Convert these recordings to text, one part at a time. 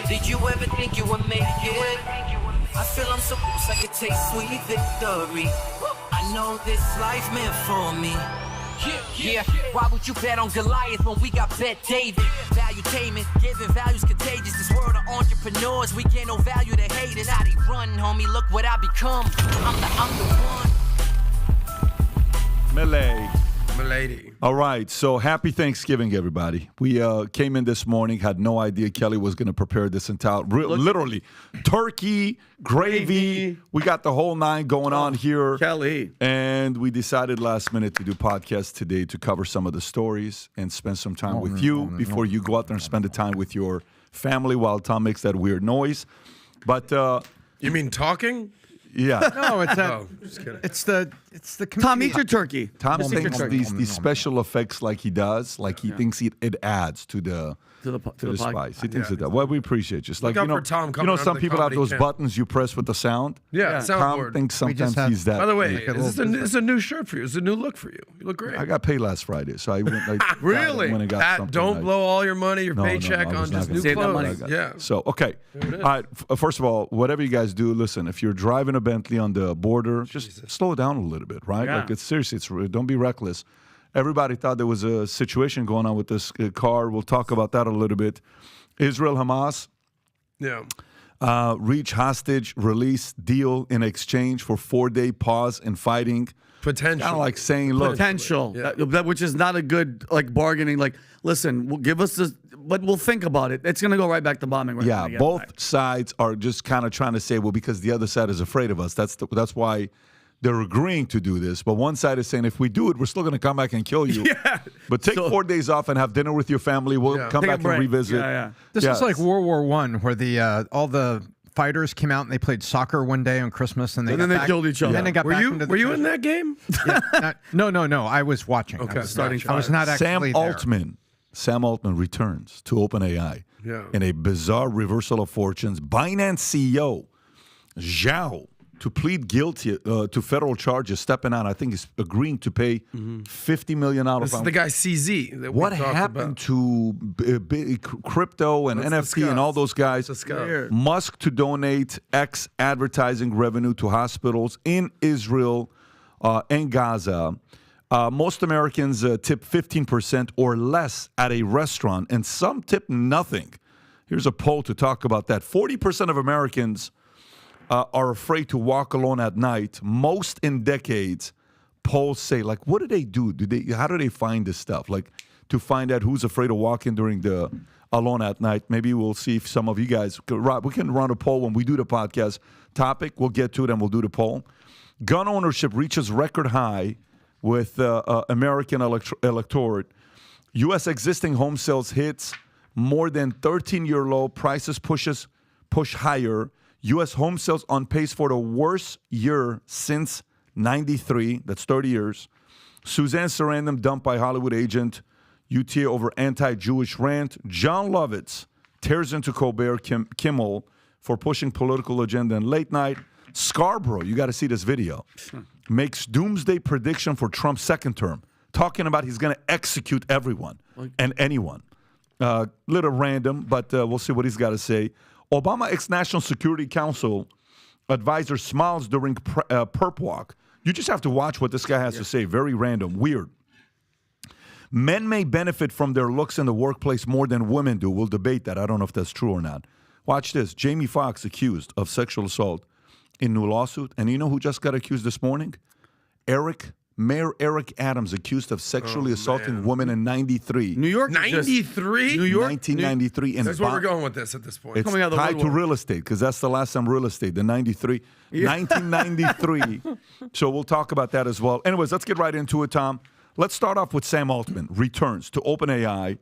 Did you ever think you would make it? I feel I'm so close, I could taste sweet victory. I know this life meant for me. Yeah, why would you bet on Goliath when we got Bet David? Valuetainment, giving values contagious. This world of entrepreneurs, we get no value to haters. How they run, homie, look what I become. I'm the one. Milady. All right, so happy Thanksgiving, everybody. We came in this morning, had no idea Kelly was going to prepare this entire, literally, turkey, gravy. We got the whole nine going on here. Kelly. And we decided last minute to do podcast today to cover some of the stories and spend some time with you before you go out there and spend the time with your family while Tom makes that weird noise. But You mean talking? yeah. No, it's that. Just kidding. It's the. Tom, eat your turkey. Tom Just thinks eat these special effects like he does, like he thinks it adds to the spice. He thinks it does. Well, we appreciate you. It's like, out for Tom coming some onto the people have comedy those camp. buttons you press with the sound. Yeah, Tom soundboard. thinks We just sometimes have- he's that. By the way, Make it a this is a new shirt for you. It's a new look for you. You look great. I got paid last Friday, so I went like Really? when I got something. Don't blow all your money, your No, paycheck I was on not just gonna new save that money. clothes. Yeah. So, okay. All right. First of all, whatever you guys do, listen, if you're driving a Bentley on the border, just slow it down a little bit, right? Yeah. Like, it's seriously, don't be reckless. Everybody thought there was a situation going on with this car. We'll talk about that a little bit. Israel, Hamas, Yeah. reach hostage release deal in exchange for 4-day pause in fighting. Potential. Kind of like saying, look, Potential, Yeah. which is not a good bargaining. Like, listen, we'll give us this, but we'll think about it. It's gonna go right back to bombing. Right yeah, now again. both sides are just kind of trying to say, well, because the other side is afraid of us. That's why they're agreeing to do this. But one side is saying, if we do it, we're still going to come back and kill you. Yeah. But take 4 days off and have dinner with your family. We'll Yeah. come Take a back and break. revisit. Yeah. This Yeah. is like World War I, where the all the fighters came out and they played soccer one day on Christmas, and then they killed each other. Then they got Were back you into the were you in that game? No. I was watching. Okay. I was, Starting I was not Sam actually Sam Altman returns to OpenAI Yeah. in a bizarre reversal of fortunes. Binance CEO Zhao to plead guilty to federal charges, stepping out. I think he's agreeing to pay $50 million. This is the guy CZ. That we What talked happened about. to crypto and Let's NFT discuss. and all those guys? Let's go. Weird. Musk to donate X advertising revenue to hospitals in Israel and Gaza. Most Americans tip 15% or less at a restaurant, and some tip nothing. Here's a poll to talk about that. 40% of Americans are afraid to walk alone at night. Most in decades. Polls say, like, what do they do? How do they find this stuff? Like, to find out who's afraid of walking during the alone at night. Maybe we'll see if some of you guys, we can run a poll when we do the podcast topic. We'll get to it and we'll do the poll. Gun ownership reaches record high with American electorate. U.S. existing home sales hits more than 13-year low. Prices push higher. U.S. home sales on pace for the worst year since 93. That's 30 years. Suzanne Sarandon dumped by Hollywood agent. UTA over anti-Jewish rant. John Lovitz tears into Colbert Kimmel for pushing political agenda in late night. Scarborough, you got to see this video, makes doomsday prediction for Trump's second term, talking about he's going to execute everyone and anyone. Little random, but we'll see what he's got to say. Obama ex-National Security Council advisor smiles during perp walk. You just have to watch what this guy has to say. Very random, weird. Men may benefit from their looks in the workplace more than women do. We'll debate that. I don't know if that's true or not. Watch this. Jamie Foxx accused of sexual assault in new lawsuit. And you know who just got accused this morning? Mayor Eric Adams, accused of sexually assaulting women in 93. New York. 93? New York. 1993. And That's where we're going with this at this point. it's Coming out of the tied to woodwork. real estate because that's the last time real estate, the 93. 1993. So we'll talk about that as well. Anyways, let's get right into it, Tom. Let's start off with Sam Altman returns to OpenAI,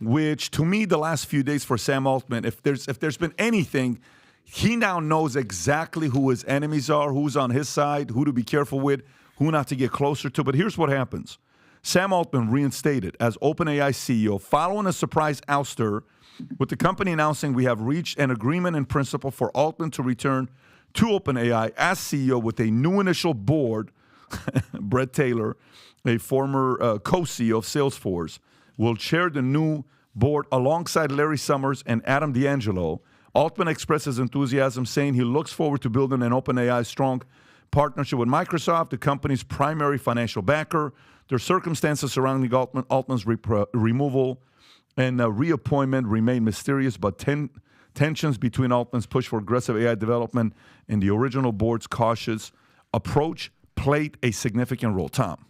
which to me the last few days for Sam Altman, if there's been anything, he now knows exactly who his enemies are, who's on his side, who to be careful with, who not to get closer to. But here's what happens. Sam Altman reinstated as OpenAI CEO following a surprise ouster, with the company announcing we have reached an agreement in principle for Altman to return to OpenAI as CEO with a new initial board. Brett Taylor, a former co-CEO of Salesforce, will chair the new board alongside Larry Summers and Adam D'Angelo. Altman expressed his enthusiasm, saying he looks forward to building an OpenAI strong partnership with Microsoft, the company's primary financial backer. Their circumstances surrounding Altman's removal and reappointment remain mysterious, but tensions between Altman's push for aggressive AI development and the original board's cautious approach played a significant role. Tom.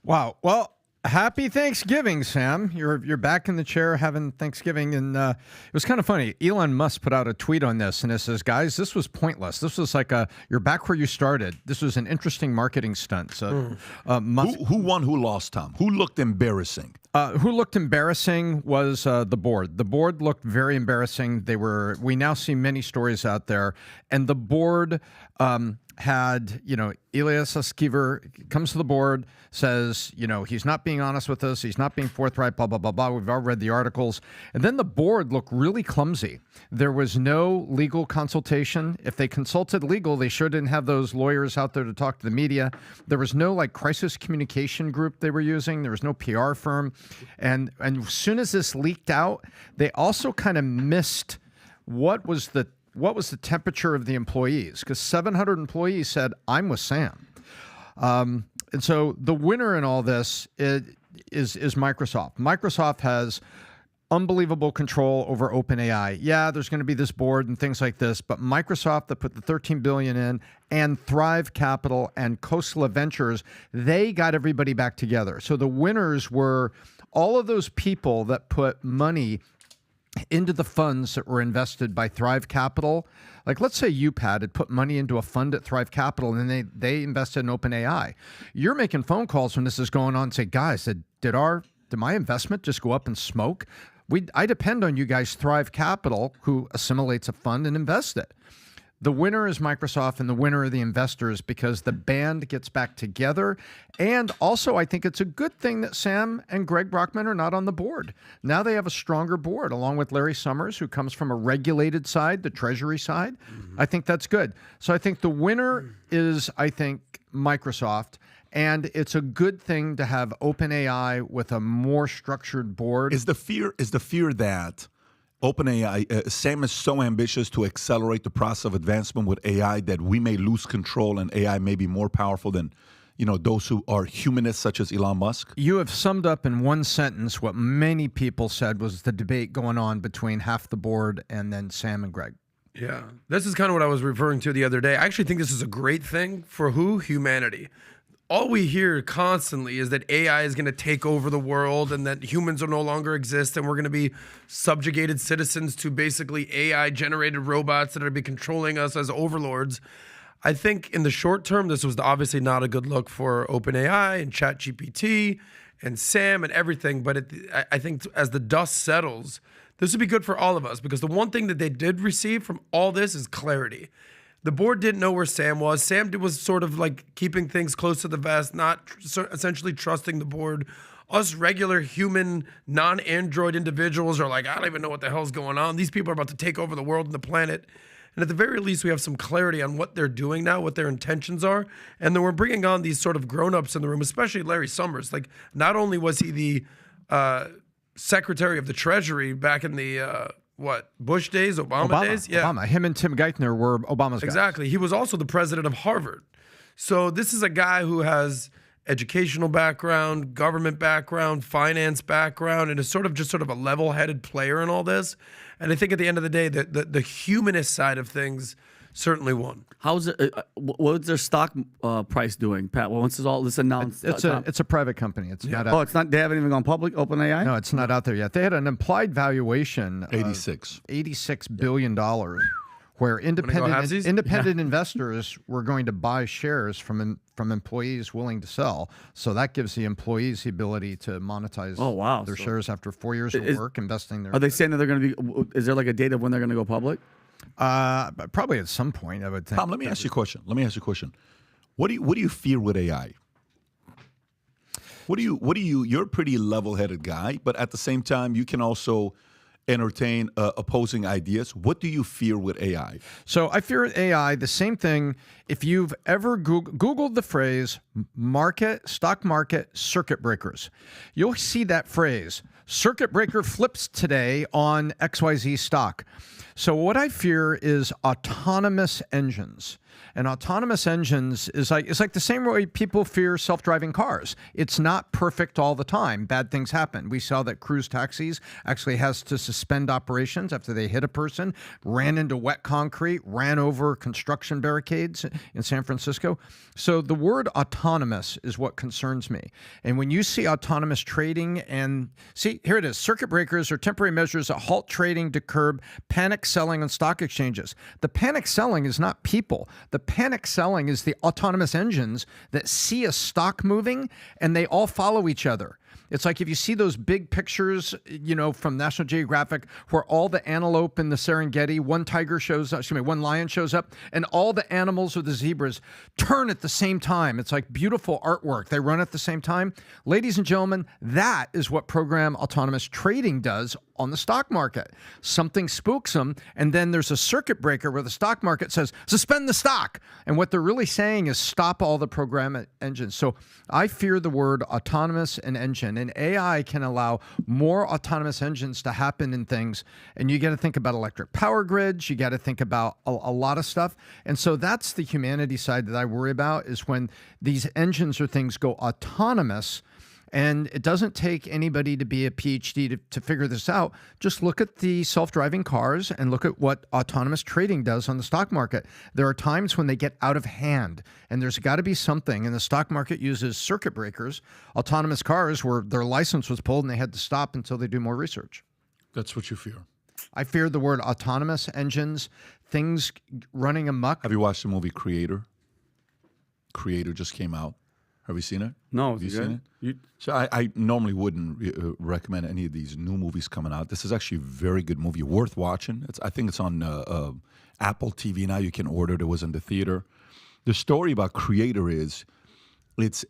Wow. Well, happy Thanksgiving, Sam. You're back in the chair having Thanksgiving, and it was kind of funny. Elon Musk put out a tweet on this, and it says, "Guys, this was pointless. This was like you're back where you started. This was an interesting marketing stunt." So, Musk, Who won? Who lost? Tom. Who looked embarrassing? who looked embarrassing was the board. The board looked very embarrassing. We now see many stories out there, and the board had, Elias Skiver comes to the board, says, he's not being honest with us. He's not being forthright, blah, blah, blah, blah. We've all read the articles. And then the board looked really clumsy. There was no legal consultation. If they consulted legal, they sure didn't have those lawyers out there to talk to the media. There was no crisis communication group they were using. There was no PR firm. And as soon as this leaked out, they also kind of missed what was the temperature of the employees, because 700 employees said, I'm with Sam. And so the winner in all this is Microsoft. Microsoft has unbelievable control over OpenAI. Yeah, there's going to be this board and things like this, but Microsoft that put the $13 billion in, and Thrive Capital and Khosla Ventures, they got everybody back together. So the winners were all of those people that put money into the funds that were invested by Thrive Capital. Like, let's say UPAD had put money into a fund at Thrive Capital, and then they invested in OpenAI. You're making phone calls when this is going on and say, guys, did my investment just go up in smoke? I depend on you guys, Thrive Capital, who assimilates a fund and invests it. The winner is Microsoft, and the winner are the investors, because the band gets back together. And also, I think it's a good thing that Sam and Greg Brockman are not on the board. Now they have a stronger board, along with Larry Summers, who comes from a regulated side, the Treasury side. Mm-hmm. I think that's good. So I think the winner is, Microsoft. And it's a good thing to have OpenAI with a more structured board. Is the fear that OpenAI, Sam is so ambitious to accelerate the process of advancement with AI that we may lose control, and AI may be more powerful than, those who are humanists such as Elon Musk? You have summed up in one sentence what many people said was the debate going on between half the board and then Sam and Greg. Yeah, this is kind of what I was referring to the other day. I actually think this is a great thing for humanity. All we hear constantly is that AI is going to take over the world and that humans will no longer exist and we're going to be subjugated citizens to basically AI-generated robots that are going to be controlling us as overlords. I think in the short term, this was obviously not a good look for OpenAI and ChatGPT and Sam and everything. But I think as the dust settles, this would be good for all of us, because the one thing that they did receive from all this is clarity. The board didn't know where Sam was. Sam was sort of keeping things close to the vest, not essentially trusting the board. Us regular human, non-Android individuals are I don't even know what the hell's going on. These people are about to take over the world and the planet. And at the very least, we have some clarity on what they're doing now, what their intentions are. And then we're bringing on these sort of grown-ups in the room, especially Larry Summers. Not only was he the Secretary of the Treasury back in the... Bush days, Obama days? Yeah. Obama. Him and Tim Geithner were Obama's guys. Exactly. He was also the president of Harvard. So this is a guy who has educational background, government background, finance background, and is sort of a level-headed player in all this. And I think at the end of the day, the humanist side of things certainly won. How's it? What's their stock price doing, Pat? Well, once all this announced, it's a private company. It's not. It's not. They haven't even gone public. OpenAI. No, it's not out there yet. They had an implied valuation, $86 billion, where independent investors were going to buy shares from employees willing to sell. So that gives the employees the ability to monetize their shares after 4 years of work investing there. Are they saying that they're going to be? Is there a date of when they're going to go public? Probably at some point, I would think. Tom, let me ask you a question. What do you fear with AI? You're a pretty level-headed guy, but at the same time, you can also entertain opposing ideas. What do you fear with AI? So I fear AI, the same thing. If you've ever Googled the phrase stock market circuit breakers, you'll see that phrase, circuit breaker flips today on XYZ stock. So what I fear is autonomous engines. And autonomous engines is it's like the same way people fear self-driving cars. It's not perfect all the time. Bad things happen. We saw that cruise taxis actually has to suspend operations after they hit a person, ran into wet concrete, ran over construction barricades in San Francisco. So the word autonomous is what concerns me. And when you see autonomous trading and see, here it is, circuit breakers are temporary measures that halt trading to curb panic selling on stock exchanges. The panic selling is not people. The panic selling is the autonomous engines that see a stock moving and they all follow each other. It's like if you see those big pictures, from National Geographic, where all the antelope in the Serengeti, one lion shows up, and all the animals or the zebras turn at the same time. It's like beautiful artwork. They run at the same time. Ladies and gentlemen, that is what program autonomous trading does on the stock market. Something spooks them, and then there's a circuit breaker where the stock market says, suspend the stock. And what they're really saying is stop all the program engines. So I fear the word autonomous and engine. And AI can allow more autonomous engines to happen in things. And you got to think about electric power grids. You got to think about a lot of stuff. And so that's the humanity side that I worry about, is when these engines or things go autonomous. And it doesn't take anybody to be a PhD to figure this out. Just look at the self-driving cars and look at what autonomous trading does on the stock market. There are times when they get out of hand, and there's got to be something. And the stock market uses circuit breakers, autonomous cars, where their license was pulled and they had to stop until they do more research. That's what you fear. I fear the word autonomous engines, things running amok. Have you watched the movie Creator? Creator just came out. Have you seen it? No. Have you seen it? So I normally wouldn't recommend any of these new movies coming out. This is actually a very good movie, worth watching. I think it's on Apple TV now. You can order it. It was in the theater. The story about Creator is, it's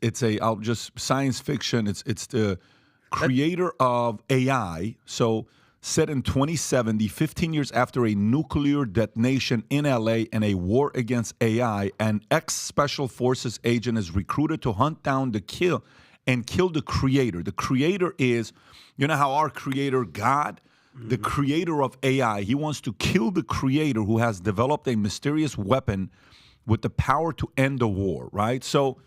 science fiction. It's the creator of AI. So set in 2070, 15 years after a nuclear detonation in LA and a war against AI, an ex-special forces agent is recruited to hunt down kill the creator. The creator is, how our creator, God, the creator of AI, he wants to kill the creator who has developed a mysterious weapon with the power to end the war, right? So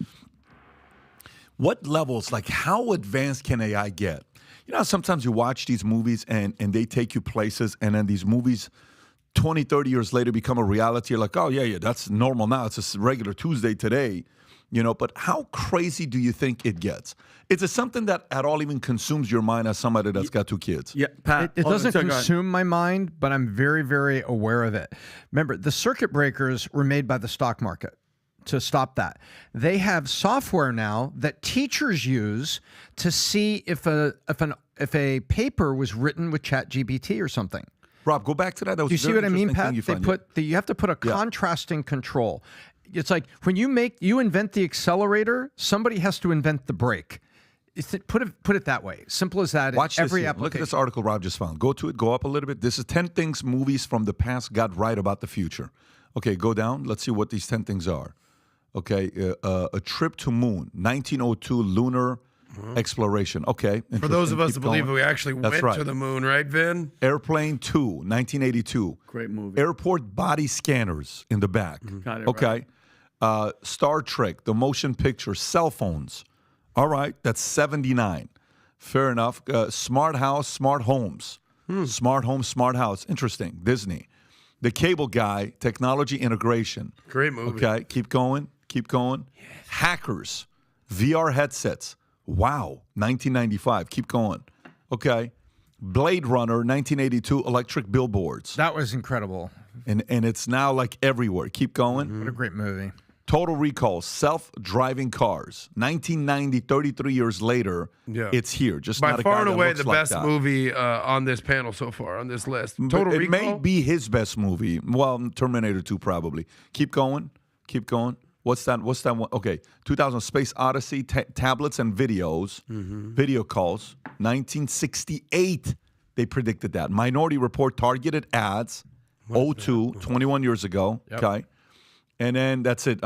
what levels, like how advanced can AI get? Sometimes you watch these movies and they take you places, and then these movies 20, 30 years later become a reality. You're like, oh, yeah, that's normal now. It's a regular Tuesday today, But how crazy do you think it gets? Is it something that at all even consumes your mind as somebody that's got two kids? Yeah, Pat. It doesn't consume my mind, but I'm very, very aware of it. Remember, the circuit breakers were made by the stock market to stop that. They have software now that teachers use to see if a paper was written with ChatGPT or something. Rob, go back to that. Do you see what I mean, Pat? You have to put a contrasting control. It's like when you invent the accelerator, somebody has to invent the brake. Put it that way. Simple as that. Watch every this. application. Look at this article Rob just found. Go to it. Go up a little bit. This is 10 things movies from the past got right about the future. Okay, go down. Let's see what these 10 things are. Okay, a trip to moon, 1902 lunar exploration. Okay. For those of us that believe we actually That's went to the moon, right, Vin? Airplane 2, 1982. Great movie. Airport body scanners in the back. Got it Okay. Star Trek, the motion picture, cell phones. All right, that's 79. Fair enough. Smart house, smart homes. Smart home, smart house. Interesting. Disney. The Cable Guy, technology integration. Great movie. Okay, keep going. Keep going. Yes. Hackers, VR headsets. Wow, 1995. Keep going. Okay. Blade Runner, 1982, electric billboards. That was incredible. And it's now like everywhere. Keep going. What a great movie. Total Recall, self-driving cars. 1990, 33 years later, it's here. Just by not a far guy and that away looks the like best that. movie on this panel so far, on this list. Total It Recall? may be his best movie. Well, Terminator 2 probably. Keep going. Keep going. What's that one? Okay, 2000 Space Odyssey, tablets and videos, video calls. 1968, they predicted that. Minority Report targeted ads, 21 years ago. Yep. Okay. And then that's it.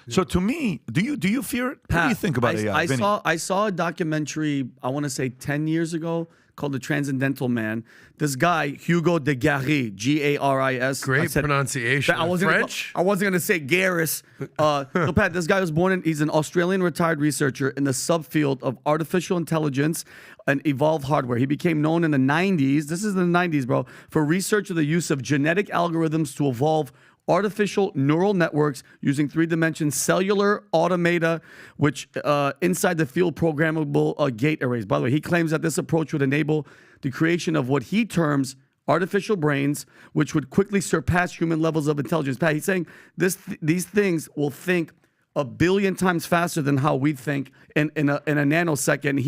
So to me, do you fear it? What do you think about AI? Vinny? I saw a documentary, I want to say 10 years ago, called The Transcendental Man. This guy, Hugo de Garis, Garis. Great pronunciation. French? I wasn't going to say Garris. So Pat, this guy was he's an Australian retired researcher in the subfield of artificial intelligence and evolved hardware. He became known in the 90s, this is in the 90s, bro, for research of the use of genetic algorithms to evolve artificial neural networks using three-dimension cellular automata, which inside the field programmable gate arrays. By the way, he claims that this approach would enable the creation of what he terms artificial brains, which would quickly surpass human levels of intelligence. Pat, he's saying these things will think 1 billion times faster than how we think in a nanosecond.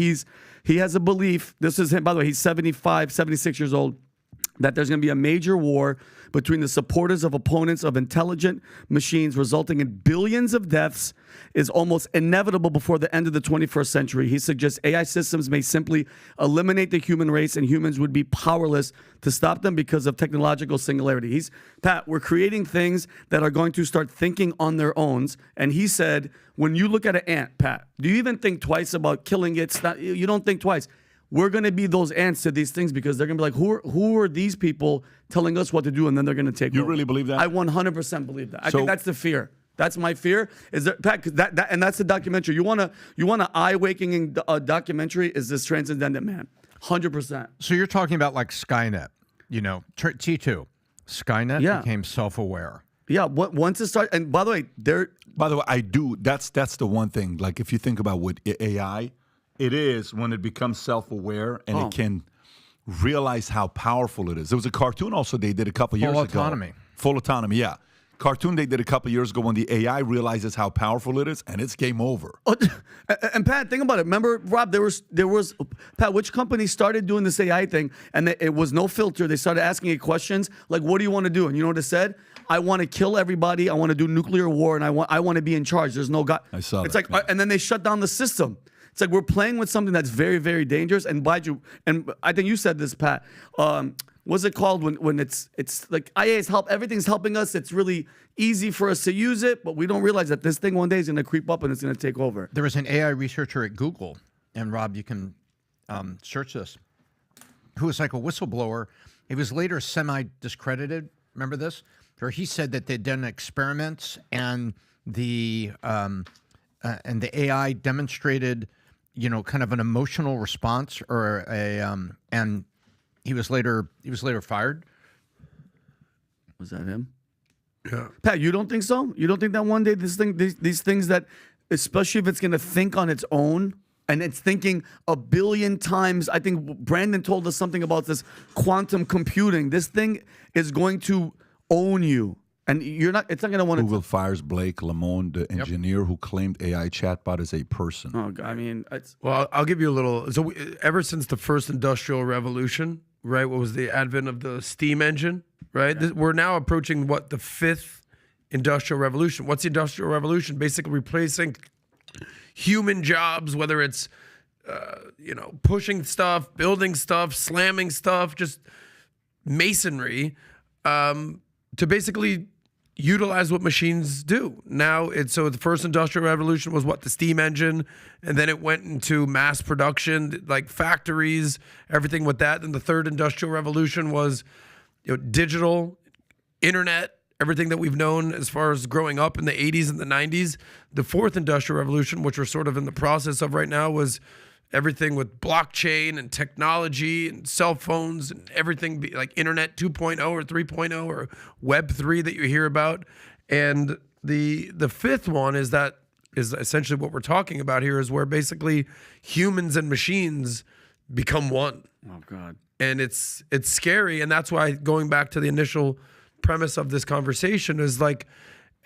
He has a belief, this is him, by the way, he's 75, 76 years old, that there's going to be a major war between the supporters of opponents of intelligent machines, resulting in billions of deaths, is almost inevitable before the end of the 21st century. He suggests AI systems may simply eliminate the human race and humans would be powerless to stop them because of technological singularity. Pat, we're creating things that are going to start thinking on their own. And he said, when you look at an ant, Pat, do you even think twice about killing it? You don't think twice. We're going to be those ants to these things because they're going to be like, who are these people telling us what to do? And then they're going to take over. You really believe that? I 100% believe that. I think that's the fear. That's my fear. Is there, Pat? And that's the documentary. You want a eye-waking documentary? Is this Transcendent Man? 100%. So you're talking about like Skynet, T2. Skynet became self-aware. Yeah. Once it starts, and by the way, I do. That's the one thing. Like if you think about with AI. It is when it becomes self-aware and it can realize how powerful it is. There was a cartoon also they did a couple years ago. Full autonomy, yeah. Cartoon they did a couple years ago when the AI realizes how powerful it is and it's game over. And Pat, think about it. Remember, Rob, there was Pat, which company started doing this AI thing and it was no filter. They started asking it questions like, what do you want to do? And you know what it said? I want to kill everybody. I want to do nuclear war and I want to be in charge. There's no God. I saw it's that. Like, and then they shut down the system. It's like we're playing with something that's very, very dangerous. And and I think you said this, Pat. What's it called when it's like IA everything's helping us. It's really easy for us to use it, but we don't realize that this thing one day is going to creep up and it's going to take over. There was an AI researcher at Google, and Rob, you can search this, who was like a whistleblower. He was later semi-discredited. Remember this? Where he said that they'd done experiments and the AI demonstrated, kind of an emotional response or and he was later fired. Was that him? Yeah. Pat, you don't think so? You don't think that one day these things that, especially if it's going to think on its own and it's thinking 1 billion times. I think Brandon told us something about this quantum computing. This thing is going to own you. And it's not going to want to. Google fires Blake Lemon, the engineer who claimed AI chatbot is a person. Oh, I mean, well, I'll give you a little. So ever since the first industrial revolution, right? What was the advent of the steam engine, right? Yeah. We're now approaching the fifth industrial revolution. What's the industrial revolution? Basically replacing human jobs, whether it's, pushing stuff, building stuff, slamming stuff, just masonry, to basically utilize what machines do. Now, so the first industrial revolution was the steam engine, and then it went into mass production, like factories, everything with that. And the third industrial revolution was, digital, internet, everything that we've known as far as growing up in the 80s and the 90s. The fourth industrial revolution, which we're sort of in the process of right now, was everything with blockchain and technology and cell phones and everything like Internet 2.0 or 3.0 or Web 3 that you hear about. And the fifth one is essentially what we're talking about here, is where basically humans and machines become one. Oh God. And it's scary. And that's why, going back to the initial premise of this conversation, is like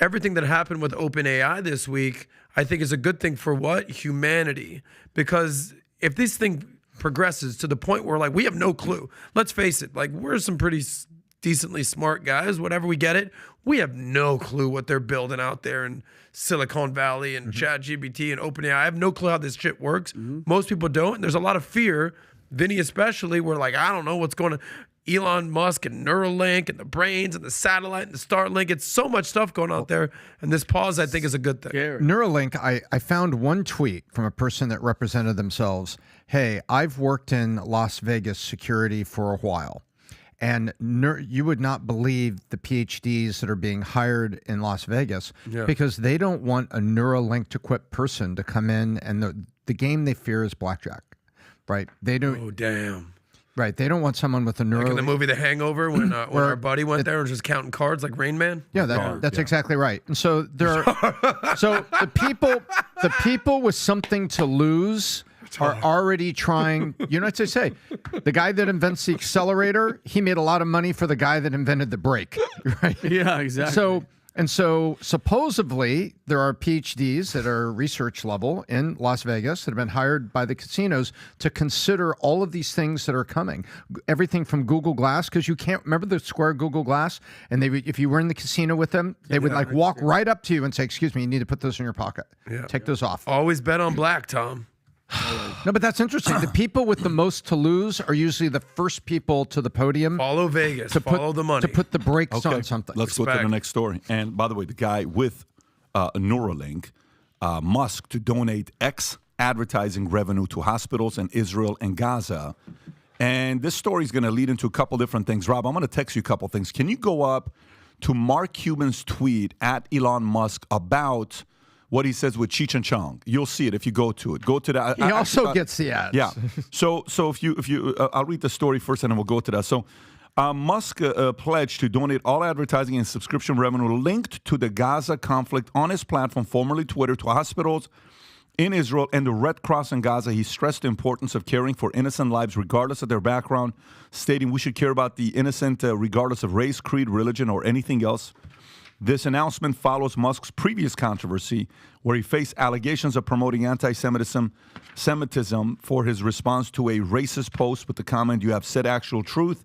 everything that happened with OpenAI this week, I think is a good thing for humanity. Because if this thing progresses to the point where we have no clue, let's face it, we're some pretty decently smart guys, whatever we get it, we have no clue what they're building out there in Silicon Valley and ChatGPT and OpenAI. I have no clue how this shit works. Most people don't. And there's a lot of fear Vinny especially, we're like, I don't know what's going on. Elon Musk and Neuralink and the brains and the satellite and the Starlink. It's so much stuff going out there. And this pause, I think, is a good thing. Neuralink, I found one tweet from a person that represented themselves. Hey, I've worked in Las Vegas security for a while. And you would not believe the PhDs that are being hired in Las Vegas because they don't want a Neuralink-equipped person to come in. And the game they fear is blackjack, right? They don't. Oh, damn. Right, they don't want someone with a Like in the movie The Hangover, when our buddy went there and was just counting cards like Rain Man. Yeah, that's exactly right. And so there are, so the people with something to lose are already trying. You know what they say? The guy that invents the accelerator, he made a lot of money for the guy that invented the brake. Right? Yeah, exactly. So supposedly there are PhDs that are research level in Las Vegas that have been hired by the casinos to consider all of these things that are coming. Everything from Google Glass, because you can't remember the square Google Glass, and if you were in the casino with them, they would like walk right up to you and say, "Excuse me, you need to put those in your pocket. Take those off." Always bet on black, Tom. No, but that's interesting. The people with the most to lose are usually the first people to the podium. Follow Vegas. Follow the money. To put the brakes on something. Let's go to the next story. And by the way, the guy with Neuralink, Musk, to donate X advertising revenue to hospitals in Israel and Gaza. And this story is going to lead into a couple different things. Rob, I'm going to text you a couple things. Can you go up to Mark Cuban's tweet at Elon Musk about what he says with Cheech and Chong? You'll see it if you go to it. Go to that. He also gets the ads. Yeah. So if you I'll read the story first and then we'll go to that. So Musk pledged to donate all advertising and subscription revenue linked to the Gaza conflict on his platform, formerly Twitter, to hospitals in Israel and the Red Cross in Gaza. He stressed the importance of caring for innocent lives regardless of their background, stating we should care about the innocent regardless of race, creed, religion, or anything else. This announcement follows Musk's previous controversy where he faced allegations of promoting anti-Semitism for his response to a racist post with the comment, "You have said actual truth."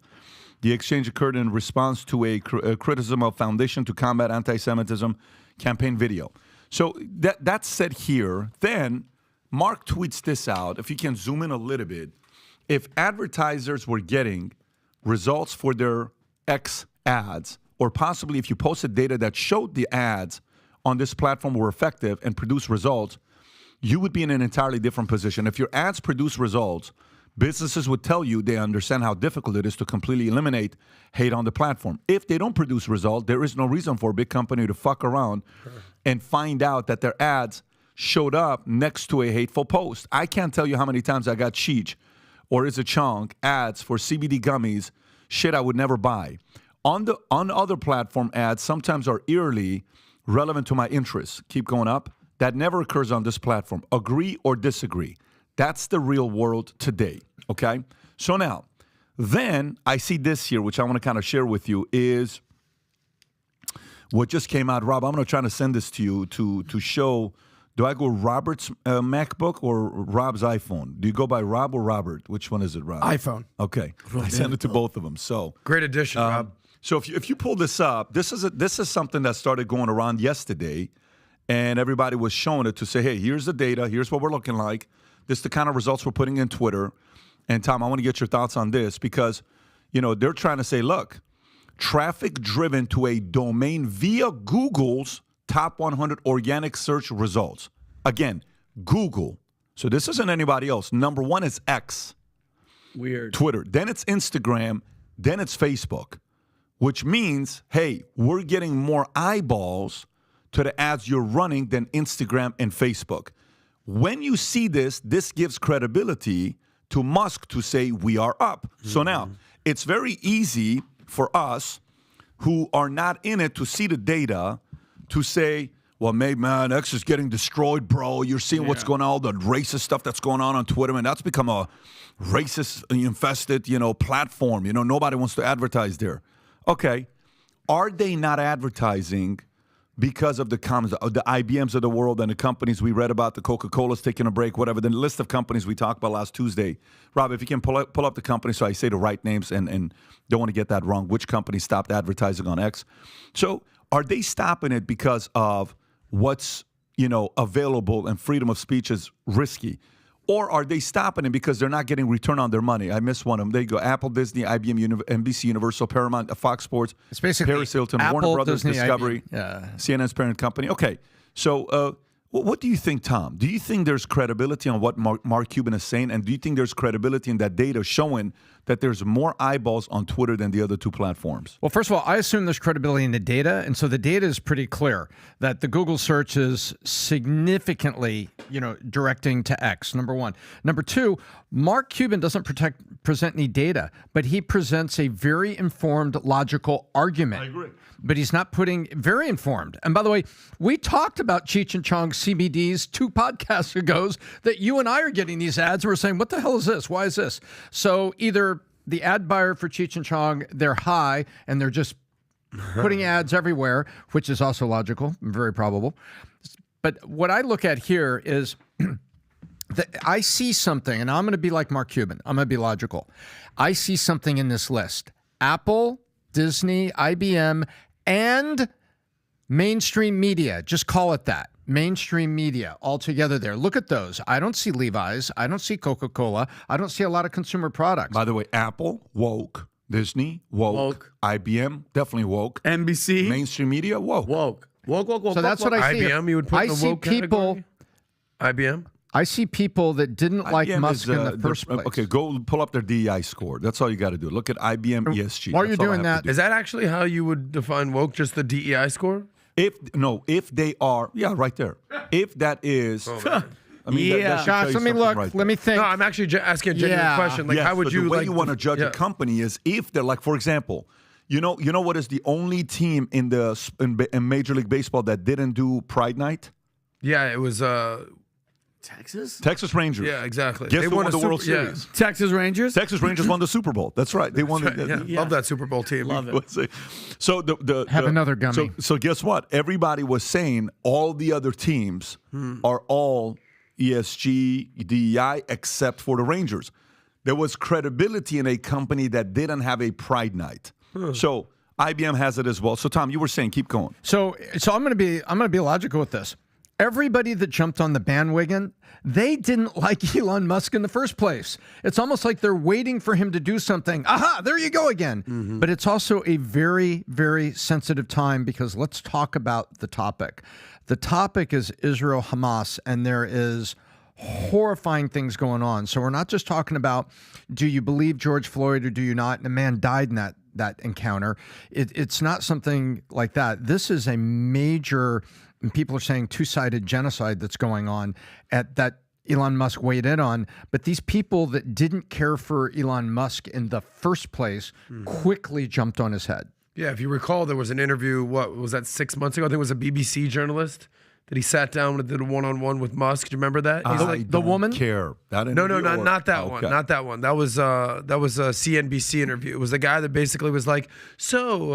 The exchange occurred in response to a criticism of Foundation to Combat Anti-Semitism campaign video. So that's said here. Then Mark tweets this out. If you can zoom in a little bit, if advertisers were getting results for their X ads, or possibly if you posted data that showed the ads on this platform were effective and produced results, you would be in an entirely different position. If your ads produce results, businesses would tell you they understand how difficult it is to completely eliminate hate on the platform. If they don't produce results, there is no reason for a big company to fuck around and find out that their ads showed up next to a hateful post. I can't tell you how many times I got Cheech or Is It Chong ads for CBD gummies, shit I would never buy. On other platform ads sometimes are eerily relevant to my interests. Keep going up. That never occurs on this platform. Agree or disagree. That's the real world today, okay? So now, then I see this here, which I want to kind of share with you, is what just came out. Rob, I'm going to try to send this to you to show, do I go Robert's MacBook or Rob's iPhone? Do you go by Rob or Robert? Which one is it, Rob? iPhone. Okay. I send it to both of them. So great addition, Rob. So if you pull this up, this is something that started going around yesterday, and everybody was showing it to say, hey, here's the data, here's what we're looking like, this is the kind of results we're putting in Twitter. And Tom, I want to get your thoughts on this because, they're trying to say, look, traffic driven to a domain via Google's top 100 organic search results. Again, Google. So this isn't anybody else. Number one is X. Weird. Twitter. Then it's Instagram. Then it's Facebook. Which means, hey, we're getting more eyeballs to the ads you're running than Instagram and Facebook. When you see this gives credibility to Musk to say we are up. Mm-hmm. So now, it's very easy for us who are not in it to see the data to say, well, maybe, man, X is getting destroyed, bro. You're seeing what's going on, all the racist stuff that's going on Twitter, and that's become a racist-infested, platform. Nobody wants to advertise there. Okay, are they not advertising because of the IBMs of the world and the companies we read about, the Coca-Cola's taking a break, whatever, the list of companies we talked about last Tuesday? Rob, if you can pull up the company so I say the right names and don't want to get that wrong, which company stopped advertising on X? So are they stopping it because of what's, available and freedom of speech is risky? Or are they stopping it because they're not getting return on their money? I missed one of them. They go Apple, Disney, IBM, NBC, Universal, Paramount, Fox Sports, It's basically Paris Hilton, Apple, Warner Brothers, Disney, Discovery, IBM. Yeah. CNN's parent company. Okay, so what do you think, Tom? Do you think there's credibility on what Mark Cuban is saying? And do you think there's credibility in that data showing that there's more eyeballs on Twitter than the other two platforms? Well, first of all, I assume there's credibility in the data, and so the data is pretty clear that the Google search is significantly, directing to X. Number one. Number two, Mark Cuban doesn't present any data, but he presents a very informed, logical argument. I agree. But he's not very informed. And by the way, we talked about Cheech and Chong's CBDs 2 podcasts ago that you and I are getting these ads. And we're saying, what the hell is this? Why is this? So either the ad buyer for Cheech and Chong, they're high and they're just putting ads everywhere, which is also logical, very probable. But what I look at here is that I see something, and I'm going to be like Mark Cuban. I'm going to be logical. I see something in this list. Apple, Disney, IBM, and mainstream media. Just call it that. Mainstream media all together there. Look at those. I don't see Levi's. I don't see Coca-Cola. I don't see a lot of consumer products. By the way, Apple, woke. Disney, woke. IBM, definitely woke. NBC, Mainstream media, woke. woke. So that's what I see. IBM, you would put in the woke category? IBM? I see people that didn't like IBM Musk is, in the first place. Okay, go pull up their DEI score. That's all you got to do. Look at IBM ESG. While you're That's all I doing have that, to do. Is that actually how you would define woke? Just the DEI score? If they are, right there. If that is, Oh, I mean, Yeah. that should tell Josh, you let me something look. right Let me think. No, I'm actually asking a genuine Yeah. question. Like, Yes, how would but you the way like you want to judge yeah. a company is if they're like, for example, you know what is the only team in Major League Baseball that didn't do Pride Night? Yeah, it was. Texas Rangers. Yeah, exactly. Guess who won a the World Super- yeah. Series? Texas Rangers. Texas Rangers won the Super Bowl. That's right. They won. Yeah, love that Super Bowl team. Love it. Let's see. So Have another gummy. So guess what? Everybody was saying all the other teams are all ESG, DEI, except for the Rangers. There was credibility in a company that didn't have a Pride Night. So IBM has it as well. So Tom, you were saying, keep going. So I'm going to be logical with this. Everybody that jumped on the bandwagon, they didn't like Elon Musk in the first place. It's almost like they're waiting for him to do something. Aha, there you go again. But it's also a very, very sensitive time because let's talk about the topic. The topic is Israel-Hamas, and there is horrifying things going on. So we're not just talking about, do you believe George Floyd or do you not? And a man died in that encounter. It's not something like that. This is a major, and people are saying two-sided genocide that's going on that Elon Musk weighed in on. But these people that didn't care for Elon Musk in the first place quickly jumped on his head. Yeah, if you recall, there was an interview, what was that, 6 months ago? I think it was a BBC journalist that he sat down and did a one-on-one with Musk. Do you remember that? He's I like, the woman? care. That no, interview or- not that one. Okay. Not that one. That was a CNBC interview. It was the guy that basically was like, so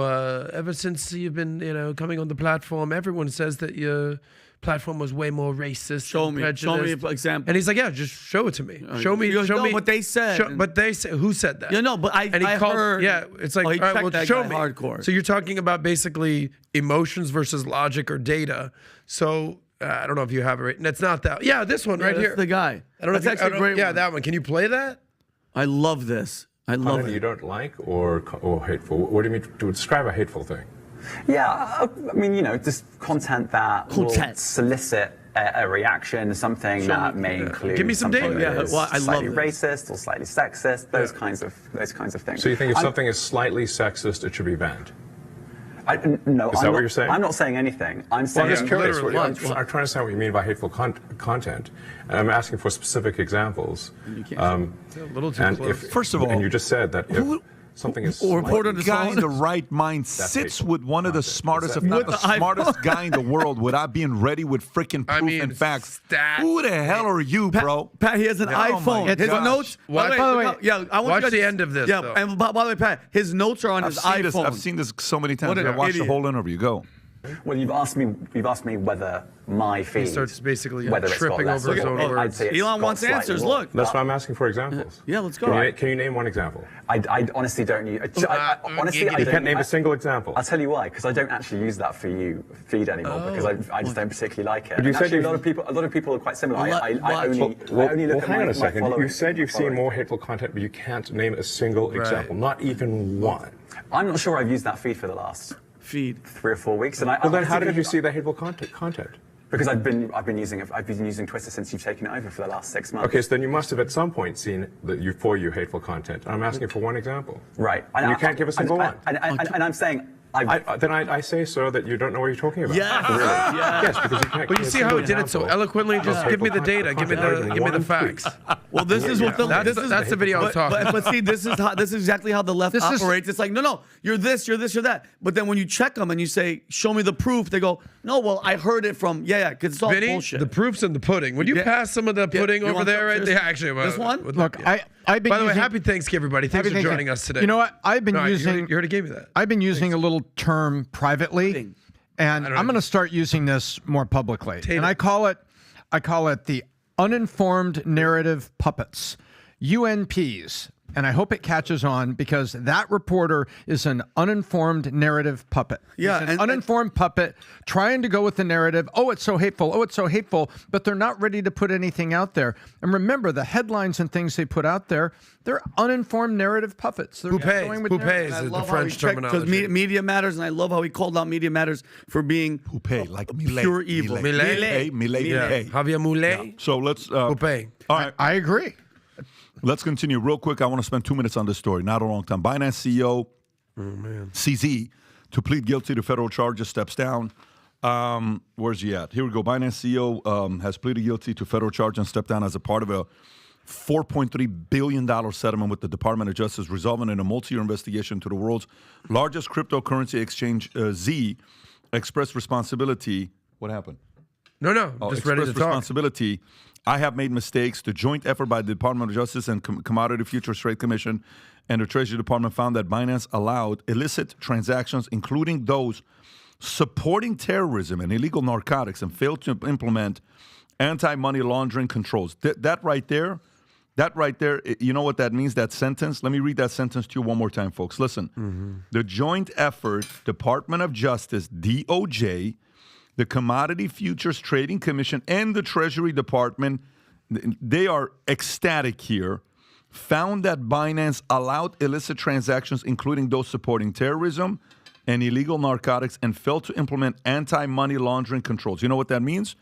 ever since you've been, coming on the platform, everyone says that your platform was way more racist. Show and me an prejudiced." example. And he's like, yeah, just show it to me. Show me. He goes, show "No, me but they said." but they said, who said that? Yeah, no, but I heard. Yeah, it's like, Oh, he all right, checked well, that show guy me. hardcore. So you're talking about basically emotions versus logic or data. So I don't know if you have it right. And it's not that. Yeah, this one right that's here. the guy. I don't know. That's if you, actually a great Yeah, one. that one. Can you play that? I love this. I love Content it. you don't like or hateful? What do you mean to describe a hateful thing? Yeah, I mean, just content that will Content. solicit a reaction, something that may include Give me some something data. that is Yeah, well, I love slightly this. racist or slightly sexist, those kinds of things. So you think if I'm- something is slightly sexist, it should be banned? No, Is that what you're saying? I'm not saying anything. I'm Well, saying I'm just curious. literally. I'm trying to understand what you mean by hateful content. And I'm asking for specific examples. A little too And close. First of all, and you just said that if who- something is or report slightly on the guy in the phone. right mind That's sits hateful with one of the content. smartest, Is if that- not With the the smartest guy in the world without being ready with freaking proof mean, and facts. stats. Who the hell are you, bro? Pat, he has an Oh my iPhone. His gosh. notes. Watch- by the way, yeah, I want watch you guys the to- end of this, Yeah, though. and by the way, Pat, his notes are on I've his seen iPhone. this. I've seen this so many times. What an I watched the idiot. whole interview. Go. Well, you've asked me whether my feed starts basically whether it's got tripping less over his or own more. words. I'd say it's Elon got wants slightly answers. more. Look. That's why I'm asking for examples. Yeah, let's go. Can you name one example? I honestly don't use. Honestly, I You don't. can't name a single example. I'll tell you why, because I don't actually use that for you feed anymore because I just don't particularly like it. But you And said actually, you- a lot of people are quite similar. I Well, only look at hang on my a second. following. You said you've my seen following. more hateful content, but you can't name a single example, not even one. I'm not sure I've used that feed for the last Feed. 3 or 4 weeks, and I. Well, then how honestly- did you see the hateful content? Because I've been using it. I've been using Twitter since you've taken it over for the last 6 months. Okay, so then you must have at some point seen for you hateful content. I'm asking for one example. Right. And you can't give a single one. And I'm saying. I say, sir, that you don't know what you're talking about. Yes. Really? Yes. Yes, because you can't. But you see how he did it so eloquently? Just give me the data. Give me the facts. Well, this is what the That's the video I was talking about. But see, this is exactly how the left operates. It's like, no, you're this, you're that. But then when you check them and you say, show me the proof, they go, no, well, I heard it from because it's all Vinny, bullshit. the proof's in the pudding. Would you Yeah. pass some of the pudding You over want there? some? Right? Yeah, actually, This one? Look, I've been By the way, using- happy Thanksgiving, everybody. Thanks Happy for Thanksgiving. joining us today. You know what? I've been No, using. You already gave me that. I've been using a little term privately, and I'm going to start using this more publicly. Tatum. And I call it the uninformed narrative puppets, UNPs. And I hope it catches on because that reporter is an uninformed narrative puppet. Yeah, He's an and- uninformed puppet trying to go with the narrative. Oh, it's so hateful. Oh, it's so hateful. But they're not ready to put anything out there. And remember, the headlines and things they put out there, they're uninformed narrative puppets. They're going with narrative. Poupées is the French because terminology. media matters, and I love how he called out Media Matters for being Poupée, like Millet. pure evil. Millet. Millet. Yeah. Poupée. Javier Moulet. So let's. Poupée. All right. I agree. Let's continue real quick. I want to spend 2 minutes on this story. Not a long time. Binance CEO CZ to plead guilty to federal charges steps down. Where's he at? Here we go. Binance CEO has pleaded guilty to federal charge and stepped down as a part of a $4.3 billion settlement with the Department of Justice, resulting in a multi-year investigation to the world's largest cryptocurrency exchange. Z expressed responsibility. What happened? No, just ready to expressed talk. responsibility. I have made mistakes. The joint effort by the Department of Justice and Commodity Futures Trade Commission and the Treasury Department found that Binance allowed illicit transactions, including those supporting terrorism and illegal narcotics, and failed to implement anti-money laundering controls. That right there, you know what that means, that sentence? Let me read that sentence to you one more time, folks. Listen. The joint effort, Department of Justice, DOJ, the Commodity Futures Trading Commission, and the Treasury Department, they are ecstatic here, found that Binance allowed illicit transactions, including those supporting terrorism and illegal narcotics, and failed to implement anti-money laundering controls. You know what that means?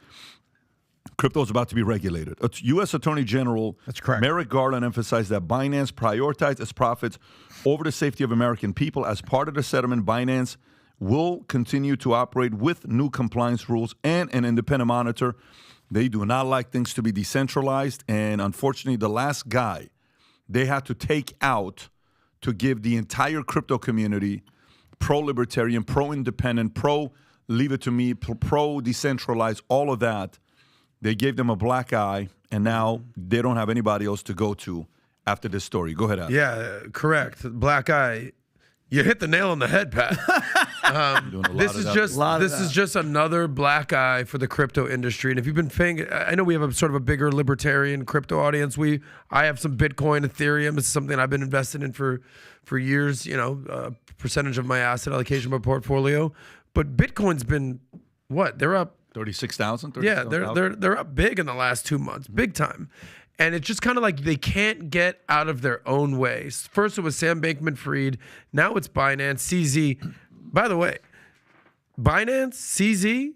Crypto is about to be regulated. U.S. Attorney General Merrick Garland emphasized that Binance prioritized its profits over the safety of American people. As part of the settlement, Binance will continue to operate with new compliance rules and an independent monitor. They do not like things to be decentralized, and unfortunately, the last guy they had to take out to give the entire crypto community, pro-libertarian, pro-independent, pro-leave it to me, pro-decentralized, all of that, they gave them a black eye, and now they don't have anybody else to go to after this story. Go ahead, Adam. Yeah, correct. Black eye. You hit the nail on the head, Pat. This is just another black eye for the crypto industry. And if you've been paying, I know we have a sort of a bigger libertarian crypto audience. I have some Bitcoin, Ethereum. It's something I've been invested in for years. You know, percentage of my asset allocation, my portfolio. But Bitcoin's been what? They're up 36,000. Yeah, they're up big in the last 2 months, big time. And it's just kind of like they can't get out of their own way. First it was Sam Bankman-Fried. Now it's Binance, CZ. By the way, Binance, CZ,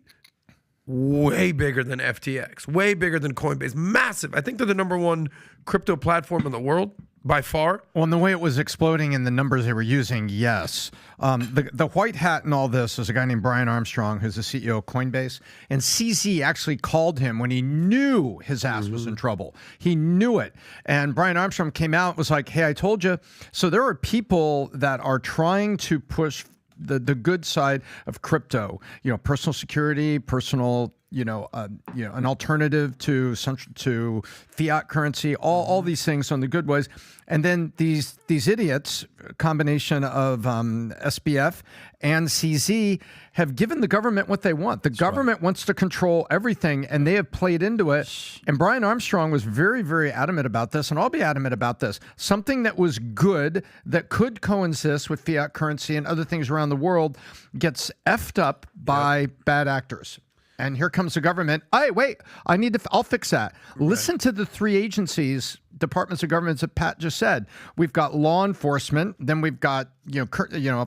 way bigger than FTX, way bigger than Coinbase, massive. I think they're the #1 crypto platform in the world by far. Well, and the way it was exploding and the numbers they were using, yes. The white hat in all this is a guy named Brian Armstrong, who's the CEO of Coinbase. And CZ actually called him when he knew his ass was in trouble. He knew it. And Brian Armstrong came out and was like, hey, I told you. So there are people that are trying to push the good side of crypto, you know, personal security, personal an alternative to fiat currency, all these things on the good ways. And then these idiots, combination of SBF and CZ, have given the government what they want. The government wants to control everything, and they have played into it. And Brian Armstrong was very, very adamant about this, and I'll be adamant about this. Something that was good, that could coexist with fiat currency and other things around the world, gets effed up by bad actors. And here comes the government. Hey, wait, I'll fix that. Right. Listen to the three agencies, departments of governments that Pat just said. We've got law enforcement, then we've got,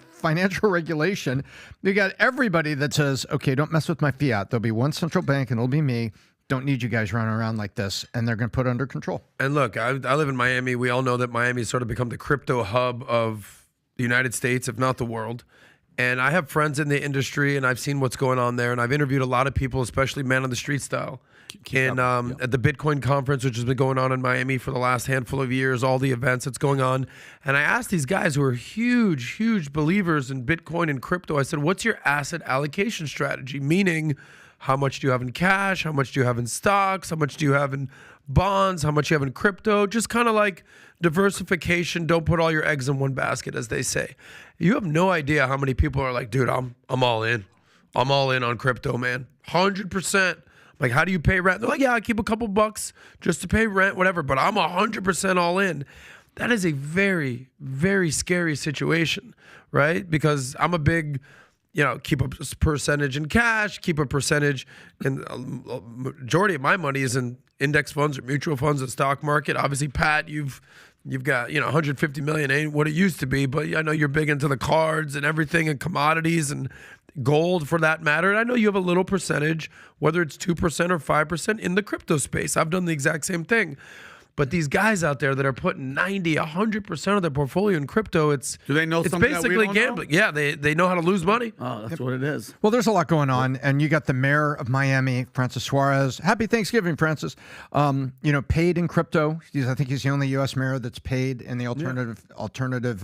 financial regulation. We got everybody that says, okay, don't mess with my fiat. There'll be one central bank and it'll be me. Don't need you guys running around like this. And they're going to put it under control. And look, I live in Miami. We all know that Miami's sort of become the crypto hub of the United States, if not the world. And I have friends in the industry, and I've seen what's going on there. And I've interviewed a lot of people, especially man on the street style, at the Bitcoin conference, which has been going on in Miami for the last handful of years, all the events that's going on. And I asked these guys who are huge, huge believers in Bitcoin and crypto, I said, what's your asset allocation strategy? Meaning, how much do you have in cash? How much do you have in stocks? How much do you have in bonds? How much do you have in crypto? Just kind of like diversification. Don't put all your eggs in one basket, as they say. You have no idea how many people are like, dude, I'm all in. I'm all in on crypto, man. 100%. Like, how do you pay rent? They're like, yeah, I keep a couple bucks just to pay rent, whatever, but I'm 100% all in. That is a very, very scary situation, right? Because I'm a big, keep a percentage in cash, keep a percentage, and majority of my money is in index funds or mutual funds, the stock market. Obviously, Pat, you've got 150 million ain't what it used to be, but I know you're big into the cards and everything and commodities and gold for that matter. And I know you have a little percentage, whether it's 2% or 5% in the crypto space. I've done the exact same thing. But these guys out there that are putting 90, 100% of their portfolio in crypto, do they know it's something basically that we don't gambling. know? Yeah, they know how to lose money. Oh, that's what it is. Well, there's a lot going on, and you got the mayor of Miami, Francis Suarez. Happy Thanksgiving, Francis. Paid in crypto. I think he's the only U.S. mayor that's paid in the alternative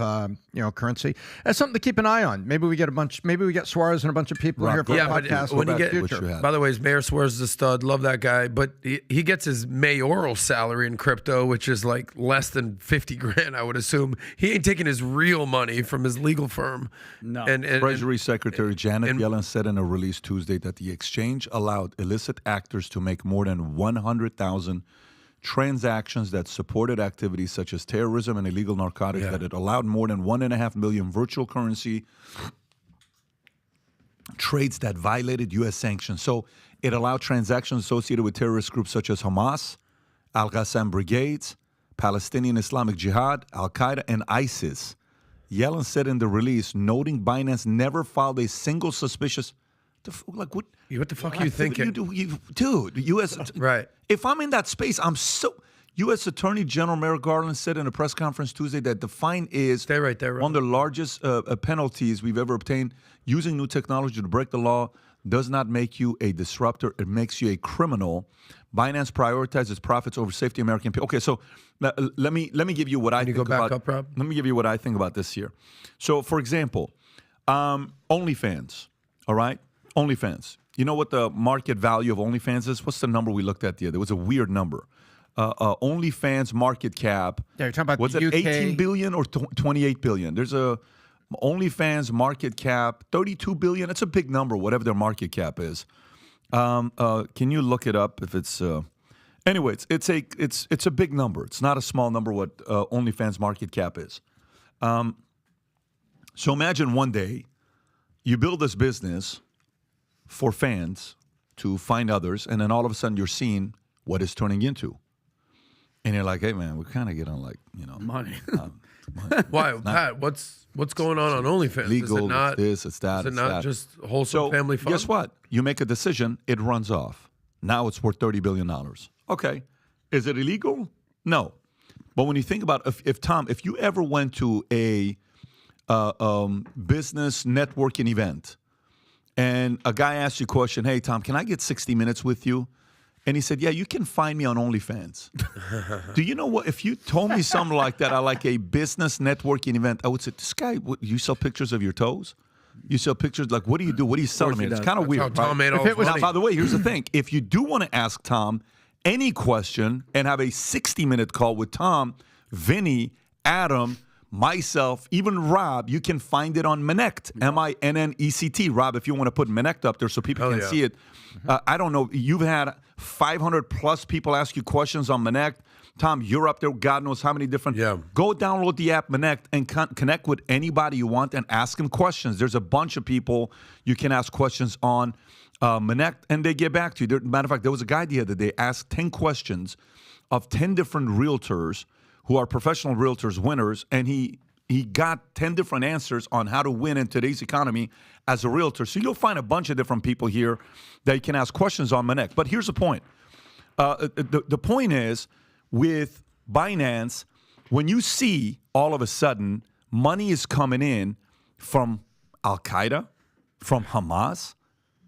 currency. That's something to keep an eye on. Maybe we get Suarez and a bunch of people here for a podcast. When you get, by the way, Mayor Suarez is a stud. Love that guy. But he gets his mayoral salary in crypto, which is like less than 50 grand, I would assume. He ain't taking his real money from his legal firm. No. And Treasury Secretary Janet Yellen said in a release Tuesday that the exchange allowed illicit actors to make more than 100,000 transactions that supported activities such as terrorism and illegal narcotics, that it allowed more than 1.5 million virtual currency trades that violated U.S. sanctions. So it allowed transactions associated with terrorist groups such as Hamas, Al-Qassam brigades, Palestinian Islamic Jihad, Al-Qaeda, and ISIS. Yellen said in the release, noting Binance never filed a single suspicious... what the fuck are you thinking? Dude, U.S. Right. If I'm in that space, I'm so... U.S. Attorney General Merrick Garland said in a press conference Tuesday that the fine is Stay right there, one of the largest penalties we've ever obtained. Using new technology to break the law does not make you a disruptor. It makes you a criminal. Binance prioritizes profits over safety of American people. Okay, so let me give you what I think about. Can you go back up, Rob? Let me give you what I think about this here. So, for example, OnlyFans, all right? OnlyFans. You know what the market value of OnlyFans is? What's the number we looked at the other day? It was a weird number. OnlyFans market cap. Yeah, you're talking about was the it UK? 18 billion or 28 billion? There's a OnlyFans market cap 32 billion. It's a big number, whatever their market cap is. Can you look it up if it's? Anyway, it's a big number. It's not a small number. What OnlyFans market cap is. So imagine one day you build this business for fans to find others, and then all of a sudden you're seeing what it's turning into. And you're like, hey, man, we're kind of getting like, money. Why, Pat? What's going on OnlyFans? Legal, is it not, it's that. Is it not just wholesome family fun? Guess what? You make a decision, it runs off. Now it's worth $30 billion. Okay. Is it illegal? No. But when you think about if you ever went to a business networking event and a guy asked you a question, hey, Tom, can I get 60 minutes with you? And he said, yeah, you can find me on OnlyFans. Do you know what? If you told me something like that, I like a business networking event, I would say, this guy, you sell pictures of your toes? You sell pictures. Like, what do you do? What are you selling me? he It's does. kind of How weird. Tom right? made all his Now, money. by the way, here's the thing. If you do want to ask Tom any question and have a 60-minute call with Tom, Vinny, Adam, myself, even Rob, you can find it on Minect, Minnect. Rob, if you want to put Minect up there so people Hell can yeah. see it. I don't know. You've had 500 plus people ask you questions on Minect. Tom, you're up there. God knows how many different. Yeah. Go download the app Minect and connect with anybody you want and ask them questions. There's a bunch of people you can ask questions on Minect, and they get back to you. Matter of fact, there was a guy the other day asked 10 questions of 10 different realtors who are professional realtors, winners, and he got 10 different answers on how to win in today's economy as a realtor. So you'll find a bunch of different people here that you can ask questions on Minect. But here's the point. The point is, with Binance, when you see all of a sudden money is coming in from Al-Qaeda, from Hamas,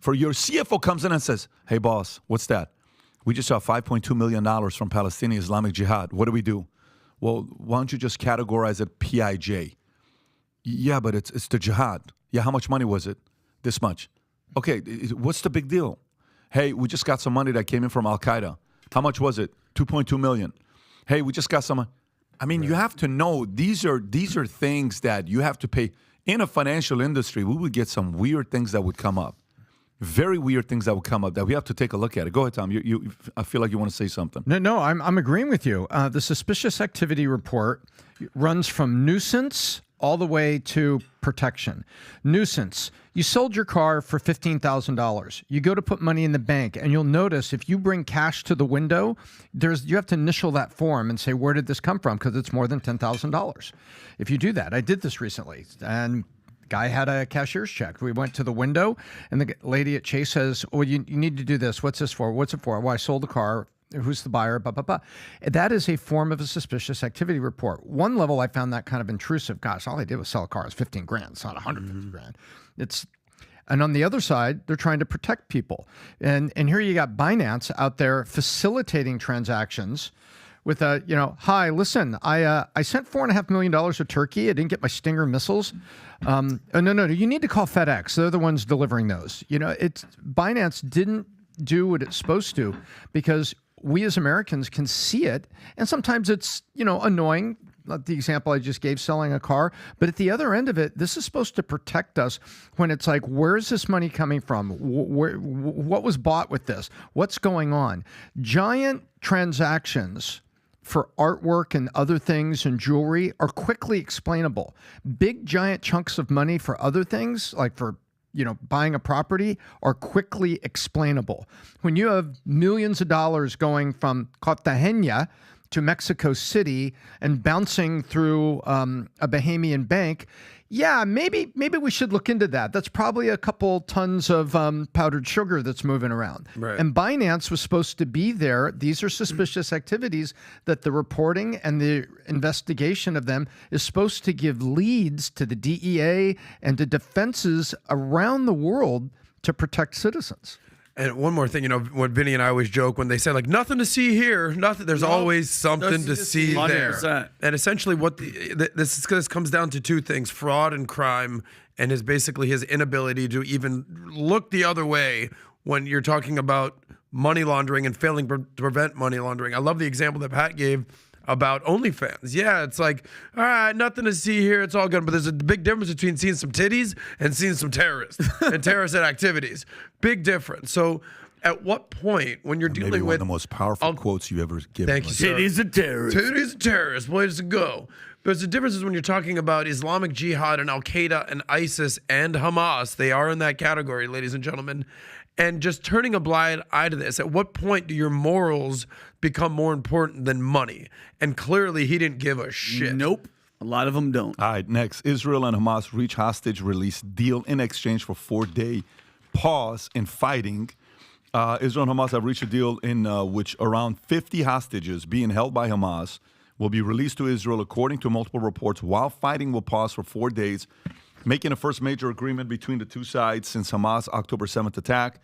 for your CFO comes in and says, hey, boss, what's that? We just saw $5.2 million from Palestinian Islamic Jihad. What do we do? Well, why don't you just categorize it PIJ? Yeah, but it's the jihad. Yeah, how much money was it? This much. Okay, what's the big deal? Hey, we just got some money that came in from Al-Qaeda. How much was it? 2.2 million. Hey, we just got some. I mean, you have to know these are things that you have to pay. In a financial industry, we would get some weird things that would come up. Very weird things that would come up that we have to take a look at it. Go ahead, Tom. I feel like you want to say something. No, I'm agreeing with you. The suspicious activity report runs from nuisance all the way to protection. Nuisance. You sold your car for $15,000. You go to put money in the bank, and you'll notice if you bring cash to the window, you have to initial that form and say, where did this come from? Because it's more than $10,000. If you do that, I did this recently, and guy had a cashier's check. We went to the window, and the lady at Chase says, well, you need to do this. What's this for? What's it for? Well, I sold the car. Who's the buyer? Blah, blah, blah. That is a form of a suspicious activity report. One level, I found that kind of intrusive. Gosh, all they did was sell a car. It's 15 grand. It's not 150 grand. And on the other side, they're trying to protect people. And here you got Binance out there facilitating transactions with hi, listen, I sent $4.5 million to Turkey. I didn't get my Stinger missiles. No, you need to call FedEx. They're the ones delivering those. Binance didn't do what it's supposed to because we as Americans can see it. And sometimes it's, annoying. Like the example I just gave, selling a car. But at the other end of it, this is supposed to protect us when it's like, where's this money coming from? What was bought with this? What's going on? Giant transactions for artwork and other things and jewelry are quickly explainable. Big, giant chunks of money for other things, like for buying a property, are quickly explainable. When you have millions of dollars going from Cartagena to Mexico City and bouncing through a Bahamian bank, yeah, maybe we should look into that. That's probably a couple tons of powdered sugar that's moving around. Right. And Binance was supposed to be there. These are suspicious activities that the reporting and the investigation of them is supposed to give leads to the DEA and to defenses around the world to protect citizens. And one more thing, what Vinny and I always joke when they say like nothing to see here, nothing. There's always something to see there. 100%. And essentially, what this comes down to two things: fraud and crime, and basically his inability to even look the other way when you're talking about money laundering and failing to prevent money laundering. I love the example that Pat gave about OnlyFans. Yeah, it's like, all right, nothing to see here. It's all good. But there's a big difference between seeing some titties and seeing some terrorists and terrorist activities. Big difference. So at what point when you're dealing Maybe one with of the most powerful quotes you ever given. Thank you, sir. Titties and terrorists. Titties and terrorists, place to go. But the difference is when you're talking about Islamic Jihad and Al-Qaeda and ISIS and Hamas, they are in that category, ladies and gentlemen. And just turning a blind eye to this, at what point do your morals become more important than money? And clearly, he didn't give a shit. Nope. A lot of them don't. All right, next. Israel and Hamas reach hostage release deal in exchange for 4-day pause in fighting. Israel and Hamas have reached a deal in which around 50 hostages being held by Hamas will be released to Israel, according to multiple reports, while fighting will pause for 4 days, making the first major agreement between the two sides since Hamas' October 7th attack.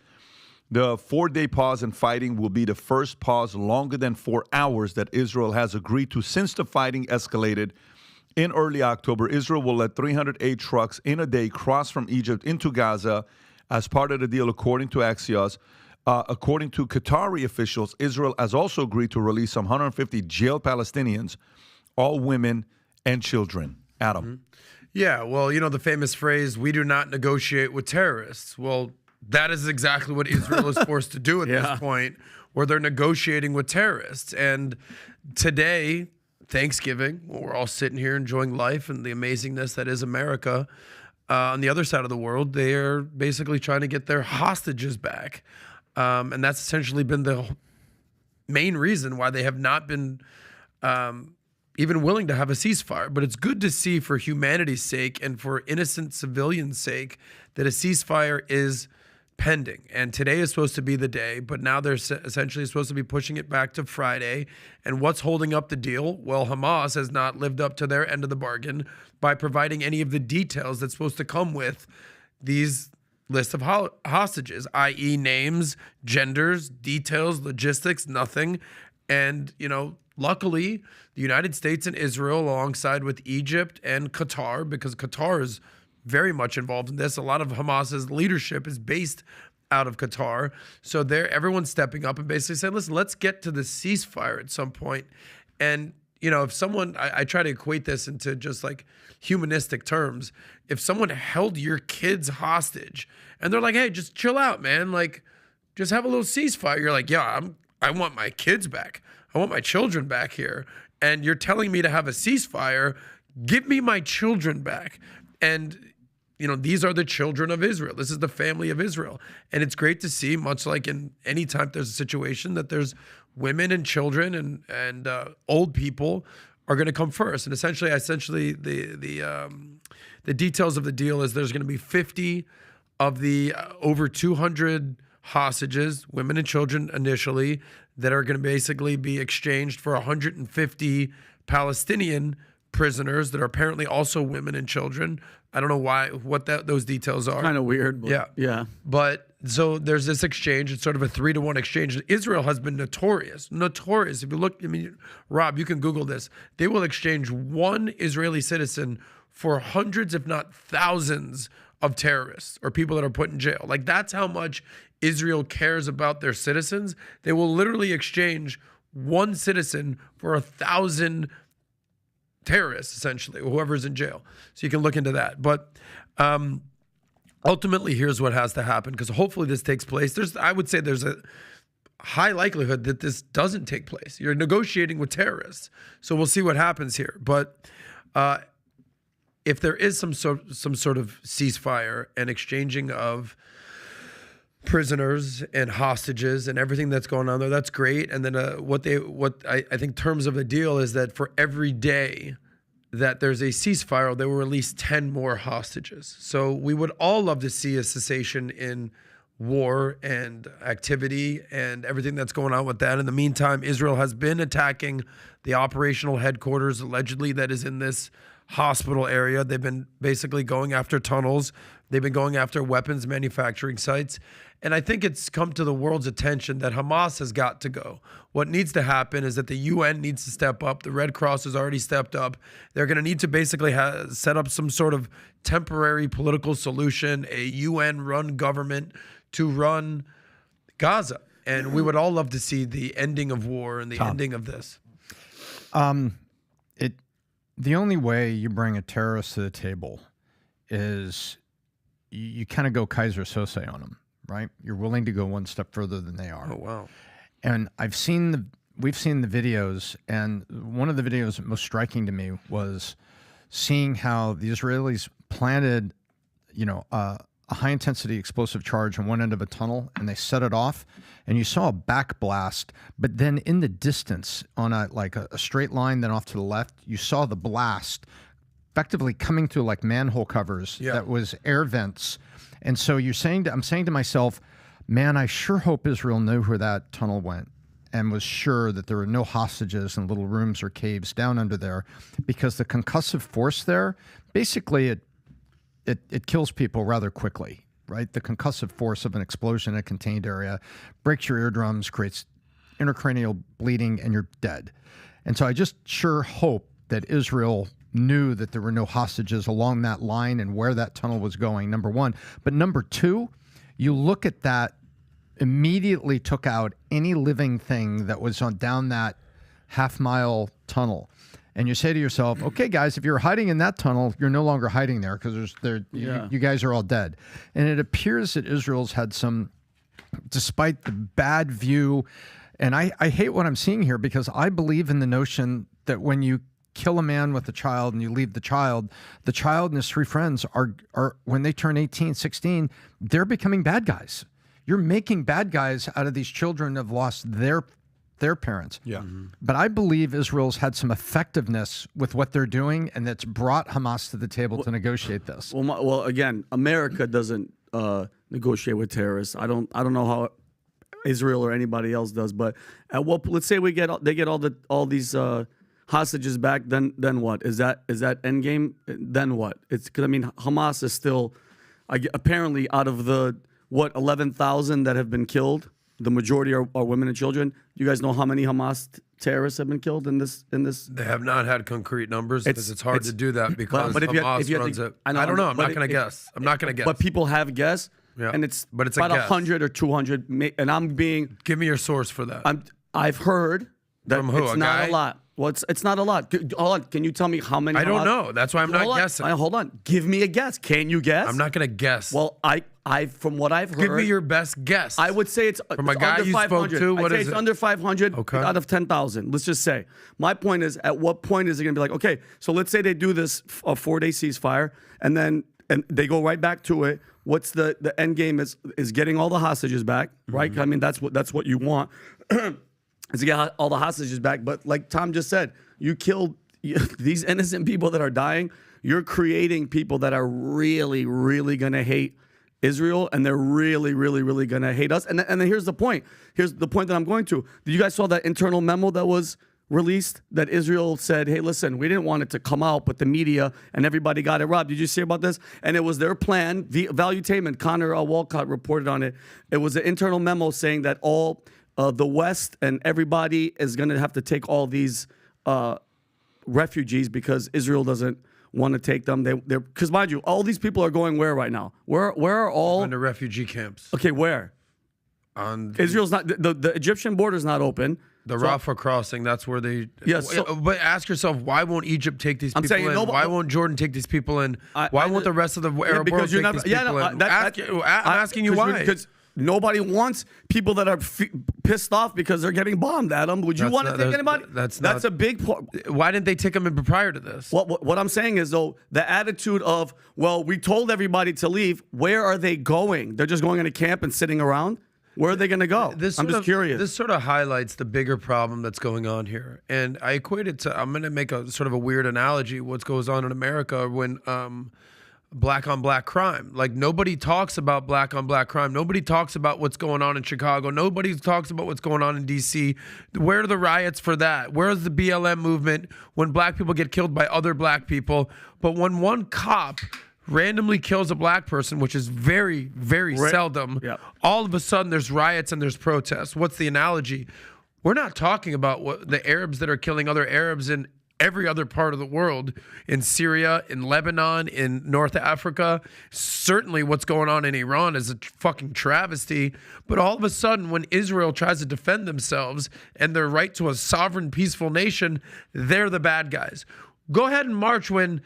The 4-day pause in fighting will be the first pause longer than 4 hours that Israel has agreed to since the fighting escalated In early October, Israel will let 308 trucks in a day cross from Egypt into Gaza as part of the deal, according to Axios. According to Qatari officials, Israel has also agreed to release some 150 jailed Palestinians, all women and children. Adam. Yeah, well, you know the famous phrase, we do not negotiate with terrorists. Well, that is exactly what Israel is forced to do at this point, where they're negotiating with terrorists. And today, Thanksgiving, when we're all sitting here enjoying life and the amazingness that is America, on the other side of the world, they are basically trying to get their hostages back. And that's essentially been the main reason why they have not been even willing to have a ceasefire. But it's good to see, for humanity's sake and for innocent civilians' sake, that a ceasefire is pending. And today is supposed to be the day, but now they're essentially supposed to be pushing it back to Friday. And what's holding up the deal? Well, Hamas has not lived up to their end of the bargain by providing any of the details that's supposed to come with these list of hostages, i.e. names, genders, details, logistics, nothing. And, you know, luckily, the United States and Israel, alongside with Egypt and Qatar, because Qatar is very much involved in this. A lot of Hamas's leadership is based out of Qatar. So everyone's stepping up and basically saying, listen, let's get to the ceasefire at some point. And, you know, if someone, I try to equate this into just like humanistic terms. If someone held your kids hostage and they're like, hey, just chill out, man. Like, just have a little ceasefire. You're like, yeah, I want my kids back. I want my children back here. And you're telling me to have a ceasefire. Give me my children back. And, you know, these are the children of Israel. This is the family of Israel. And it's great to see, much like in any time there's a situation, that there's women and children and old people are going to come first. And essentially the details of the deal is there's going to be 50 of the over 200 hostages, women and children initially, that are going to basically be exchanged for 150 Palestinian prisoners that are apparently also women and children. I don't know what those details are. Kind of weird. But yeah. But so there's this exchange. It's sort of a 3-to-1 exchange. Israel has been notorious. If you look, I mean, Rob, you can Google this. They will exchange one Israeli citizen for hundreds, if not thousands, of terrorists or people that are put in jail. Like, that's how much Israel cares about their citizens. They will literally exchange one citizen for 1,000 terrorists, essentially, or whoever's in jail. So you can look into that. But ultimately, here's what has to happen, because hopefully this takes place. I would say there's a high likelihood that this doesn't take place. You're negotiating with terrorists. So we'll see what happens here. But if there is some sort of ceasefire and exchanging of prisoners and hostages and everything that's going on there, that's great. And then what I think terms of the deal is that for every day that there's a ceasefire, they will release 10 more hostages. So we would all love to see a cessation in war and activity and everything that's going on with that. In the meantime, Israel has been attacking the operational headquarters, allegedly, that is in this hospital area. They've been basically going after tunnels. They've been going after weapons manufacturing sites. And I think it's come to the world's attention that Hamas has got to go. What needs to happen is that the UN needs to step up. The Red Cross has already stepped up. They're going to need to basically set up some sort of temporary political solution, a UN-run government to run Gaza. And we would all love to see the ending of war and the ending of this. The only way you bring a terrorist to the table is you kind of go Kaiser Sose on them, right? You're willing to go one step further than they are. Oh, wow. And we've seen the videos, and one of the videos most striking to me was seeing how the Israelis planted, a high-intensity explosive charge on one end of a tunnel, and they set it off, and you saw a back blast, but then in the distance, on a straight line, then off to the left, you saw the blast effectively coming through like manhole covers. Yeah. That was air vents. And so I'm saying to myself, man, I sure hope Israel knew where that tunnel went and was sure that there were no hostages in little rooms or caves down under there, because the concussive force there, basically it kills people rather quickly, right? The concussive force of an explosion in a contained area breaks your eardrums, creates intracranial bleeding, and you're dead. And so I just sure hope that Israel knew that there were no hostages along that line and where that tunnel was going, number one. But number two, you look at that, immediately took out any living thing that was on down that half-mile tunnel. And you say to yourself, okay, guys, if you're hiding in that tunnel, you're no longer hiding there because you guys are all dead. And it appears that Israel's had some, despite the bad view, and I hate what I'm seeing here because I believe in the notion that when you kill a man with a child and you leave the child and his three friends are when they turn 18, 16, they're becoming bad guys. You're making bad guys out of these children who have lost their parents. Yeah. But I believe Israel's had some effectiveness with what they're doing, and that's brought Hamas to the table to negotiate this. Well, again, America doesn't negotiate with terrorists. I don't know how Israel or anybody else does. But let's say they get all these hostages back. Then what? Is that end game? Then what? It's because I mean Hamas is still apparently out of the 11,000 that have been killed. The majority are women and children. You guys know how many Hamas terrorists have been killed in this? They have not had concrete numbers because it's hard to do that because but if you had runs to, it. I don't know. I'm not going to guess. I'm not going to guess. But people have guessed, and it's a about guess. 100 or 200. And I'm being. Give me your source for that. I've heard that From who, it's a not guy? a lot. Well, it's not a lot. Hold on. Can you tell me how many? I don't know. That's why I'm not guessing. Hold on. Give me a guess. Can you guess? I'm not going to guess. Well, from what I've heard, give me your best guess. I would say it's from a guy under you 500. spoke to. What I'd say is it's it? under 500 out of 10,000. Let's just say. My point is, at what point is it going to be like, okay, so let's say they do this 4-day ceasefire, and they go right back to it. What's the end game is getting all the hostages back, right? I mean, that's what you want. Is to get all the hostages back. But like Tom just said, you killed these innocent people that are dying. You're creating people that are really, really going to hate Israel, and they're really, really, really going to hate us. And then here's the point. Here's the point that I'm going to. Did you guys saw that internal memo that was released that Israel said, hey, listen, we didn't want it to come out, but the media and everybody got it robbed. Did you see about this? And it was their plan. Valuetainment, Connor Walcott reported on it. It was an internal memo saying that all the West and everybody is going to have to take all these refugees because Israel doesn't want to take them. They're because mind you, all these people are going where right now? Where are all into refugee camps? Okay, where? Israel's not the Egyptian border's not open. The Rafah crossing, that's where they. Yes, but ask yourself, why won't Egypt take these people in? Why won't Jordan take these people in? Why won't the rest of the Arab world take these people in? I'm asking you why. Because nobody wants people that are pissed off because they're getting bombed, Adam. Would you want to take anybody? That's a big point. Why didn't they take them in prior to this? What I'm saying is, though, the attitude of, well, we told everybody to leave. Where are they going? They're just going in a camp and sitting around? Where are they going to go? I'm just curious. This sort of highlights the bigger problem that's going on here. And I equate it to, I'm going to make a sort of a weird analogy, what goes on in America when black on black crime. Like, nobody talks about black on black crime. Nobody talks about what's going on in Chicago. Nobody talks about what's going on in DC. Where are the riots for that? Where's the BLM movement when black people get killed by other black people? But when one cop randomly kills a black person, which is very, very seldom, all of a sudden there's riots and there's protests. What's the analogy? We're not talking about what the Arabs that are killing other Arabs in every other part of the world, in Syria, in Lebanon, in North Africa. Certainly what's going on in Iran is a fucking travesty. But all of a sudden, when Israel tries to defend themselves and their right to a sovereign, peaceful nation, they're the bad guys. Go ahead and march when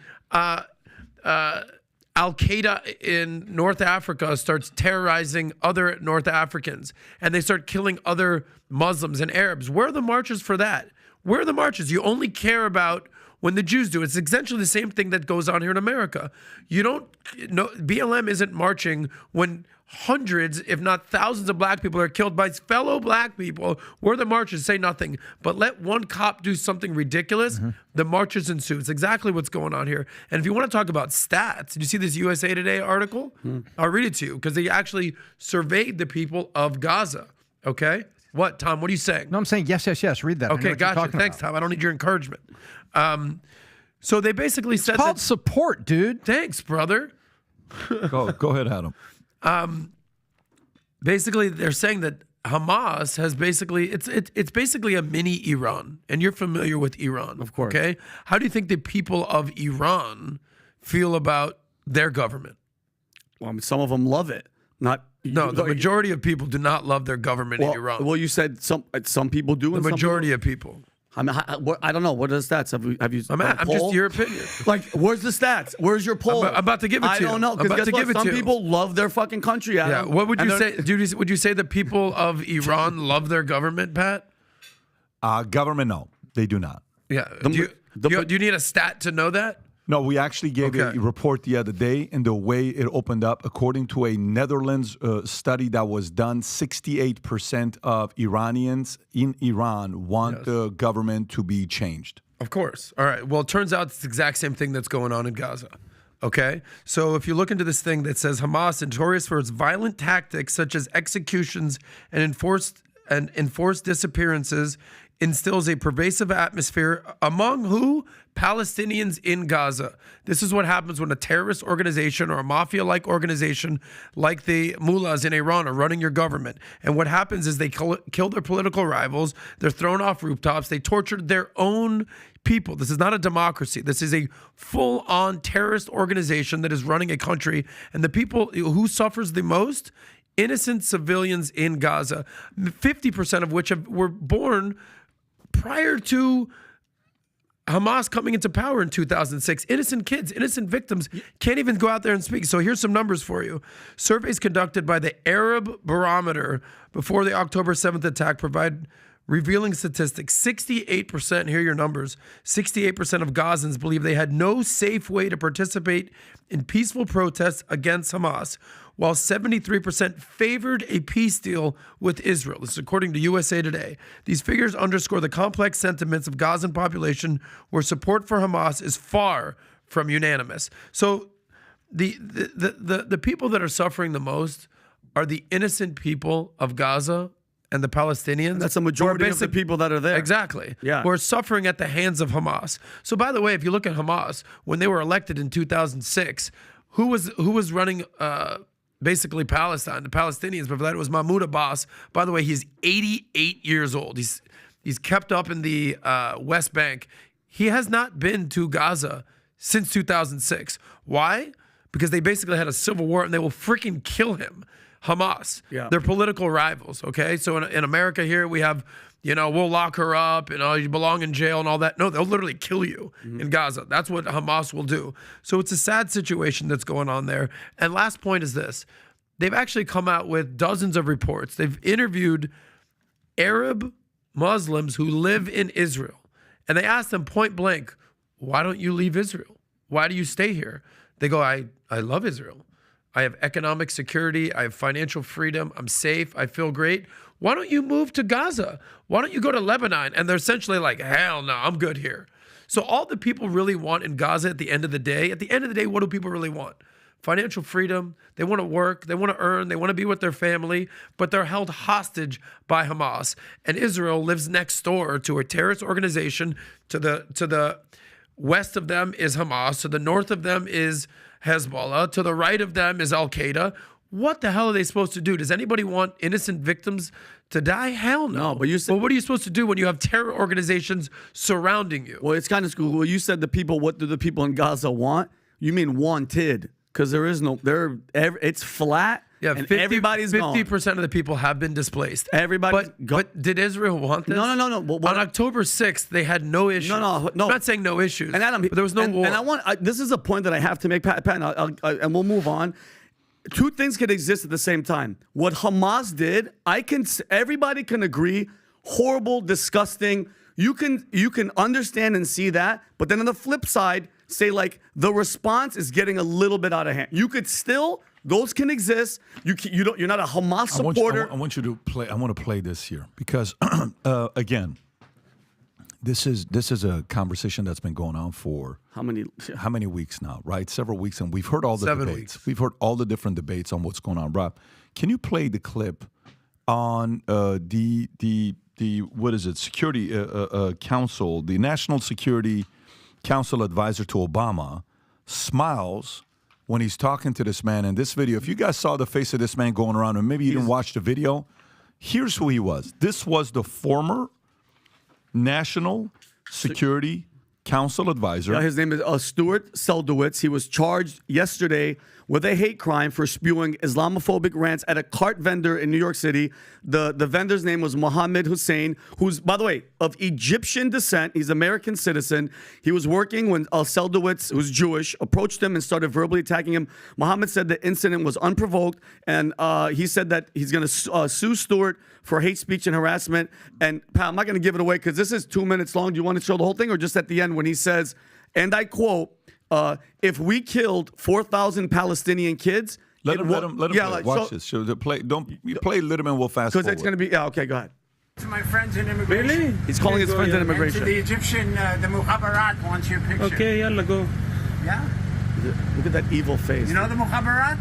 Al-Qaeda in North Africa starts terrorizing other North Africans and they start killing other Muslims and Arabs. Where are the marches for that? Where are the marches? You only care about when the Jews do. It's essentially the same thing that goes on here in America. You don't, no, BLM isn't marching when hundreds, if not thousands of black people are killed by fellow black people. Where are the marches? Say nothing. But let one cop do something ridiculous, the marches ensue. It's exactly what's going on here. And if you want to talk about stats, did you see this USA Today article? I'll read it to you because they actually surveyed the people of Gaza. Okay? What, Tom? What are you saying? No, I'm saying yes. Read that. Okay, gotcha. Thanks, Tom. I don't need your encouragement. So they basically said called support, dude. Thanks, brother. Go ahead, Adam. Basically, they're saying that Hamas has basically it's basically a mini Iran, and you're familiar with Iran, Of course. Okay, how do you think the people of Iran feel about their government? Well, I mean, some of them love it. Not No, the majority of people do not love their government in Iran. Well, you said some people do. The and some majority of people. people, I mean, I don't know. What are the stats? Have you? I'm done a just poll? your opinion. Like, where's the stats? Where's your poll? I'm about to give it to I you. don't know. I'm Because about guess to what? give it Some to you. people love their fucking country. Yeah. Adam. What would And you they're- say? Would you say the people of Iran love their government, Pat? Government, no, they do not. Yeah. Do you need a stat to know that? No, we actually gave Okay. a report the other day, and the way it opened up, according to a Netherlands study that was done, 68% of Iranians in Iran want the government to be changed. Of course. All right. Well, it turns out it's the exact same thing that's going on in Gaza. Okay. So if you look into this thing that says Hamas, notorious for its violent tactics such as executions and enforced disappearances, instills a pervasive atmosphere among who? Palestinians in Gaza. This is what happens when a terrorist organization or a mafia-like organization like the mullahs in Iran are running your government. And what happens is they kill their political rivals. They're thrown off rooftops. They tortured their own people. This is not a democracy. This is a full-on terrorist organization that is running a country. And the people who suffers the most? Innocent civilians in Gaza, 50% of which were born prior to Hamas coming into power in 2006. Innocent kids, innocent victims can't even go out there and speak. So here's some numbers for you. Surveys conducted by the Arab Barometer before the October 7th attack provide revealing statistics. 68%, here are your numbers, 68% of Gazans believe they had no safe way to participate in peaceful protests against Hamas, while 73% favored a peace deal with Israel. This is according to USA Today. These figures underscore the complex sentiments of Gazan population where support for Hamas is far from unanimous. So the people that are suffering the most are the innocent people of Gaza and the Palestinians. That's the majority of the people that are there. Exactly. Yeah. Who are suffering at the hands of Hamas. So by the way, if you look at Hamas, when they were elected in 2006, who was running basically Palestine, the Palestinians? Before that, it was Mahmoud Abbas. By the way, he's 88 years old. He's kept up in the West Bank. He has not been to Gaza since 2006. Why? Because they basically had a civil war and they will freaking kill him. Hamas. Yeah. They're political rivals, okay? So in America here, we have, we'll lock her up, you belong in jail and all that. No, they'll literally kill you in Gaza. That's what Hamas will do. So it's a sad situation that's going on there. And last point is this. They've actually come out with dozens of reports. They've interviewed Arab Muslims who live in Israel. And they asked them point blank, why don't you leave Israel? Why do you stay here? They go, I love Israel. I have economic security. I have financial freedom. I'm safe. I feel great. Why don't you move to Gaza? Why don't you go to Lebanon? And they're essentially like, hell no, I'm good here. So all the people really want in Gaza at the end of the day, what do people really want? Financial freedom. They want to work. They want to earn. They want to be with their family, but they're held hostage by Hamas. And Israel lives next door to a terrorist organization. To the west of them is Hamas. To the north of them is Hezbollah. To the right of them is Al-Qaeda. What the hell are they supposed to do? Does anybody want innocent victims to die? Hell no. No, but you said, well, what are you supposed to do when you have terror organizations surrounding you? well, it's kind of cool. Well, you said what do the people in Gaza want? You mean wanted. Because there is no, it's flat. Yeah, and everybody's gone. 50% of the people have been displaced. Everybody's but did Israel want this? No. On October 6th, they had no issues. No. I'm not saying no issues. And Adam, but there was no war. And this is a point that I have to make, Pat, and we'll move on. Two things can exist at the same time. What Hamas did, everybody can agree, horrible, disgusting. You can understand and see that, but then on the flip side, say like the response is getting a little bit out of hand. You could still, those can exist. You're not a Hamas supporter. I want you to play. I want to play this here because again, this is a conversation that's been going on for how many weeks now, right? Several weeks, and we've heard all the 7 debates. weeks. We've heard all the different debates on what's going on. Rob, can you play the clip on the what is it? Security Council, the National Security Council advisor to Obama, smiles when he's talking to this man in this video. If you guys saw the face of this man going around, and maybe you didn't watch the video, Here's who he was. This was the former National Security Council advisor. His name is Stuart Seldowitz. He was charged yesterday with a hate crime for spewing Islamophobic rants at a cart vendor in New York City. The vendor's name was Mohammed Hussein, who's, by the way, of Egyptian descent. He's an American citizen. He was working when Seldowitz, who's Jewish, approached him and started verbally attacking him. Mohammed said the incident was unprovoked, and he said that he's going to sue Stewart for hate speech and harassment. And, Pat, I'm not going to give it away because this is 2 minutes long. Do you want to show the whole thing or just at the end when he says, and I quote, if we killed 4,000 Palestinian kids, Let him play. Watch so, this. Show the play. Don't you play Litterman. We'll fast forward. because it's going to be okay. Go ahead. To my friends in immigration. Really? He's calling his friends in And to immigration. the Egyptian, the Mukhabarat wants your picture. Okay, yalla, go. Yeah? Look at that evil face. You know the Mukhabarat?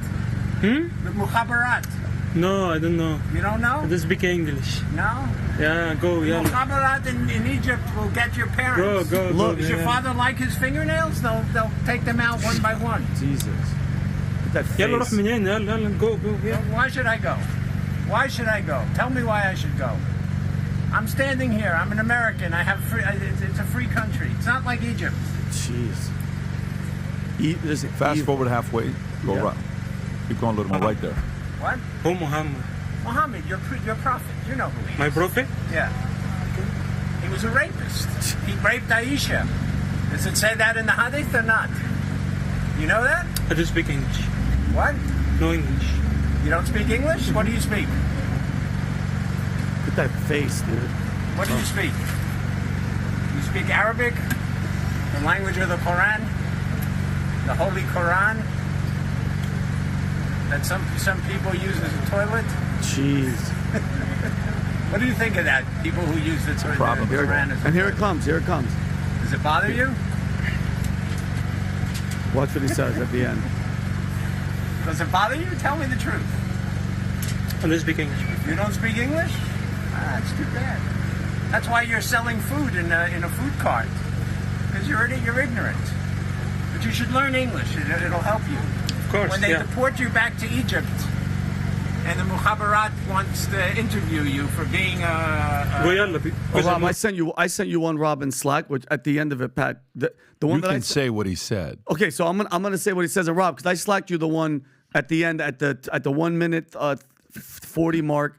The Mukhabarat. No, I don't know. You don't know? I don't speak English. No? Yeah, go, yalla. Mukhabarat in Egypt will get your parents. Go, Look, go. Does your father like his fingernails? They'll take them out one by one. Jesus. Look at that يلا روح face. من هنا يلا go Well, why should I go? Why should I go? Tell me why I should go. I'm standing here. I'm an American. I have free. It's a free country. It's not like Egypt. Jeez. There's Fast forward halfway. Go Yeah. right. Keep going a little more right there. What? Who Muhammad? Muhammad, your prophet. You know who he is. My prophet? Yeah. He was a rapist. He raped Aisha. Does it say that in the Hadith or not? You know that? I don't speak English. What? No English. You don't speak English? What do you speak? Look at that face, dude. What do you speak? You speak Arabic? The language of the Quran? The Holy Quran? That some people use as a toilet? Jeez. What do you think of that? People who use the problem. the Quran as a And here it toilet? comes. Here it comes. Does it bother you? Watch what he says at the end. Does it bother you? Tell me the truth. I don't speak English. You don't speak English? Ah, that's too bad. That's why you're selling food in a food cart. Because you're ignorant. But you should learn English. It'll help you. Of course, When they yeah. deport you back to Egypt, and the Mukhabarat wants to interview you for being Go yalla. Oh, because Rob, I'm not- I sent you one, Rob, in Slack, which at the end of it, Pat, the one You that I can say what he said. Okay, so I'm gonna say what he says in Rob because I slacked you the one at the end at the 1 minute 40 mark.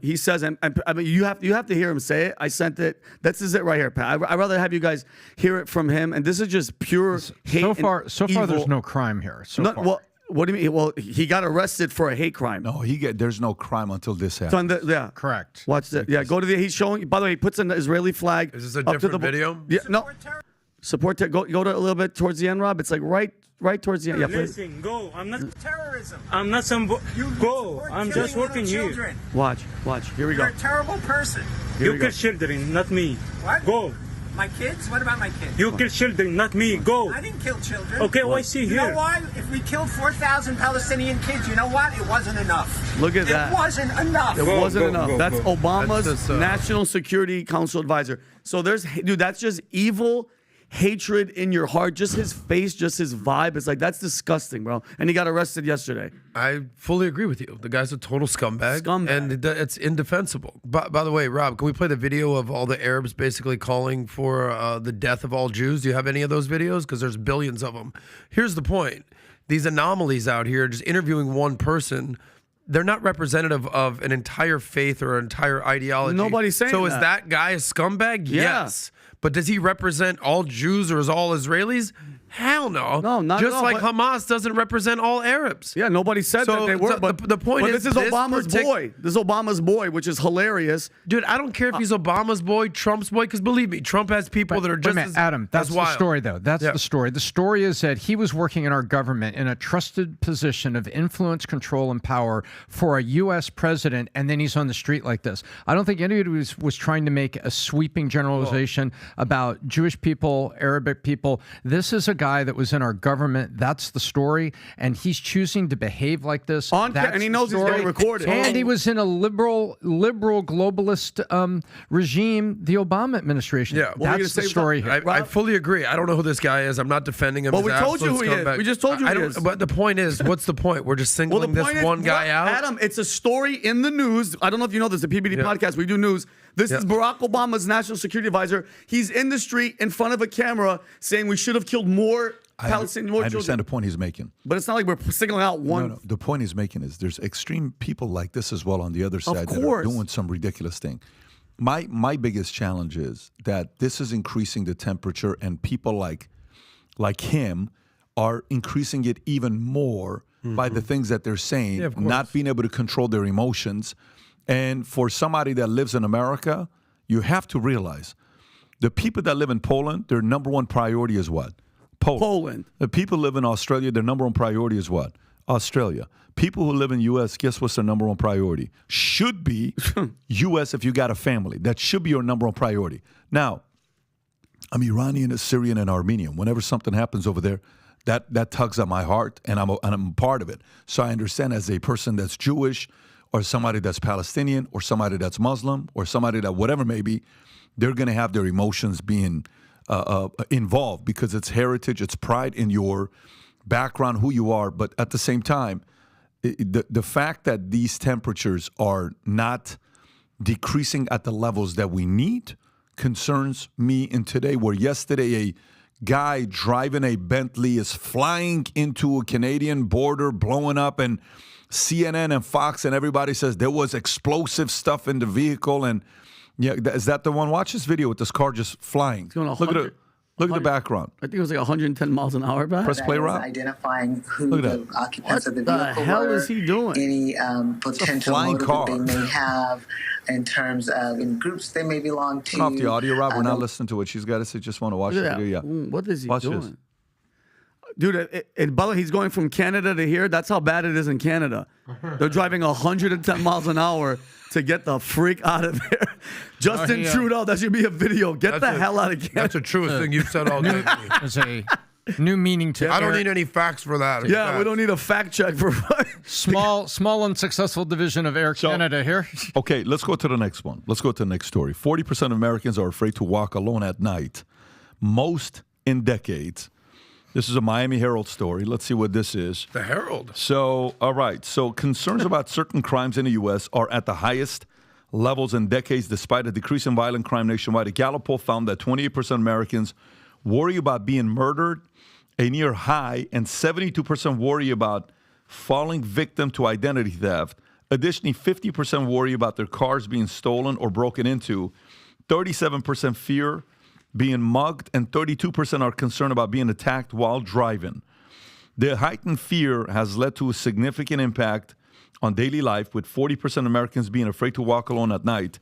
He says, and I mean you have to hear him say it. I sent it. This is it right here, Pat. I'd rather have you guys hear it from him. And this is just pure hate. So far, and there's evil. no crime here. So No, far. well, what do you mean? Well, he got arrested for a hate crime. No, there's no crime until this It's on happens. yeah. Correct. Watch that. Yeah, go to the. He's showing. By the way, he puts an Israeli flag. Is this a up to different video? Yeah, no. Support. Go to a little bit towards the end, Rob. It's like right towards the end. Yeah, please. Listen, go. I'm not. terrorism. I'm not some. You Go. support I'm killing just working little here. children. Watch. Here we You're go. a terrible person. Here You we go. kill children, not me. What? Go. My kids? What about my kids? You kill children, not me. Go. I didn't kill children. Okay, why see You know here? why? If we killed 4,000 Palestinian kids, you know what? It wasn't enough. Look at that. It wasn't enough. It wasn't enough. That's go. Obama's That's just, National Security Council advisor. So that's just evil hatred in your heart. Just his face, just his vibe. It's like, that's disgusting, bro. And he got arrested yesterday. I fully agree with you. The guy's a total scumbag. And it's indefensible. By the way, Rob, can we play the video of all the Arabs basically calling for the death of all Jews? Do you have any of those videos? Because there's billions of them. Here's the point. These anomalies out here, just interviewing one person, they're not representative of an entire faith or an entire ideology. Nobody's saying So is that. that guy a scumbag? Yeah. Yes. But does he represent all Jews or is all Israelis? Hell no. No, not at Just all, like but- Hamas doesn't represent all Arabs. Yeah, nobody said So that they were. the- But the point but is this is this Obama's boy. This is Obama's boy, which is hilarious. Dude, I don't care if he's Obama's boy, Trump's boy, because believe me, Trump has people that are Wait a just minute, as Adam, that's as the wild. story, though. That's Yeah. the story. The story is that he was working in our government in a trusted position of influence, control, and power for a U.S. president, and then he's on the street like this. I don't think anybody was trying to make a sweeping generalization about Jewish people, Arabic people. This is a guy that was in our government. That's the story. And he's choosing to behave like this. And he knows he's getting recorded. And he was in a liberal globalist regime, the Obama administration. Yeah. That's the story here. I fully agree. I don't know who this guy is. I'm not defending him. Well, as we an told you absolute who he is. scumbag. We just told you who he is. But the point is, what's the point? We're just singling this one guy out? Adam, it's a story in the news. I don't know if you know this, the PBD podcast, we do news. This is Barack Obama's national security advisor. He's in the street in front of a camera saying we should have killed more Palestinian children. I understand the point he's making. But it's not like we're singling out one. No. The point he's making is there's extreme people like this as well on the other side that are doing some ridiculous thing. My biggest challenge is that this is increasing the temperature, and people like him are increasing it even more by the things that they're saying, not being able to control their emotions. And for somebody that lives in America, you have to realize the people that live in Poland, their number one priority is what? Poland. The people who live in Australia, their number one priority is what? Australia. People who live in U.S., guess what's their number one priority? Should be U.S. if you got a family. That should be your number one priority. Now, I'm Iranian, Assyrian, and Armenian. Whenever something happens over there, that tugs at my heart, and I'm a part of it. So I understand as a person that's Jewish, or somebody that's Palestinian, or somebody that's Muslim, or somebody that whatever may be, they're going to have their emotions being involved because it's heritage, it's pride in your background, who you are. But at the same time, the fact that these temperatures are not decreasing at the levels that we need concerns me in today, where yesterday a guy driving a Bentley is flying into a Canadian border, blowing up, and CNN and Fox and everybody says there was explosive stuff in the vehicle. And yeah, is that the one? Watch this video with this car just flying. Look at the background. I think it was like 110 miles an hour back. Press play, Rob. Identifying who the occupants of the vehicle What the hell is he doing? Any potential motive car. that they may have in terms of in groups they may belong to. Turn off the audio, Rob. We're not listening to what she's got to say. Just want to watch the video. Yeah. What is he Watch doing? this. Dude, and by the way, he's going from Canada to here. That's how bad it is in Canada. They're driving 110 miles an hour to get the freak out of there. Justin Trudeau, that should be a video. Get the hell out of Canada. That's the truest thing you've said all day. There's a new meaning to I don't need any facts for that. Yeah, we don't need a fact check for small unsuccessful division of Air Canada here. Okay, let's go to the next one. Let's go to the next story. 40% of Americans are afraid to walk alone at night, most in decades. This is a Miami Herald story. Let's see what this is. The Herald. So, all right. So, concerns about certain crimes in the U.S. are at the highest levels in decades, despite a decrease in violent crime nationwide. A Gallup poll found that 28% of Americans worry about being murdered, a near high, and 72% worry about falling victim to identity theft. Additionally, 50% worry about their cars being stolen or broken into, 37% fear being mugged, and 32% are concerned about being attacked while driving. The heightened fear has led to a significant impact on daily life, with 40% of Americans being afraid to walk alone at night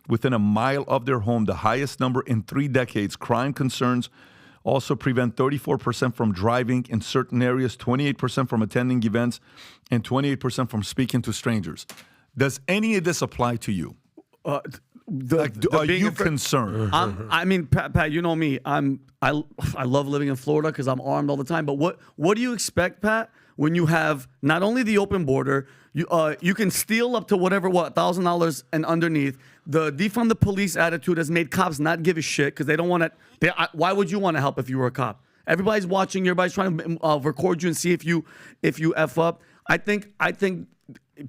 within a mile of their home, the highest number in 3 decades. Crime concerns also prevent 34% from driving in certain areas, 28% from attending events, and 28% from speaking to strangers. Does any of this apply to you? Are you concerned? I mean, Pat, you know me. I love living in Florida because I'm armed all the time. But what do you expect, Pat, when you have not only the open border, you can steal up to $1,000 and underneath. The defund the police attitude has made cops not give a shit because they don't want to. Why would you want to help if you were a cop? Everybody's watching. Everybody's trying to record you and see if you F up. I think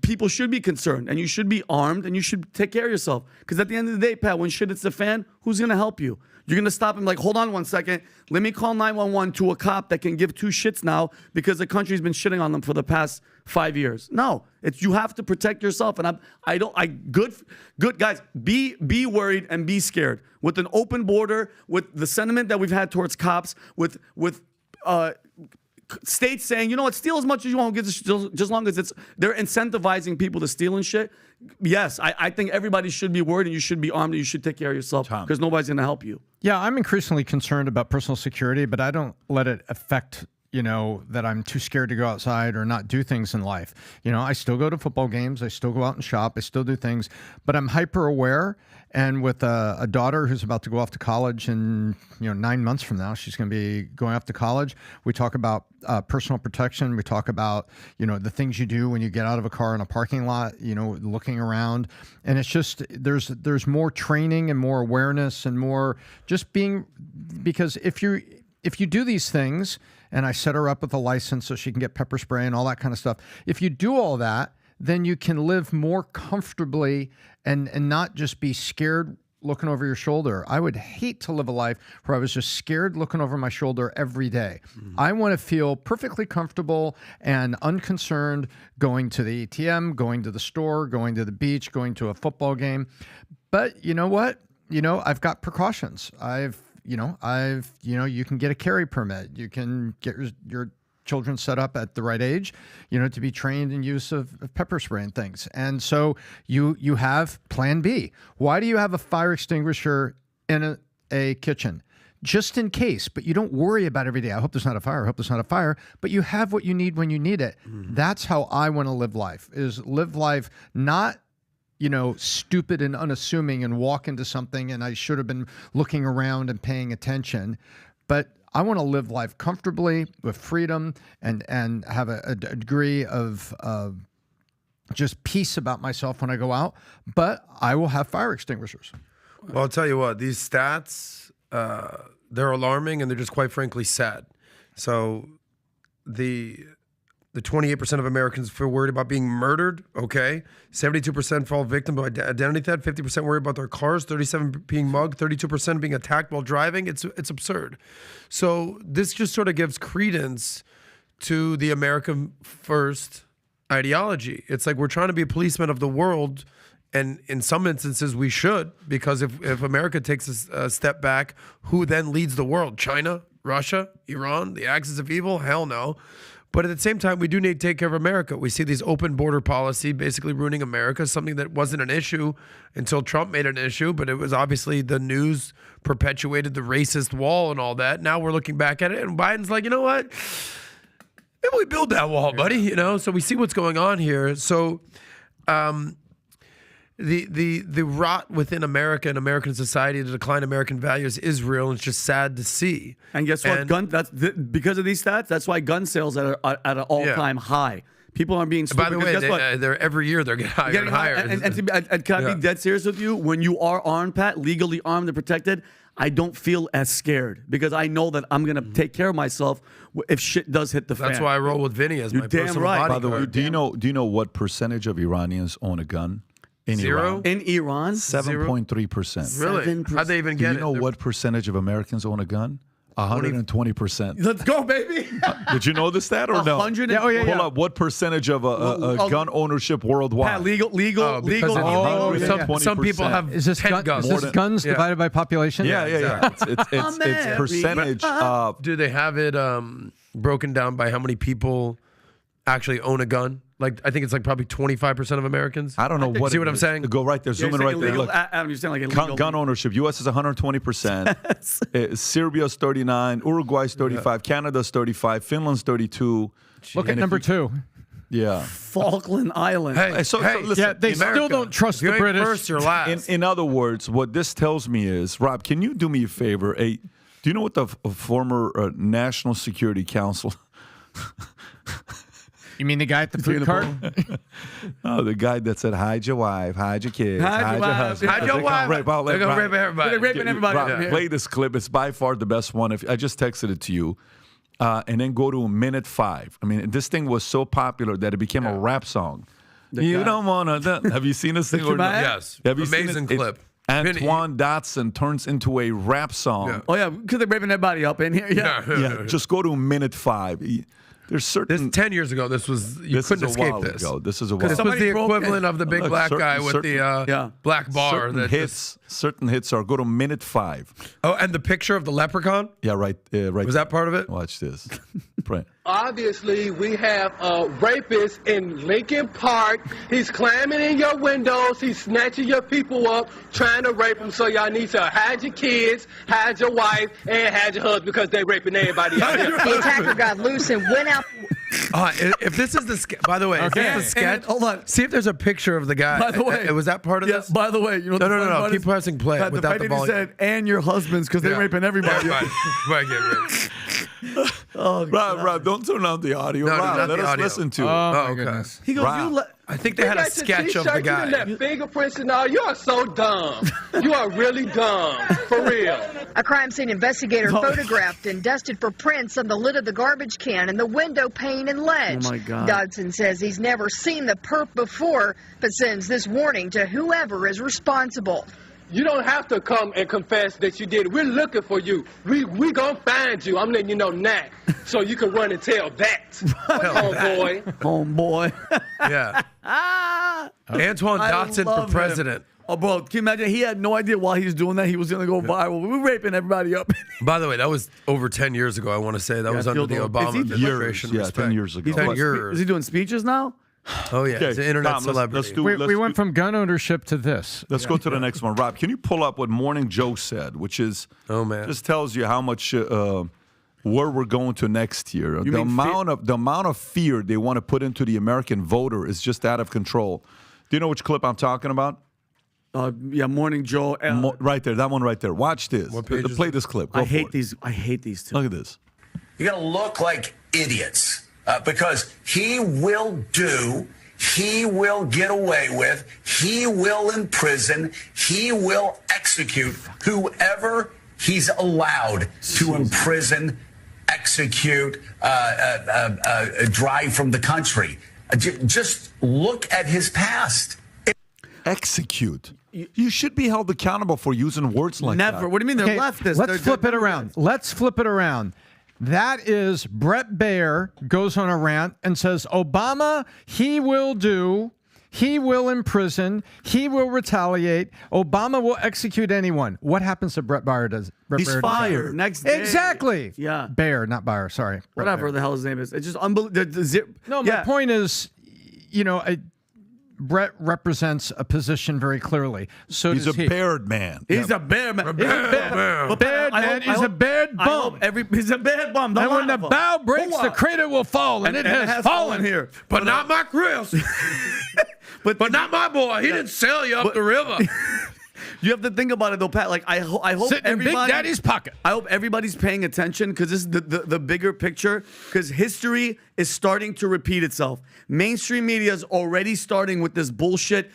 people should be concerned, and you should be armed, and you should take care of yourself. Because at the end of the day, Pat, when shit hits the fan, who's going to help you? You're going to stop him like, hold on one second. Let me call 911 to a cop that can give 2 shits now because the country's been shitting on them for the past 5 years. No, you have to protect yourself. And good guys, be worried and be scared. With an open border, with the sentiment that we've had towards cops, with states saying, you know what, steal as much as you want, just as long as they're incentivizing people to steal and shit. Yes, I think everybody should be worried, and you should be armed, and you should take care of yourself because nobody's going to help you. Yeah, I'm increasingly concerned about personal security, but I don't let it affect that I'm too scared to go outside or not do things in life. I still go to football games. I still go out and shop. I still do things, but I'm hyper aware. And with a daughter who's about to go off to college in 9 months from now, she's going to be going off to college. We talk about personal protection. We talk about the things you do when you get out of a car in a parking lot. Looking around, and it's just there's more training and more awareness and more just being, because if you do these things, and I set her up with a license so she can get pepper spray and all that kind of stuff. If you do all that, then you can live more comfortably and not just be scared looking over your shoulder. I would hate to live a life where I was just scared looking over my shoulder every day. I want to feel perfectly comfortable and unconcerned going to the ATM, going to the store, going to the beach, going to a football game. But you know what? I've got precautions. You can get a carry permit. You can get your children set up at the right age, to be trained in use of pepper spray and things. And so you have plan B. Why do you have a fire extinguisher in a kitchen? Just in case, but you don't worry about every day. I hope there's not a fire. I hope there's not a fire. But you have what you need when you need it. That's how I want to live life, is live life not stupid and unassuming and walk into something and I should have been looking around and paying attention. But I want to live life comfortably with freedom and have a degree of just peace about myself when I go out. But I will have fire extinguishers. Well, I'll tell you what, these stats, they're alarming and they're just quite frankly sad. So the 28% of Americans feel worried about being murdered, okay? 72% fall victim of identity theft, 50% worried about their cars, 37% being mugged, 32% being attacked while driving. It's absurd. So this just sort of gives credence to the America First ideology. It's like we're trying to be a policeman of the world, and in some instances we should, because if America takes a step back, who then leads the world? China? Russia? Iran? The axis of evil? Hell no. But at the same time, we do need to take care of America. We see these open border policy basically ruining America, something that wasn't an issue until Trump made it an issue, but it was obviously the news perpetuated the racist wall and all that. Now we're looking back at it, and Biden's like, you know what? Maybe we build that wall, buddy. So we see what's going on here. So the rot within America and American society, the decline of American values is real, and it's just sad to see. And guess what? Because of these stats, that's why gun sales are at an all-time high. People aren't being stupid. By the way, they're every year they're getting higher and higher. And can I be dead serious with you? When you are armed, Pat, legally armed and protected, I don't feel as scared because I know that I'm gonna take care of myself if shit does hit the fan. That's why I roll with Vinny as my personal bodyguard. By the way, do you know what percentage of Iranians own a gun? In Zero? Iran? In Iran? 7.3%. Really? How'd they even get it? Do you know what percentage of Americans own a gun? 120%. Let's go, baby. Did you know the stat or no? 100. Hold up. What percentage of gun ownership worldwide? Pat, legal. Some people have Is this 10 guns. Is this guns divided by population? Yeah. It's percentage of. Do they have it broken down by how many people actually own a gun? Like, I think it's like probably 25% of Americans. I don't know what. See what I'm saying? Go right there. Zoom in right there. Look, Adam, you're saying like illegal. Gun ownership. U.S. is 120%. Serbia's 39. Uruguay's 35. Canada's 35. Finland's 32. Look at number 2. Yeah. Falkland Island. Hey, So listen, Yeah, they still don't trust If you the ain't British. first, you're last. In other words, what this tells me is, Rob, can you do me a favor? Do you know what the former National Security Council? You mean the guy at the food cart? Oh, the guy that said, hide your wife, hide your kids, hide your husband. Hide your wife. They're going to rape everybody. They're raping everybody. Rob, play this clip. It's by far the best one. I just texted it to you. And then go to minute 5. I mean, this thing was so popular that it became a rap song. You don't want to. Have you seen this thing? Or not? Yes. Have you Amazing seen it? clip. Antoine Dotson turns into a rap song. Yeah. Oh, yeah, because they're raping everybody up in here. Yeah. Just go to minute 5. There's certain. 10 years ago, this was, you couldn't escape this. This is a while This ago. was the equivalent of the big black guy with the black bar. Certain That hits, Certain hits are. Go to minute 5. Oh, and the picture of the leprechaun? Yeah, right. Right. Was that part of it? Watch this. Right. Obviously, we have a rapist in Lincoln Park. He's climbing in your windows. He's snatching your people up, trying to rape them. So y'all need to hide your kids, hide your wife, and hide your husband because they raping everybody out here. The attacker got loose and went out. If this is the by the way, if this is the sketch, And hold on. see if there's a picture of the guy. By the way, was that part of this? By the way, you know. No. Keep pressing play Pat, without the fact that he volume. said, "And your husbands," because they're raping everybody. Rob, don't turn on the audio. No, Rob, not let the us audio. listen to it. Oh, okay. goodness. He goes, Rob. I think they had a sketch of the You guy. got fingerprints and all. You are so dumb. You are really dumb. For real. A crime scene investigator photographed and dusted for prints on the lid of the garbage can and the window pane and ledge. Oh, my God. Dodson says he's never seen the perp before, but sends this warning to whoever is responsible. You don't have to come and confess that you did it. We're looking for you. We gonna find you. I'm letting you know now, so you can run and tell that, homeboy. Homeboy. Yeah. Antoine Dotson love for president. Oh, bro, can you imagine? He had no idea while he was doing that he was going to go viral. We were raping everybody up. By the way, that was over 10 years ago. I want to say that was under the Obama administration. Yeah, 10 years ago. 10 years. Is he doing speeches now? Oh yeah, he's an internet Tom, celebrity. We went from gun ownership to this. Let's go to the next one. Rob, can you pull up what Morning Joe said, which is just tells you how much where we're going to next year. The amount of fear they want to put into the American voter is just out of control. Do you know which clip I'm talking about? Yeah, Morning Joe. Right there, that one right there. Watch this. Play this clip. Go I for hate it. these. I hate these two. Look at this. You're going to look like idiots because he will get away with, he will imprison, he will execute whoever he's allowed to imprison, execute, drive from the country. Just look at his past. Execute. You should be held accountable for using words like that. Never. What do you mean they're leftists? Let's flip it around. Let's flip it around. That is Brett Baer goes on a rant and says, Obama, he will do, he will imprison, he will retaliate. Obama will execute anyone. What happens to Brett Baer? He's fired next day. Exactly. Yeah. Baer, not Baer. Sorry. Brett Whatever Baer. the hell his name is. It's just unbelievable. No, my point is, Brett represents a position very clearly. So he's does a bared man. He's a bear man. He's a bad man. He's a bad bum. He's a bad bum. And when the bow breaks, the crater will fall, and it has fallen here. But not my Chris. but not my boy. He didn't sell you up the river. You have to think about it though, Pat. Like I hope Sitting in Big Daddy's pocket. I hope everybody's paying attention because this is the bigger picture. Because history is starting to repeat itself. Mainstream media is already starting with this bullshit.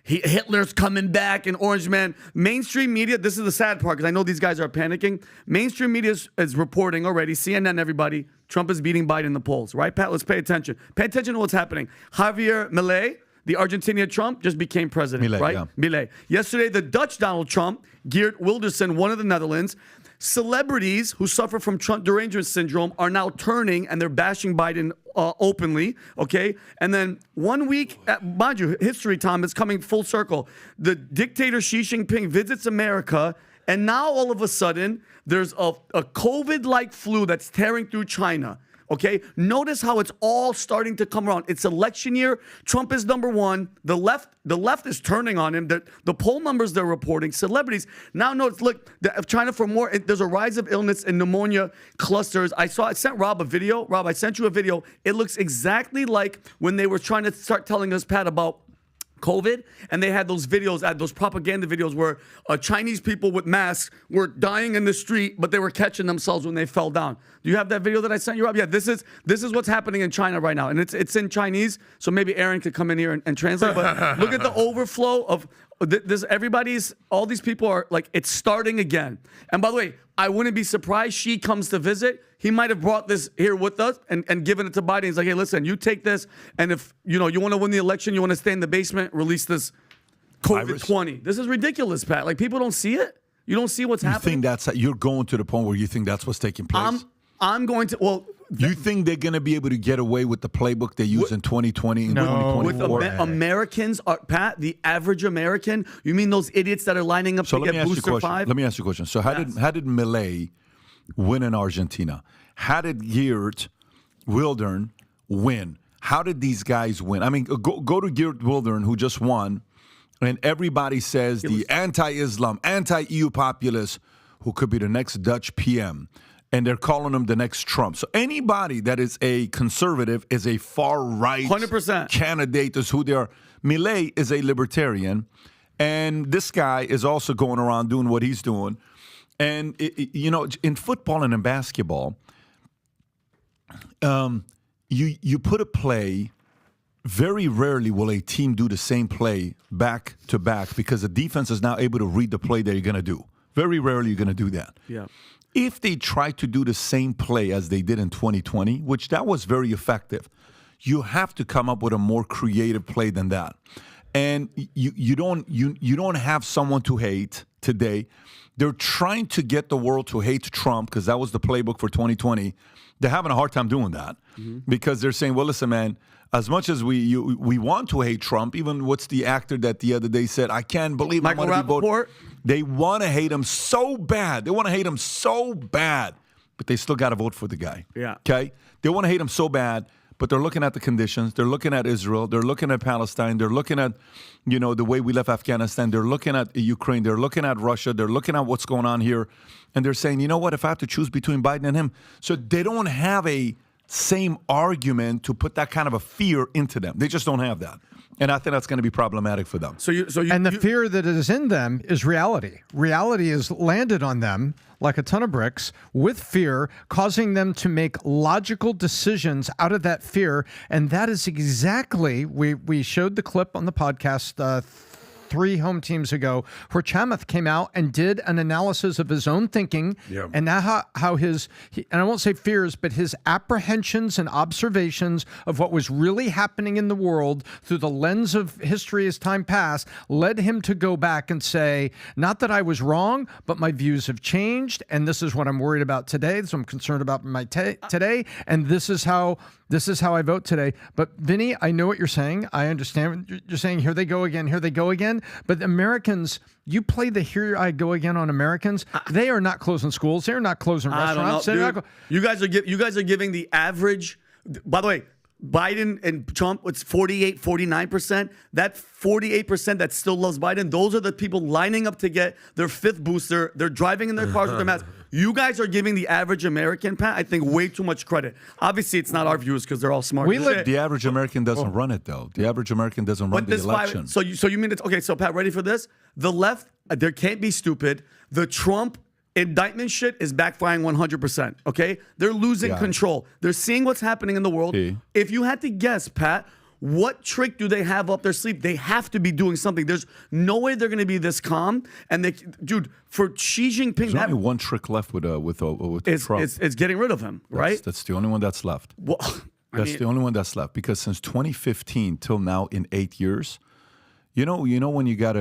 Hitler's coming back and Orange Man. Mainstream media. This is the sad part because I know these guys are panicking. Mainstream media is reporting already. CNN, everybody. Trump is beating Biden in the polls. Right, Pat? Let's pay attention. Pay attention to what's happening. Javier Milei, the Argentinian Trump, just became president, Milei, right? yeah. Milei. Yesterday, the Dutch Donald Trump, Geert Wilders, one of the Netherlands. Celebrities who suffer from Trump derangement syndrome are now turning and they're bashing Biden openly, okay? And then 1 week, mind you, history, Tom, is coming full circle. The dictator Xi Jinping visits America, and now all of a sudden, there's a COVID-like flu that's tearing through China. Okay, notice how it's all starting to come around. It's election year. Trump is number one. The left is turning on him. The poll numbers they're reporting, celebrities. Now notice, look, China for more. There's a rise of illness and pneumonia clusters. I sent Rob a video. Rob, I sent you a video. It looks exactly like when they were trying to start telling us, Pat, about COVID, and they had those videos, those propaganda videos where Chinese people with masks were dying in the street, but they were catching themselves when they fell down. Do you have that video that I sent you, Rob? Yeah, this is what's happening in China right now, and it's in Chinese, so maybe Aaron could come in here and translate. But look at the overflow of this. All these people are like, it's starting again. And by the way, I wouldn't be surprised Xi comes to visit. He might have brought this here with us and given it to Biden. He's like, hey, listen, you take this, and if you want to win the election, you want to stay in the basement, release this COVID-20. This is ridiculous, Pat. Like, people don't see it. You don't see what's happening. You're going to the point where you think that's what's taking place? I'm going to. Well, You think they're going to be able to get away with the playbook they use in 2020 and 2024? With Americans, Pat, the average American, you mean those idiots that are lining up to get booster 5? Let me ask you a question. So how did Milei win in Argentina? How did Geert Wildern win? How did these guys win? I mean, go to Geert Wildern, who just won, and everybody says the anti-Islam, anti-EU populist who could be the next Dutch PM. And they're calling him the next Trump. So anybody that is a conservative is a far-right 100% candidate is who they are. Milei is a libertarian, and this guy is also going around doing what he's doing. And, in football and in basketball, you put a play, very rarely will a team do the same play back to back because the defense is now able to read the play that you're going to do. Very rarely you're going to do that. Yeah. If they try to do the same play as they did in 2020, which that was very effective, you have to come up with a more creative play than that. And you don't have someone to hate today. They're trying to get the world to hate Trump because that was the playbook for 2020. They're having a hard time doing that because they're saying, well, listen, man, as much as we want to hate Trump, even what's the actor that the other day said, I can't believe I'm going to be voting. They want to hate him so bad. They want to hate him so bad, but they still got to vote for the guy. Yeah. Okay? They want to hate him so bad, but they're looking at the conditions. They're looking at Israel. They're looking at Palestine. They're looking at, the way we left Afghanistan. They're looking at Ukraine. They're looking at Russia. They're looking at what's going on here. And they're saying, you know what, if I have to choose between Biden and him. So they don't have a same argument to put that kind of a fear into them. They just don't have that. And I think that's going to be problematic for them. And the fear that is in them is reality. Reality is landed on them like a ton of bricks with fear, causing them to make logical decisions out of that fear. And that is exactly, we showed the clip on the podcast 3 home teams ago, where Chamath came out and did an analysis of his own thinking, and now how his, and I won't say fears, but his apprehensions and observations of what was really happening in the world through the lens of history as time passed led him to go back and say, not that I was wrong, but my views have changed, and this is what I'm worried about today, this is what I'm concerned about today, and this is how I vote today. But Vinny, I know what you're saying. I understand what you're saying. Here they go again. Here they go again. But Americans, you play the here I go again on Americans. They are not closing schools. They're not closing restaurants. I don't know, dude. You guys are giving the average. By the way, Biden and Trump, it's 48, 49%. That 48% that still loves Biden, those are the people lining up to get their 5th booster. They're driving in their cars with their masks. You guys are giving the average American, Pat, I think, way too much credit. Obviously, it's not our viewers because they're all smart. The average American doesn't run it, though. The average American doesn't run the election. So you mean it's okay? So Pat, ready for this? The left, they can't be stupid. The Trump indictment shit is backfiring 100%. Okay, they're losing control. They're seeing what's happening in the world. If you had to guess, Pat, what trick do they have up their sleeve? They have to be doing something. There's no way they're going to be this calm. And dude, for Xi Jinping, there's only one trick left with Trump. It's getting rid of him, right? That's the only one that's left. Well, that's the only one that's left because since 2015 till now, in 8 years, you know when you got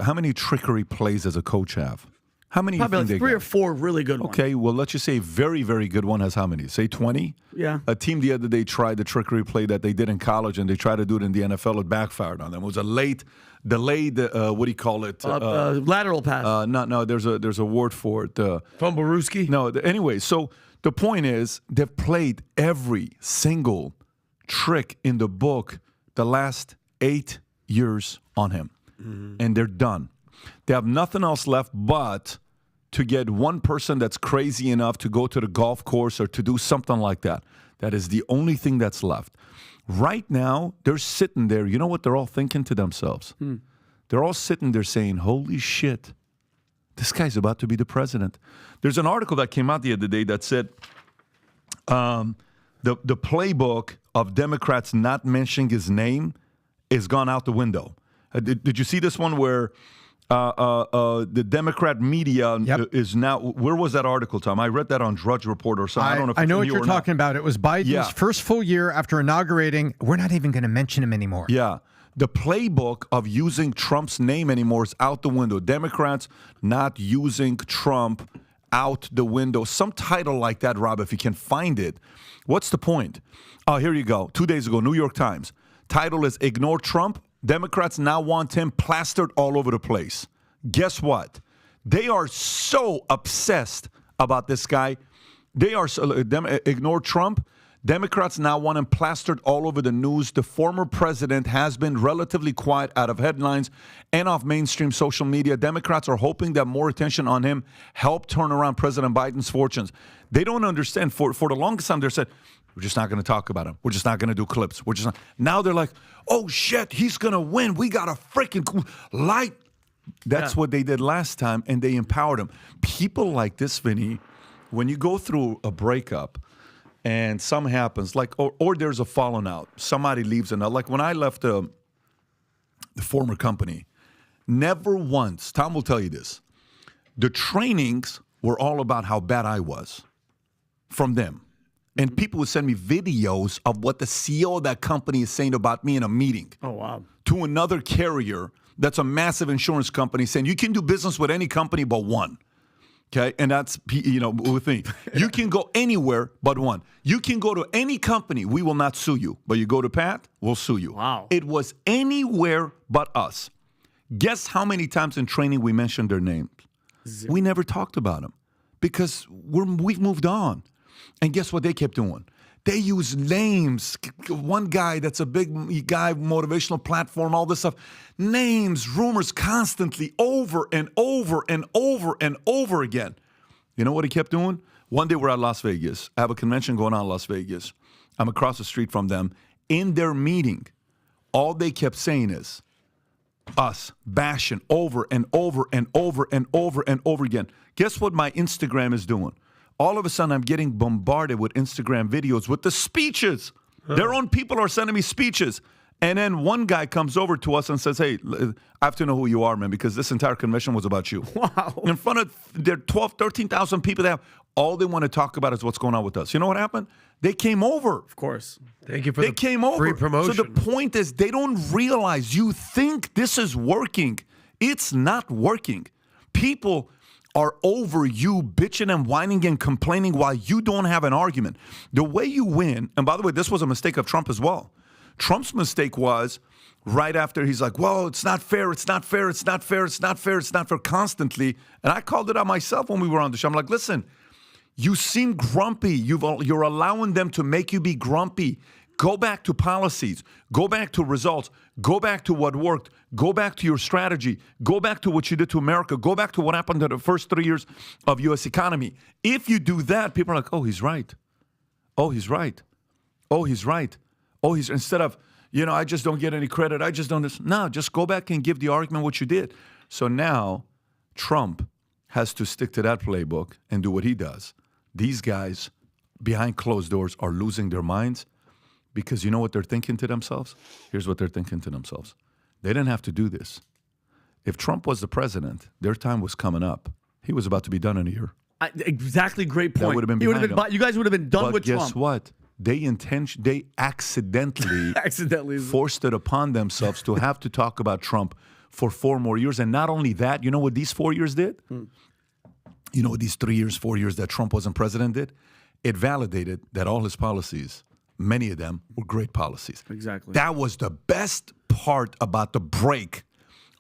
how many trickery plays does a coach have? How many? Probably like 3 or 4 really good ones. Okay, well, let's just say a very, very good one has how many? Say 20? Yeah. A team the other day tried the trickery play that they did in college, and they tried to do it in the NFL. It backfired on them. It was a delayed, what do you call it? Lateral pass. No, there's a word for it. Fumblerooski? No, anyway, so the point is they've played every single trick in the book the last 8 years on him, and they're done. They have nothing else left but to get one person that's crazy enough to go to the golf course or to do something like that. That is the only thing that's left. Right now, they're sitting there. You know what they're all thinking to themselves? They're all sitting there saying, holy shit, this guy's about to be the president. There's an article that came out the other day that said the playbook of Democrats not mentioning his name is gone out the window. Did you see this one where the Democrat media is now, where was that article, Tom? I read that on Drudge Report or something. I don't know if I know what you're talking about. It was Biden's first full year after inaugurating. We're not even going to mention him anymore. Yeah. The playbook of using Trump's name anymore is out the window. Democrats not using Trump out the window. Some title like that, Rob, if you can find it. What's the point? Oh, here you go. 2 days ago, New York Times. Title is Ignore Trump. Democrats now want him plastered all over the place. Guess what? They are so obsessed about this guy. They are ignore Trump. Democrats now want him plastered all over the news. The former president has been relatively quiet out of headlines and off mainstream social media. Democrats are hoping that more attention on him help turn around President Biden's fortunes. They don't understand. For the longest time, they said, we're just not going to talk about him. We're just not going to do clips. We're just not. Now they're like, oh, shit, he's going to win. We got a freaking light. That's what they did last time, and they empowered him. People like this, Vinny, when you go through a breakup, and something happens, like, or there's a falling out. Somebody leaves another. Like when I left the former company, never once, Tom will tell you this, the trainings were all about how bad I was from them. And people would send me videos of what the CEO of that company is saying about me in a meeting. Oh, wow. To another carrier that's a massive insurance company saying, you can do business with any company but one. Okay, and that's, with me. You can go anywhere but one. You can go to any company. We will not sue you. But you go to Pat, we'll sue you. Wow. It was anywhere but us. Guess how many times in training we mentioned their names? Zero. We never talked about them because we've moved on. And guess what they kept doing? They use names. One guy that's a big guy, motivational platform, all this stuff. Names, rumors constantly over and over and over and over again. You know what he kept doing? One day we're at Las Vegas. I have a convention going on in Las Vegas. I'm across the street from them. In their meeting, all they kept saying is us bashing over and over and over and over and over again. Guess what my Instagram is doing? All of a sudden, I'm getting bombarded with Instagram videos with the speeches. Their own people are sending me speeches. And then one guy comes over to us and says, hey, I have to know who you are, man, because this entire convention was about you. Wow. In front of their 12, 13,000 people, they have, all they want to talk about is what's going on with us. You know what happened? They came over. Of course. Thank you for the free promotion. So the point is, they don't realize you think this is working. It's not working. People are over you bitching and whining and complaining while you don't have an argument. The way you win, and by the way, this was a mistake of Trump as well. Trump's mistake was right after he's like, well, it's not fair, it's not fair, it's not fair, it's not fair, it's not fair, constantly. And I called it out myself when we were on the show. I'm like, listen, you seem grumpy. You're allowing them to make you be grumpy. Go back to policies. Go back to results. Go back to what worked. Go back to your strategy. Go back to what you did to America. Go back to what happened in the first 3 years of U.S. economy. If you do that, people are like, oh, he's right. Oh, he's right. Oh, he's right. Oh, he's instead of, I just don't get any credit. I just don't. No, just go back and give the argument what you did. So now Trump has to stick to that playbook and do what he does. These guys behind closed doors are losing their minds. Because you know what they're thinking to themselves? Here's what they're thinking to themselves. They didn't have to do this. If Trump was the president, their time was coming up. He was about to be done in a year. Exactly, great point. That would have been behind him. You guys would have been done with Trump. But guess what? They accidentally forced it upon themselves to have to talk about Trump for 4 more years. And not only that, you know what these 4 years did? You know what these 3 years, 4 years that Trump wasn't president did? It validated that all his policies, many of them, were great policies. Exactly. That was the best part about the break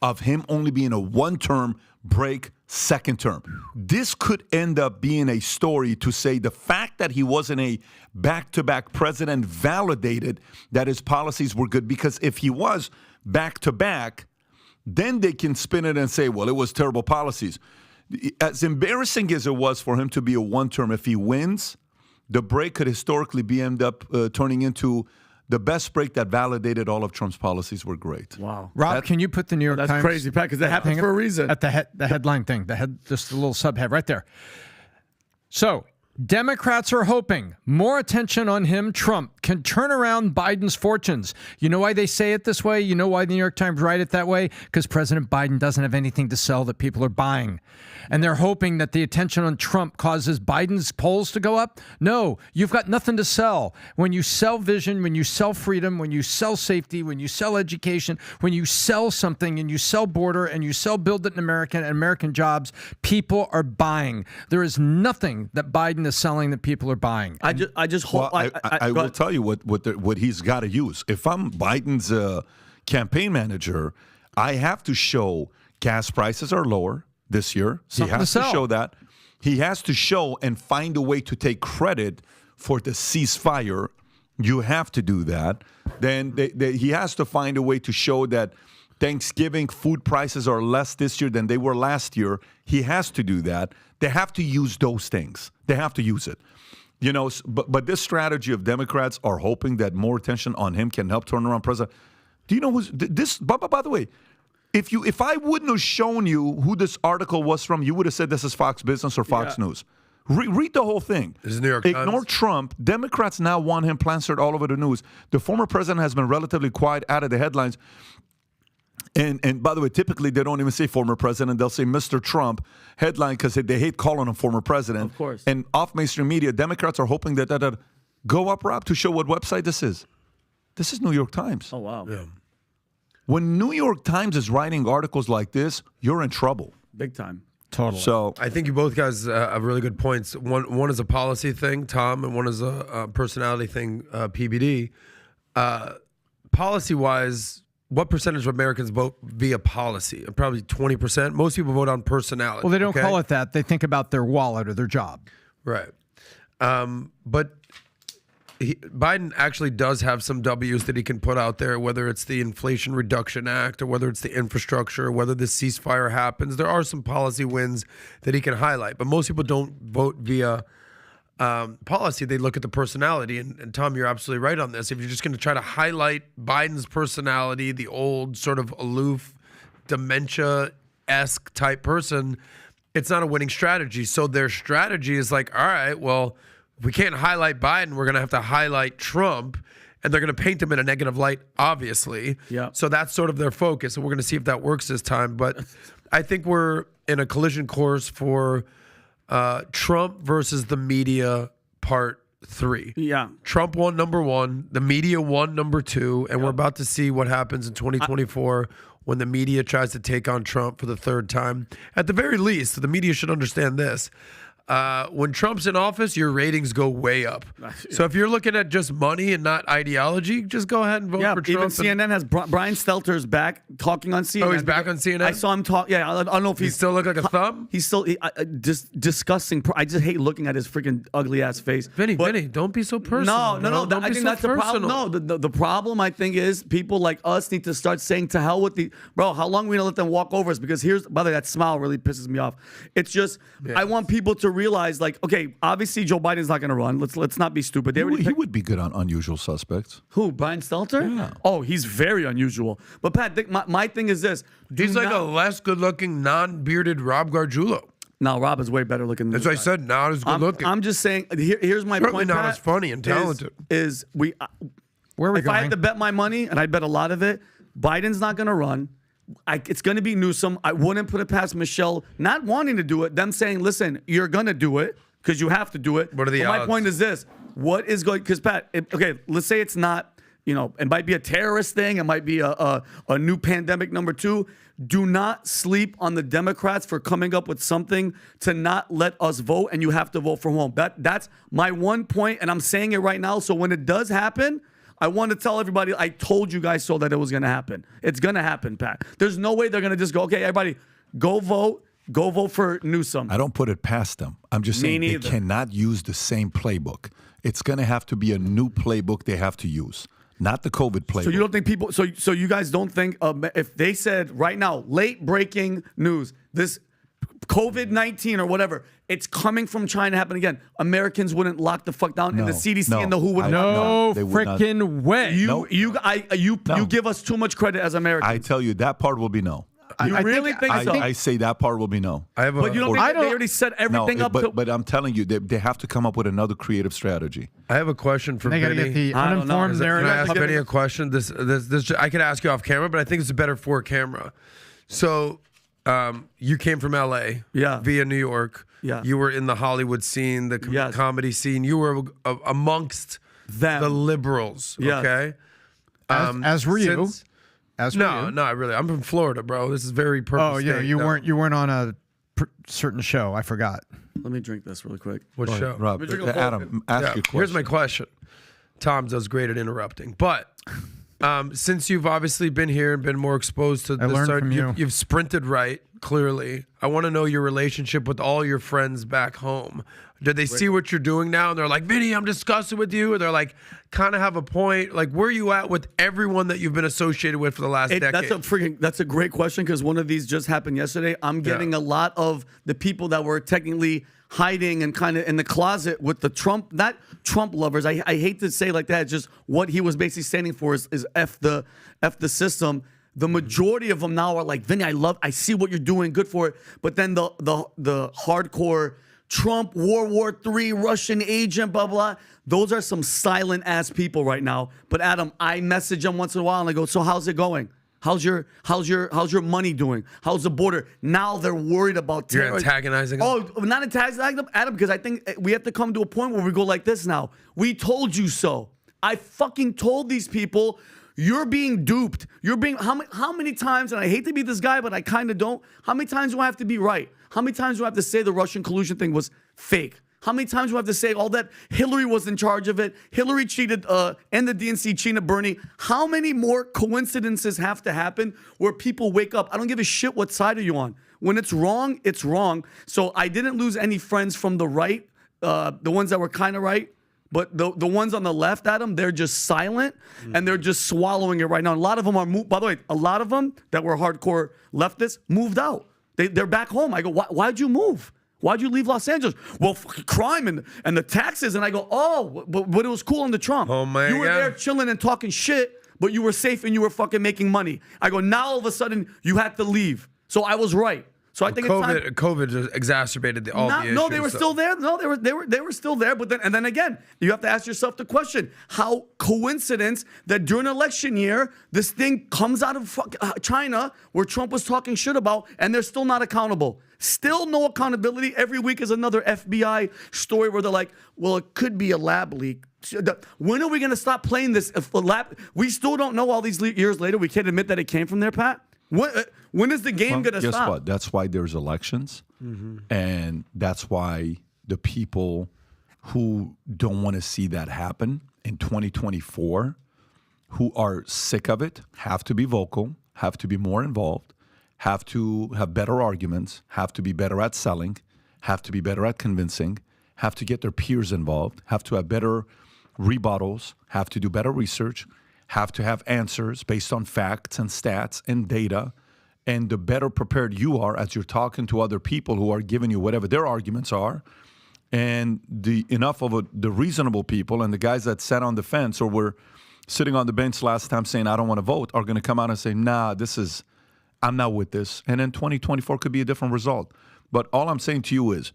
of him only being a one-term break, second term. This could end up being a story to say the fact that he wasn't a back-to-back president validated that his policies were good, because if he was back-to-back, then they can spin it and say, well, it was terrible policies. As embarrassing as it was for him to be a one-term, if he wins, the break could historically be end up turning into the best break that validated all of Trump's policies were great. Wow. Rob, can you put the New York Times? That's crazy, Pat, because that happens for a reason. At the headline thing, just a little subhead right there. So, Democrats are hoping more attention on him, Trump, can turn around Biden's fortunes. You know why they say it this way? You know why the New York Times write it that way? Because President Biden doesn't have anything to sell that people are buying. And they're hoping that the attention on Trump causes Biden's polls to go up. No, you've got nothing to sell. When you sell vision, when you sell freedom, when you sell safety, when you sell education, when you sell something and you sell border and you sell build it in America and American jobs, people are buying. There is nothing that Biden is selling that people are buying. I just hope. Well, I will tell you what he's got to use. If I'm Biden's campaign manager, I have to show gas prices are lower this year. Something he has to to sell. show that. He has to show and find a way to take credit for the ceasefire. You have to do that. Then he has to find a way to show that Thanksgiving food prices are less this year than they were last year. He has to do that. They have to use those things. They have to use it. You know, but this strategy of Democrats are hoping that more attention on him can help turn around president. Do you know who's this? By the way, if I wouldn't have shown you who this article was from, you would have said this is Fox Business or Fox News. Read the whole thing. This is New York Ignore Times. Trump. Democrats now want him plastered all over the news. The former president has been relatively quiet out of the headlines. And by the way, typically they don't even say former president. They'll say Mr. Trump headline because they hate calling him former president. Of course. And off mainstream media, Democrats are hoping that go up, Rob, to show what website this is. This is New York Times. Oh, wow. Yeah. When New York Times is writing articles like this, you're in trouble. Big time. Totally. So I think you both guys have really good points. One is a policy thing, Tom, and one is a personality thing, PBD. Policy-wise, what percentage of Americans vote via policy? Probably 20%. Most people vote on personality. Well, they don't call it that. They think about their wallet or their job. Right. But Biden actually does have some W's that he can put out there, whether it's the Inflation Reduction Act or whether it's the infrastructure, or whether the ceasefire happens. There are some policy wins that he can highlight, but most people don't vote via policy. They look at the personality. And Tom, you're absolutely right on this. If you're just going to try to highlight Biden's personality, the old sort of aloof, dementia-esque type person, it's not a winning strategy. So their strategy is like, all right, well, if we can't highlight Biden, we're going to have to highlight Trump, and they're going to paint him in a negative light, obviously. Yeah. So that's sort of their focus, and we're going to see if that works this time. But I think we're in a collision course for Trump versus the media part 3. Yeah. Trump won number 1, the media won number 2, and we're about to see what happens in 2024 when the media tries to take on Trump for the 3rd time. At the very least, the media should understand this. When Trump's in office, your ratings go way up. So if you're looking at just money and not ideology, just go ahead and vote for Trump. Even CNN has Brian Stelter's back talking on CNN. Oh, he's back on CNN? I saw him talk. Yeah, I don't know if He still look like a thumb? He's still just disgusting. I just hate looking at his freaking ugly ass face. Vinny, don't be so personal. No. Don't I be think so that's the problem. No, the problem I think is people like us need to start saying to hell with the bro. How long are we gonna let them walk over us? Because by the way, that smile really pisses me off. It's just I want people to realize like, okay, obviously Joe Biden's not gonna run. Let's not be stupid. he would be good on Unusual Suspects. Who? Brian Stelter? Yeah. Oh, he's very unusual. But Pat, my thing is this: He's like a less good-looking, non-bearded Rob Gargiulo. No, Rob is way better looking than That's this what I guy. said. Not as good-looking. I'm just saying. Here's my Certainly point. not Pat, as funny and talented. Is Where are we if I had going? to bet my money, and I bet a lot of it, Biden's not going to run. It's going to be Newsom. I wouldn't put it past Michelle not wanting to do it. Them saying, "Listen, you're going to do it because you have to do it." What are the But odds? my point is this: what is going? Because Pat, okay, let's say it's not. It might be a terrorist thing. It might be a new pandemic number 2. Do not sleep on the Democrats for coming up with something to not let us vote, and you have to vote from home. That's my one point, and I'm saying it right now. So when it does happen, I want to tell everybody, I told you guys so that it was going to happen. It's going to happen, Pat. There's no way they're going to just go, okay, everybody, go vote. Go vote for Newsom. I don't put it past them. I'm just saying they cannot use the same playbook. It's going to have to be a new playbook they have to use. Not the COVID playbook. So you don't think people? So you guys don't think if they said right now, late breaking news, this COVID-19 or whatever, it's coming from China to happen again, Americans wouldn't lock the fuck down, and the CDC and the WHO would. No freaking way. You give us too much credit as Americans. I tell you, that part will be no. You really think so? I say that part will be no. I have a, But you don't think they already set everything up? But I'm telling you, they have to come up with another creative strategy. I have a question for They got to Benny. get the I don't know. uninformed Can I narrative. ask Benny a question? This I could ask you off camera, but I think it's better for camera. So, you came from LA, via New York. Yeah. You were in the Hollywood scene, the comedy scene. You were amongst the liberals. Yes. Okay. As were you. As were No, you. not really. I'm from Florida, bro. This is very purple. Oh, yeah. state. You No. weren't on a certain show. I forgot. Let me drink this really quick. What show? Rob, Let me drink a Adam, ask your question. Here's my question. Tom does great at interrupting, but since you've obviously been here and been more exposed to I learned from you. you've sprinted right. Clearly, I want to know your relationship with all your friends back home. Did they see what you're doing now and they're like, Vinny, I'm disgusted with you? Or they're like, kind of have a point? Like, where are you at with everyone that you've been associated with for the last decade? That's a great question because one of these just happened yesterday. I'm getting a lot of the people that were technically hiding and kind of in the closet with the Trump, not Trump lovers. I hate to say like that. It's just what he was basically standing for is F the system. The majority of them now are like, Vinny, I see what you're doing, good for it. But then the hardcore Trump, World War III, Russian agent, blah, blah. Those are some silent ass people right now. But Adam, I message them once in a while and I go, so how's it going? How's your money doing? How's the border? Now they're worried about You're antagonizing them? Oh, I'm not antagonizing them, Adam, because I think we have to come to a point where we go like this now. We told you so. I fucking told these people you're being duped. You're being how many times, and I hate to be this guy, but I kind of don't. How many times do I have to be right? How many times do I have to say the Russian collusion thing was fake? How many times do I have to say all that Hillary was in charge of it? Hillary cheated, and the DNC cheated Bernie. How many more coincidences have to happen where people wake up? I don't give a shit what side are you on. When it's wrong, it's wrong. So I didn't lose any friends from the right, the ones that were kind of right. But the ones on the left, Adam, they're just silent and they're just swallowing it right now. A lot of them are, by the way, a lot of them that were hardcore leftists moved out. They're back home. I go, why'd you move? Why'd you leave Los Angeles? Well, crime and the taxes. And I go, but it was cool under Trump. Oh, my You were God. there chilling and talking shit, but you were safe and you were fucking making money. I go, now all of a sudden you had to leave. So I was right. So I think it's time. COVID just exacerbated all the issues. No, they were still there. No, they were still there. But then again, you have to ask yourself the question: how coincidence that during election year this thing comes out of China, where Trump was talking shit about, and they're still not accountable. Still no accountability. Every week is another FBI story where they're like, "Well, it could be a lab leak." When are we going to stop playing this? If a lab, we still don't know. All these years later, we can't admit that it came from there, Pat. When is the game going to stop? Guess what? That's why there's elections. And that's why the people who don't want to see that happen in 2024, who are sick of it, have to be vocal, have to be more involved, have to have better arguments, have to be better at selling, have to be better at convincing, have to get their peers involved, have to have better rebuttals, have to do better research, have to have answers based on facts and stats and data. And the better prepared you are as you're talking to other people who are giving you whatever their arguments are, and the reasonable people and the guys that sat on the fence or were sitting on the bench last time saying, I don't want to vote, are going to come out and say, nah, I'm not with this. And then 2024 could be a different result. But all I'm saying to you is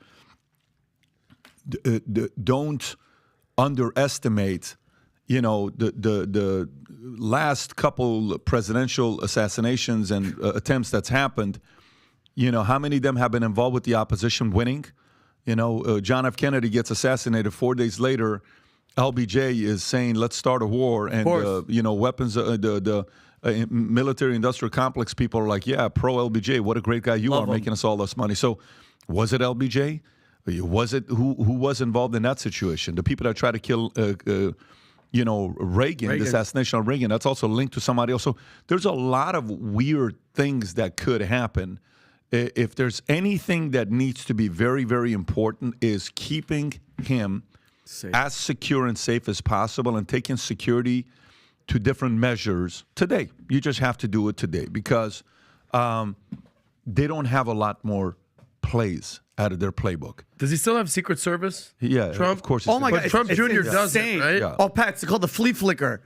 don't underestimate the last couple presidential assassinations and attempts that's happened. How many of them have been involved with the opposition winning? John F. Kennedy gets assassinated 4 days later. LBJ is saying, let's start a war. And, weapons, the military industrial complex people are like, yeah, pro LBJ. What a great guy you are, making us all this money. So was it LBJ? Was it who was involved in that situation? The people that tried to kill Reagan, the assassination of Reagan, that's also linked to somebody else. So there's a lot of weird things that could happen. If there's anything that needs to be very, very important is keeping him as secure and safe as possible and taking security to different measures today. You just have to do it today because they don't have a lot more plays out of their playbook. Does he still have Secret Service? Yeah, Trump? Of course. Oh my God! Trump Jr. does it, right? Yeah. Oh, Pat, it's called the flea flicker.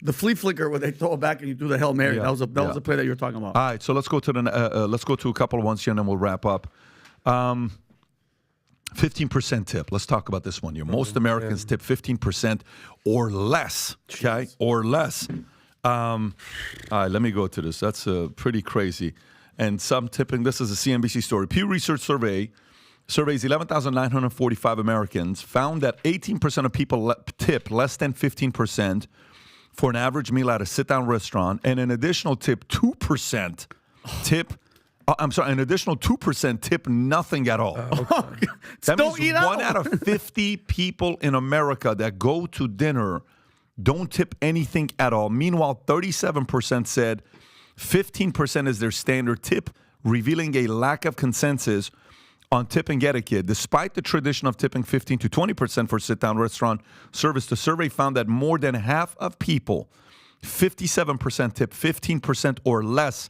The flea flicker where they throw it back and you do the Hail Mary. Yeah, That was a play that you were talking about. All right, so let's go to a couple of ones here, and then we'll wrap up. 15% tip. Let's talk about this one here. Most Americans tip 15% or less. Okay, or less. All right, let me go to this. That's pretty crazy. And some tipping. This is a CNBC story. Pew Research surveys 11,945 Americans, found that 18% of people tip less than 15% for an average meal at a sit-down restaurant, and an additional 2% tip nothing at all. That Don't means eat out. 1 out of 50 people in America that go to dinner don't tip anything at all. Meanwhile, 37% said 15% is their standard tip, revealing a lack of consensus on tipping etiquette. Despite the tradition of tipping 15 to 20% for sit-down restaurant service, the survey found that more than half of people, 57%, tip 15% or less.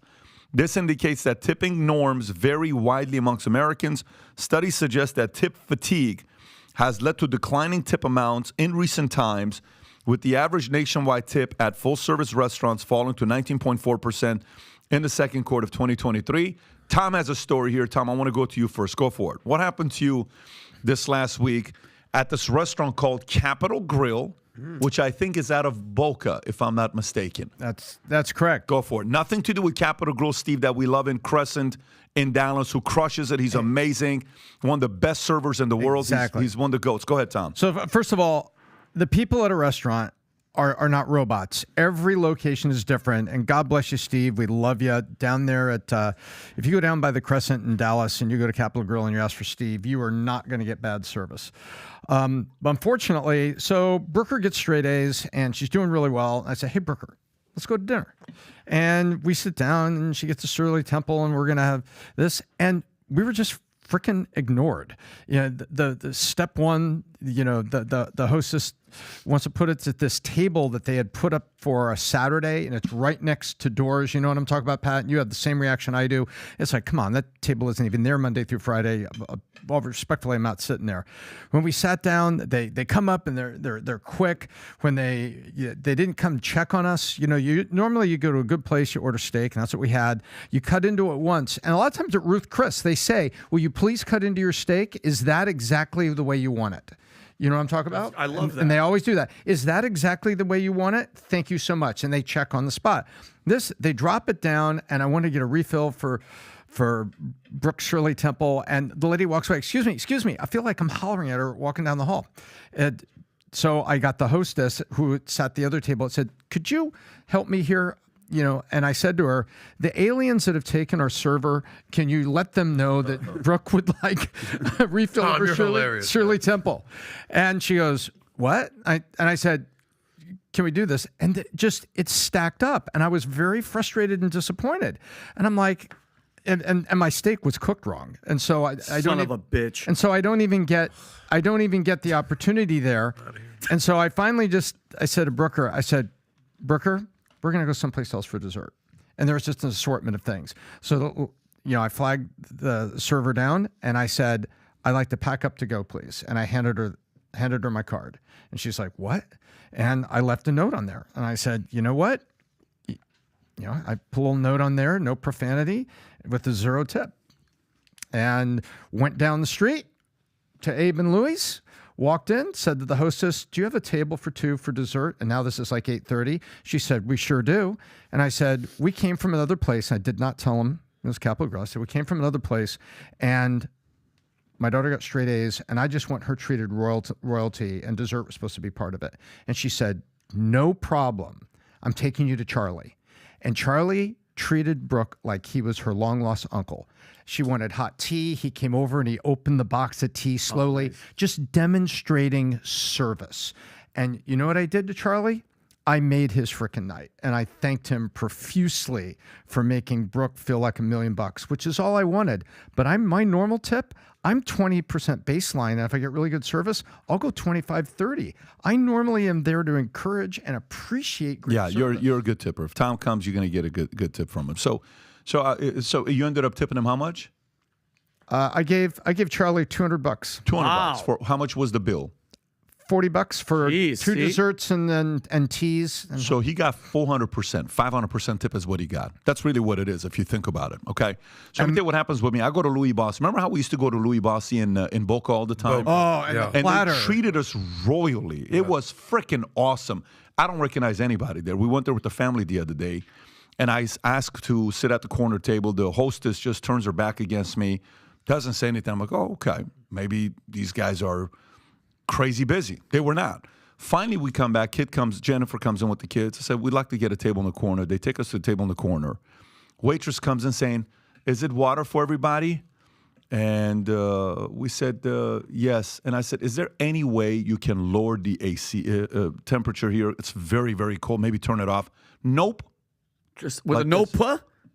This indicates that tipping norms vary widely amongst Americans. Studies suggest that tip fatigue has led to declining tip amounts in recent times, with the average nationwide tip at full-service restaurants falling to 19.4% in the second quarter of 2023. Tom has a story here. Tom, I want to go to you first. Go for it. What happened to you this last week at this restaurant called Capitol Grill, which I think is out of Boca, if I'm not mistaken? That's correct. Go for it. Nothing to do with Capitol Grill, Steve, that we love in Crescent in Dallas, who crushes it. He's amazing. One of the best servers in the world. Exactly. He's one of the GOATs. Go ahead, Tom. So first of all, the people at a restaurant are not robots. Every location is different. And God bless you, Steve. We love you. Down there at, if you go down by the Crescent in Dallas and you go to Capitol Grill and you ask for Steve, you are not going to get bad service. But unfortunately, so Brooker gets straight A's and she's doing really well. I say, hey, Brooker, let's go to dinner. And we sit down and she gets a Shirley Temple and we're going to have this. And we were just freaking ignored. You know, the step one, you know, the hostess wants to put it at this table that they had put up for a Saturday, and it's right next to doors. You know what I'm talking about, Pat? You have the same reaction I do. It's like, come on, that table isn't even there Monday through Friday. Well, respectfully, I'm not sitting there. When we sat down, they come up and they're quick. When they didn't come check on us, you know, normally you go to a good place, you order steak, and that's what we had. You cut into it once, and a lot of times at Ruth Chris, they say, "Will you please cut into your steak? Is that exactly the way you want it?" You know what I'm talking about? I love that. And they always do that. Is that exactly the way you want it? Thank you so much. And they check on the spot. They drop it down, and I want to get a refill for Brooke Shirley Temple. And the lady walks away. Excuse me. I feel like I'm hollering at her walking down the hall. So I got the hostess who sat at the other table and said, could you help me here? You know, and I said to her, the aliens that have taken our server, can you let them know that Brooke would like a refill for Shirley Temple? And she goes, what? And I said, can we do this? And it's stacked up. And I was very frustrated and disappointed. And I'm like, and my steak was cooked wrong. And so I don't Son of a bitch. And so I don't even get the opportunity there. And so I finally I said to Brooker, Brooker, we're going to go someplace else for dessert. And there was just an assortment of things. So, you know, I flagged the server down and I said, I'd like to pack up to go, please. And I handed her my card. And she's like, what? And I left a note on there. And I said, you know what? You know, I put a little note on there, no profanity, with a 0 tip. And went down the street to Abe and Louie's. Walked in, said to the hostess, do you have a table for 2 for dessert? And now this is like 8:30. She said, we sure do. And I said, we came from another place. I did not tell him it was Capitol Grill. I said, we came from another place. And my daughter got straight A's. And I just want her treated royalty. And dessert was supposed to be part of it. And she said, no problem. I'm taking you to Charlie. And Charlie treated Brooke like he was her long-lost uncle. She wanted hot tea. He came over and he opened the box of tea slowly, just demonstrating service. And you know what I did to Charlie? I made his freaking night. And I thanked him profusely for making Brooke feel like $1 million, which is all I wanted. But my normal tip, I'm 20% baseline. And if I get really good service, I'll go 25, 30. I normally am there to encourage and appreciate great service. You're a good tipper. If Tom comes, you're going to get a good tip from him. So you ended up tipping him how much? I gave Charlie $200. $200. For how much was the bill? $40 for Jeez, two see? desserts and teas. And So he got 400%, 500% tip is what he got. That's really what it is if you think about it, okay? So let me tell you what happens with me. I go to Louis Bossi. Remember how we used to go to Louis Bossi in Boca all the time? and the platter. they treated us royally. It was freaking awesome. I don't recognize anybody there. We went there with the family the other day, and I asked to sit at the corner table. The hostess just turns her back against me, doesn't say anything. I'm like, oh, okay. Maybe these guys are crazy busy. They were not. Finally, we come back. Jennifer comes in with the kids. I said, we'd like to get a table in the corner. They take us to the table in the corner. Waitress comes in saying, is it water for everybody? And we said, yes. And I said, is there any way you can lower the AC temperature here? It's very, very cold. Maybe turn it off. Nope. Just with a nope.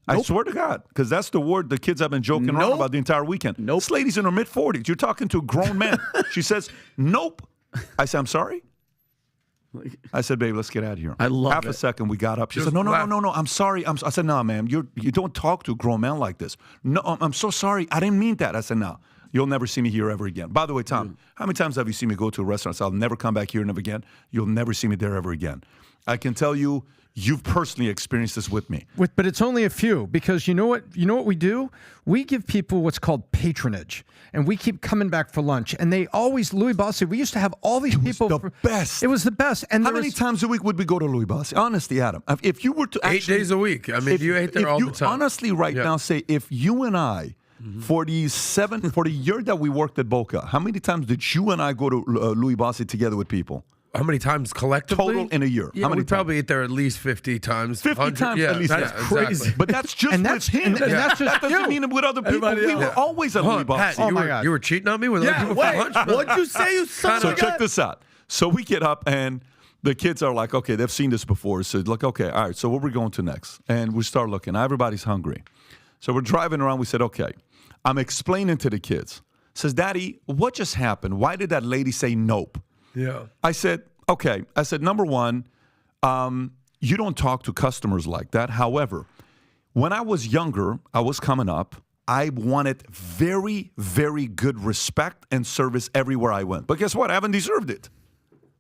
I swear to God, because that's the word the kids have been joking around about the entire weekend. Nope. This lady's in her mid-40s. You're talking to a grown man. She says, nope. I said, I'm sorry? I said, babe, let's get out of here. I love Half it. a second, we got up. She said, no, I'm sorry. I said, no, ma'am, you don't talk to a grown man like this. No, I'm so sorry. I didn't mean that. I said, no, you'll never see me here ever again. By the way, Tom, how many times have you seen me go to a restaurant? So I'll never come back here never again. You'll never see me there ever again. I can tell you, you've personally experienced this with me. But it's only a few, because you know what we do? We give people what's called patronage, and we keep coming back for lunch. And they always, Louis Bossi, we used to have all these people. Best. It was the best. And how many times a week would we go to Louis Bossi? Honestly, Adam, if you were to 8 days a week. I mean, you ate there all the time. Honestly, now say, if you and I, for the year that we worked at Boca, how many times did you and I go to Louis Bossi together with people? How many times collectively? Total in a year. Yeah, How many we probably ate there at least 50 times. 50 times at least. That's crazy. Exactly. But that's just with him. that's just that doesn't mean with other people. We were always at Louis Bossi. Pat, you were cheating on me with other people for lunch? What'd you say, you son of a So check this out. So we get up and the kids are like, okay, they've seen this before. So like, okay, all right, so what are we going to next? And we start looking. Everybody's hungry. So we're driving around. We said, okay. I'm explaining to the kids. Says, Daddy, what just happened? Why did that lady say nope? Yeah. I said, okay. I said, number one, you don't talk to customers like that. However, when I was younger, I was coming up, I wanted very, very good respect and service everywhere I went. But guess what? I haven't deserved it.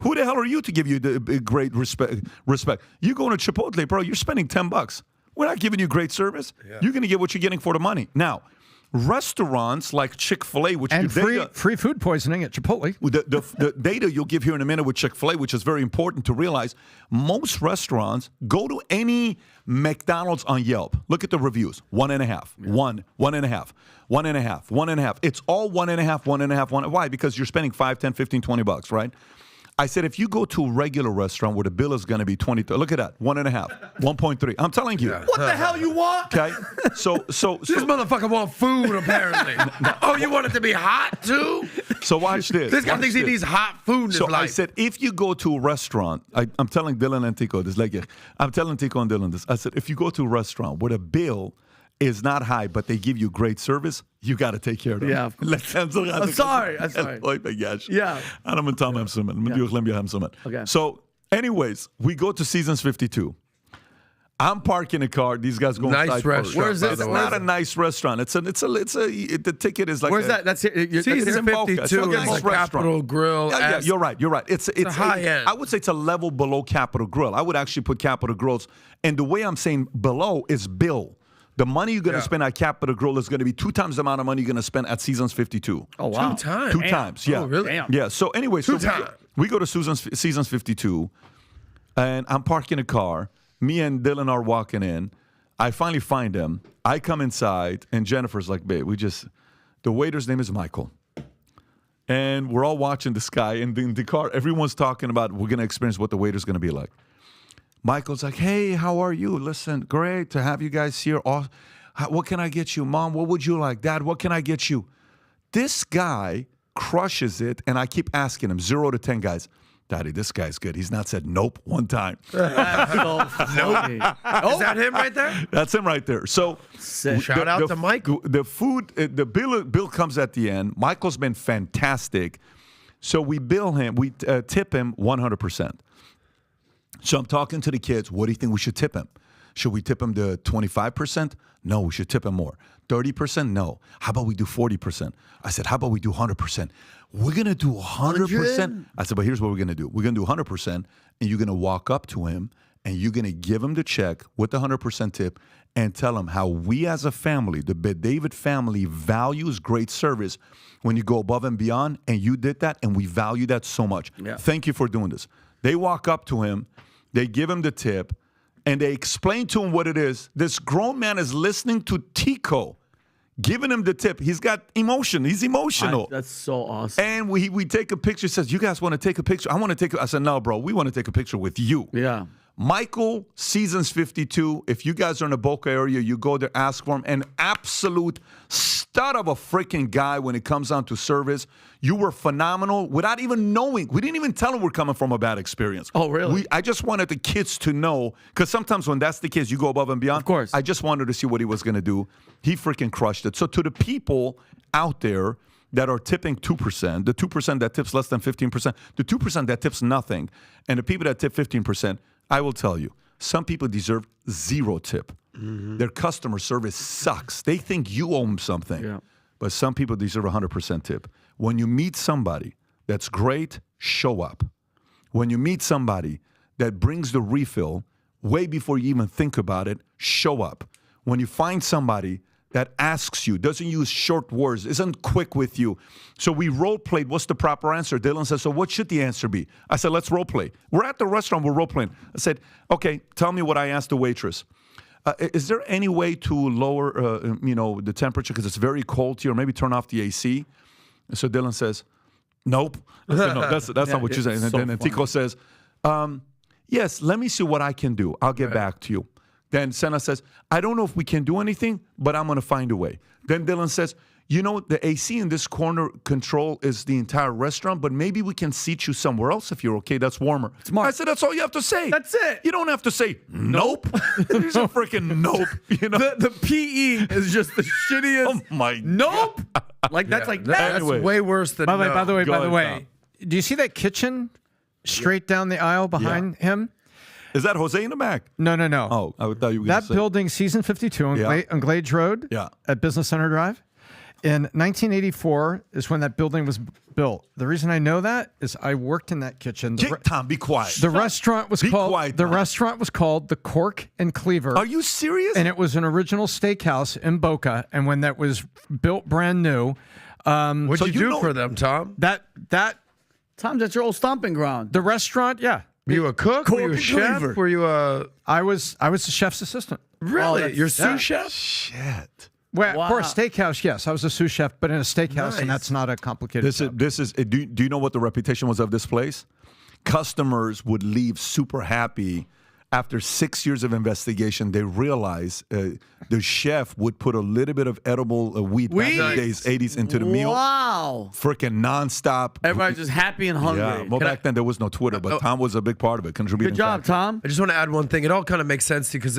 Who the hell are you to give you the great respect? You go to Chipotle, bro, you're spending $10. We're not giving you great service. Yeah. You're going to get what you're getting for the money. Now, restaurants like Chick-fil-A, which and free food poisoning at Chipotle. The data you'll give here in a minute with Chick-fil-A, which is very important to realize, most restaurants, go to any McDonald's on Yelp. Look at the reviews. 1.5, yeah. 1.5, 1.5, 1.5. It's all 1.5, 1.5, 1. Why? Because you're spending $5, $10, $15, $20, right? I said, if you go to a regular restaurant where the bill is going to be 20, look at that, 1.5, 1.3. I'm telling you. What the hell you want? Okay. So this motherfucker want food, apparently. Oh, you want it to be hot, too? So watch this. This guy thinks he needs hot food in his life. I said, if you go to a restaurant, I'm telling Dylan and Tico this, I'm telling Tico and Dylan this. I said, if you go to a restaurant where the bill is not high, but they give you great service, you got to take care of them. Yeah. I'm sorry. Yeah. Okay. So, anyways, we go to Seasons 52. I'm parking a car. These guys go nice inside restaurant. first. Where is It's not a nice restaurant. The ticket is like. Where's that? That's it. Seasons 52 is nice a Capitol Grill. Yeah, you're right. It's high end. I would say it's a level below Capitol Grill. I would actually put Capitol Grills, and the way I'm saying below is bill. The money you're going to spend at Capitol Grill is going to be 2 times the amount of money you're going to spend at Seasons 52. Oh, wow. 2 times? 2 times, yeah. Oh, really? Damn. Yeah, so anyway, we go to Seasons 52, and I'm parking a car. Me and Dylan are walking in. I finally find him. I come inside, and Jennifer's like, babe, the waiter's name is Michael. And we're all watching this guy, and in the car, everyone's talking about we're going to experience what the waiter's going to be like. Michael's like, hey, how are you? Listen, great to have you guys here. What can I get you? Mom, what would you like? Dad, what can I get you? This guy crushes it, and I keep asking him, 0 to 10 guys, Daddy, this guy's good. He's not said nope one time. Nope. Is that him right there? That's him right there. So shout out to Michael. The food, the bill comes at the end. Michael's been fantastic. So we bill him, we tip him 100%. So I'm talking to the kids. What do you think we should tip him? Should we tip him to 25%? No, we should tip him more. 30%? No. How about we do 40%? I said, how about we do 100%? We're going to do 100%. I said, but here's what we're going to do. We're going to do 100%, and you're going to walk up to him, and you're going to give him the check with the 100% tip and tell him how we as a family, the David family, values great service when you go above and beyond, and you did that, and we value that so much. Yeah. Thank you for doing this. They walk up to him, they give him the tip, and they explain to him what it is. This grown man is listening to Tico, giving him the tip. He's got emotion. He's emotional. That's so awesome. And we take a picture. Says, you guys want to take a picture? I want to take I said, no, bro. We want to take a picture with you. Yeah. Michael, Seasons 52. If you guys are in the Boca area, you go there, ask for him. An absolute stud of a freaking guy when it comes down to service. You were phenomenal without even knowing. We didn't even tell him we're coming from a bad experience. Oh, really? I just wanted the kids to know, because sometimes when that's the case, you go above and beyond. Of course. I just wanted to see what he was going to do. He freaking crushed it. So to the people out there that are tipping 2%, the 2% that tips less than 15%, the 2% that tips nothing, and the people that tip 15%, I will tell you, some people deserve 0 tip. Mm-hmm. Their customer service sucks. They think you owe them something. Yeah. But some people deserve 100% tip. When you meet somebody that's great, show up. When you meet somebody that brings the refill way before you even think about it, show up. When you find somebody that asks you, doesn't use short words, isn't quick with you. So we role played. What's the proper answer? Dylan says, so what should the answer be? I said, let's role play. We're at the restaurant, we're role playing. I said, okay, tell me what I asked the waitress. Is there any way to lower, the temperature because it's very cold here, or maybe turn off the AC? And so Dylan says, nope. I said, no, that's not what you're saying. And then Tico says, yes, let me see what I can do. I'll get back to you. Then Senna says, I don't know if we can do anything, but I'm going to find a way. Then Dylan says, the AC in this corner control is the entire restaurant, but maybe we can seat you somewhere else if you're okay. That's warmer. Smart. I said, that's all you have to say. That's it. You don't have to say, nope. There's a freaking nope. The PE is just the shittiest. Oh, my nope. Like, that's like that. That's Anyway. way worse than By the way, Go ahead, do you see that kitchen straight down the aisle behind him? Is that Jose in the back? No. Oh, I thought you were going to That say. building, Season 52 on Glades Road at Business Center Drive. In 1984 is when that building was built. The reason I know that is I worked in that kitchen. Tom, be quiet. The restaurant was called the Cork and Cleaver. Are you serious? And it was an original steakhouse in Boca. And when that was built brand new, what'd you do for them, Tom? That Tom, that's your old stomping ground. the restaurant, yeah. Were you a cook? Were you a chef? Were you a... I was the chef's assistant. Really? You're sous chef? Shit. Well, for a steakhouse, yes, I was a sous chef, but in a steakhouse, and that's not a complicated job. This is. Do you know what the reputation was of this place? Customers would leave super happy. After 6 years of investigation, they realized the chef would put a little bit of edible weed back in the days, 80s, into the meal. Wow. Freaking nonstop. Everybody's just happy and hungry. Yeah. Well, back then there was no Twitter, but Tom was a big part of it, contributing. Good job, factor. Tom. I just want to add one thing. It all kind of makes sense because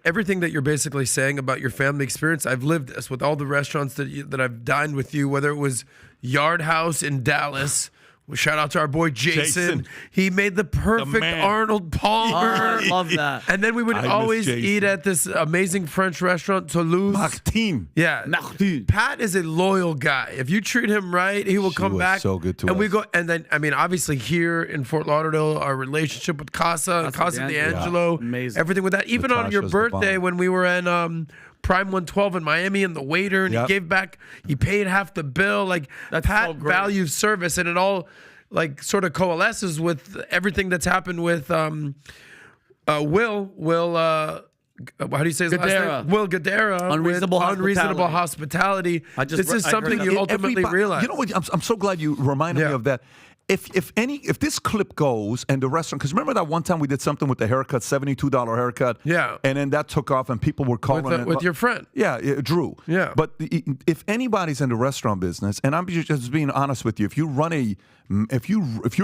everything that you're basically saying about your family experience, I've lived this with all the restaurants that I've dined with you, whether it was Yard House in Dallas. Shout out to our boy Jason. He made the perfect Arnold Palmer. Oh, I love that. And then we would always eat at this amazing French restaurant, Toulouse. Martine. Yeah. Martine. Pat is a loyal guy. If you treat him right, he will come back. So good to and us. we go. And then, I mean, obviously here in Fort Lauderdale, our relationship with Casa D'Angelo, amazing. Everything with that. Even on your Natasha's the birthday bomb. when we were in Prime 112 in Miami, and the waiter, and he gave back, he paid half the bill. Like, Pat values service, and it all like sort of coalesces with everything that's happened with Will. How do you say his last name? Will Guidera. Unreasonable hospitality. This is something you ultimately realize. You know what? I'm so glad you reminded me of that. If this clip goes and the restaurant, because remember that one time we did something with the haircut, $72 haircut, and then that took off and people were calling with your friend, Drew, But if anybody's in the restaurant business, and I'm just being honest with you, if you're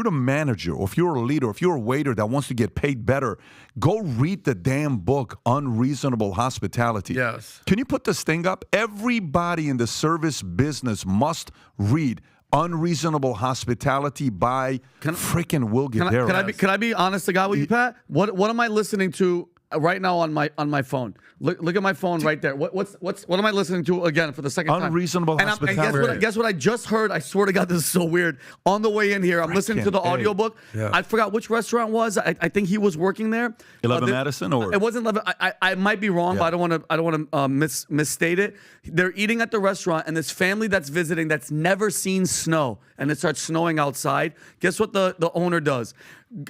the manager, or if you're a leader, or if you're a waiter that wants to get paid better, go read the damn book, Unreasonable Hospitality. Yes. Can you put this thing up? Everybody in the service business must read Unreasonable Hospitality by freaking Will Guidera. Can I be honest to God with you, Pat? What am I listening to right now on my phone. Look at my phone right there. What am I listening to again for the second time? Unreasonable hospitality. And guess what I just heard? I swear to God, this is so weird. On the way in here, I'm listening to the audiobook. Yeah. I forgot which restaurant it was. I think he was working there. 11 Madison, or it wasn't 11. I might be wrong, but I don't want to misstate it. They're eating at the restaurant, and this family that's visiting that's never seen snow, and it starts snowing outside. Guess what the owner does?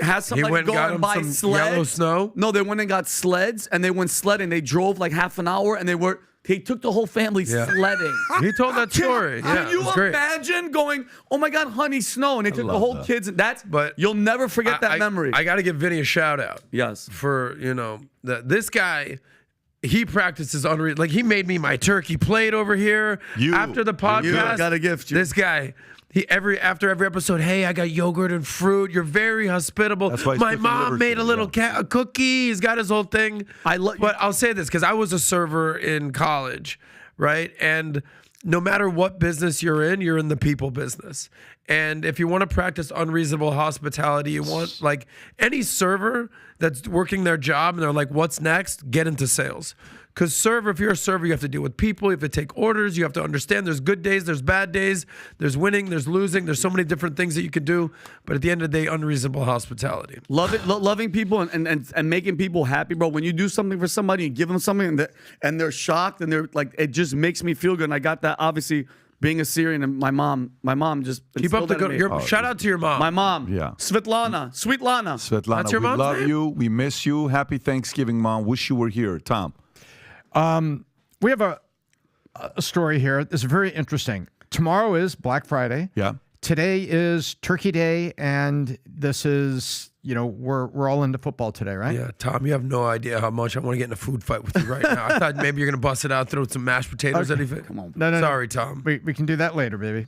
Has somebody go and buy sleds. Yellow snow? No, they went and got sleds, and they went sledding. They drove like half an hour, and he took the whole family sledding. He told that story. Can you imagine going, oh my God, honey, snow, and they took the whole kids. But you'll never forget that memory. I got to give Vinny a shout out. Yes. For, this guy, he practices like he made me my turkey plate over here. After the podcast. Got a gift. This guy. After every episode, hey, I got yogurt and fruit. You're very hospitable. That's why my mom made a little a cookie. He's got his whole thing. But I'll say this because I was a server in college, right? And no matter what business you're in the people business. And if you want to practice unreasonable hospitality, you want like any server that's working their job and they're like, what's next? Get into sales. Because if you're a server, you have to deal with people. You have to take orders. You have to understand there's good days, there's bad days, there's winning, there's losing. There's so many different things that you could do. But at the end of the day, unreasonable hospitality. Loving people and making people happy, bro. When you do something for somebody and give them something and they're shocked and they're like, it just makes me feel good. And I got that, obviously, being a Syrian, and my mom just keep up the good. Shout out to your mom. My mom, Sweet Lana. Svetlana, That's your we mom's love name? you. We miss you. Happy Thanksgiving, Mom. Wish you were here, Tom. We have a story here. It's very interesting. Tomorrow is Black Friday. Yeah. Today is Turkey Day, and this is, we're all into football today, right? Yeah, Tom, you have no idea how much I want to get in a food fight with you right now. I thought maybe you're going to bust it out, throw some mashed potatoes at you. Come on. No. Sorry, Tom. We can do that later, baby.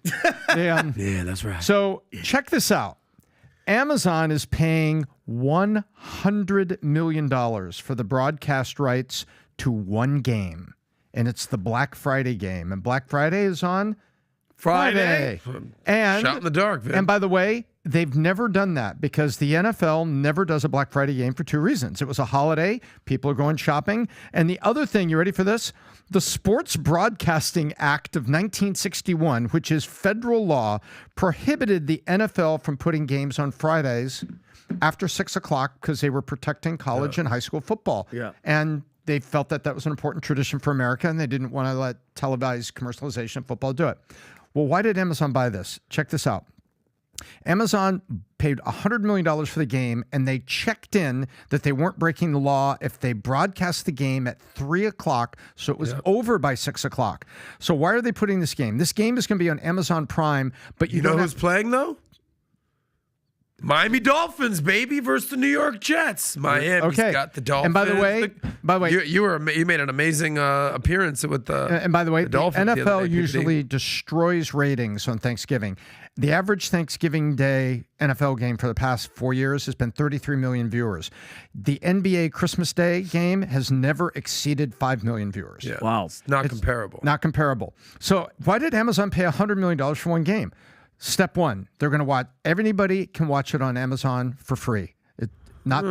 Yeah, that's right. So check this out. Amazon is paying $100 million for the broadcast rights to one game, and it's the Black Friday game. And Black Friday is on Friday. And shot in the dark, Vin. And by the way, they've never done that because the NFL never does a Black Friday game for two reasons. It was a holiday. People are going shopping. And the other thing, you ready for this? The Sports Broadcasting Act of 1961, which is federal law, prohibited the NFL from putting games on Fridays after 6 o'clock because they were protecting college and high school football. Yeah. And they felt that was an important tradition for America, and they didn't want to let televised commercialization of football do it. Well, why did Amazon buy this? Check this out. Amazon paid $100 million for the game, and they checked in that they weren't breaking the law if they broadcast the game at 3 o'clock, so it was over by 6 o'clock. So why are they putting this game? This game is going to be on Amazon Prime, but you know who's playing, though? Miami Dolphins, baby, versus the New York Jets. Miami's got the Dolphins. And by the way, you made an amazing appearance with the and by the way, the Dolphins NFL usually destroys ratings on Thanksgiving. The average Thanksgiving Day NFL game for the past 4 years has been 33 million viewers. The NBA Christmas Day game has never exceeded 5 million viewers. Yeah. Wow. It's not comparable. Not comparable. So why did Amazon pay $100 million for one game? Step one, they're going to watch. Everybody can watch it on Amazon for free. Not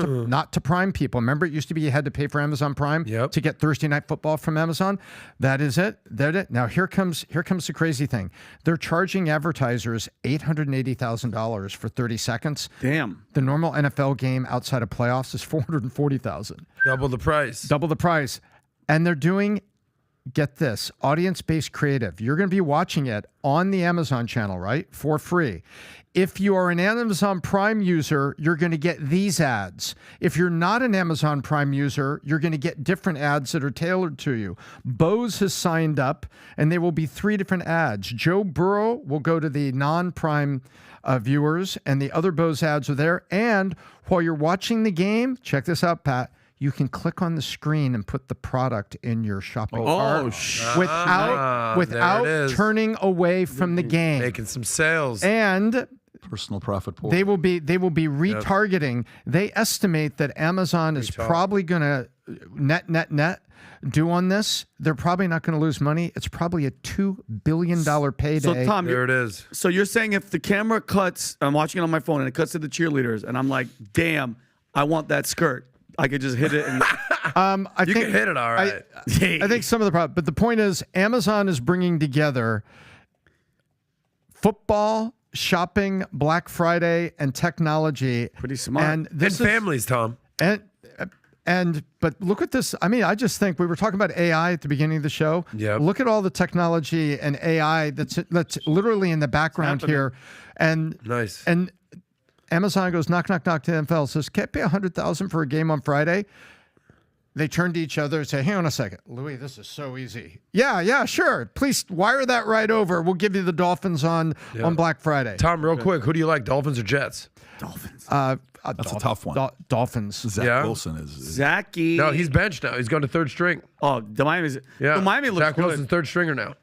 to Prime people. Remember, it used to be you had to pay for Amazon Prime to get Thursday Night Football from Amazon. That is it. That's it. Now here comes the crazy thing. They're charging advertisers $880,000 for 30 seconds. Damn. The normal NFL game outside of playoffs is $440,000. Double the price. Double the price, and they're doing. Get this, audience-based creative. You're going to be watching it on the Amazon channel, right? For free. If you are an Amazon Prime user, you're going to get these ads. If you're not an Amazon Prime user, you're going to get different ads that are tailored to you. Bose has signed up, and there will be 3 different ads. Joe Burrow will go to the non-Prime viewers, and the other Bose ads are there. And while you're watching the game, check this out, Pat, you can click on the screen and put the product in your shopping cart without turning away from the game. Making some sales. And personal profit pool. They will be retargeting. They estimate that Amazon is probably going to net do on this. They're probably not going to lose money. It's probably a $2 billion payday. So Tom, there it is. So you're saying if the camera cuts, I'm watching it on my phone and it cuts to the cheerleaders, and I'm like, damn, I want that skirt. I could just hit it. And You can hit it all right. I think some of the problem, but the point is, Amazon is bringing together football, shopping, Black Friday, and technology. Pretty smart. And this And families, Tom. But look at this. I mean, I just think we were talking about AI at the beginning of the show. Yeah. Look at all the technology and AI that's literally in the background here, and Nice. And Amazon goes knock knock knock to the NFL, says can't pay $100,000 for a game on Friday. They turn to each other and say, hang on a second, Louis, this is so easy. Yeah, sure. Please wire that right over. We'll give you the Dolphins on Black Friday. Tom, real quick, who do you like, Dolphins or Jets? Dolphins. That's a tough one. Dolphins. Zach Wilson is. Zachy. No, he's benched now. He's going to third string. Oh, the Miami's. Yeah. The Miami looks Zach good. Wilson's third stringer now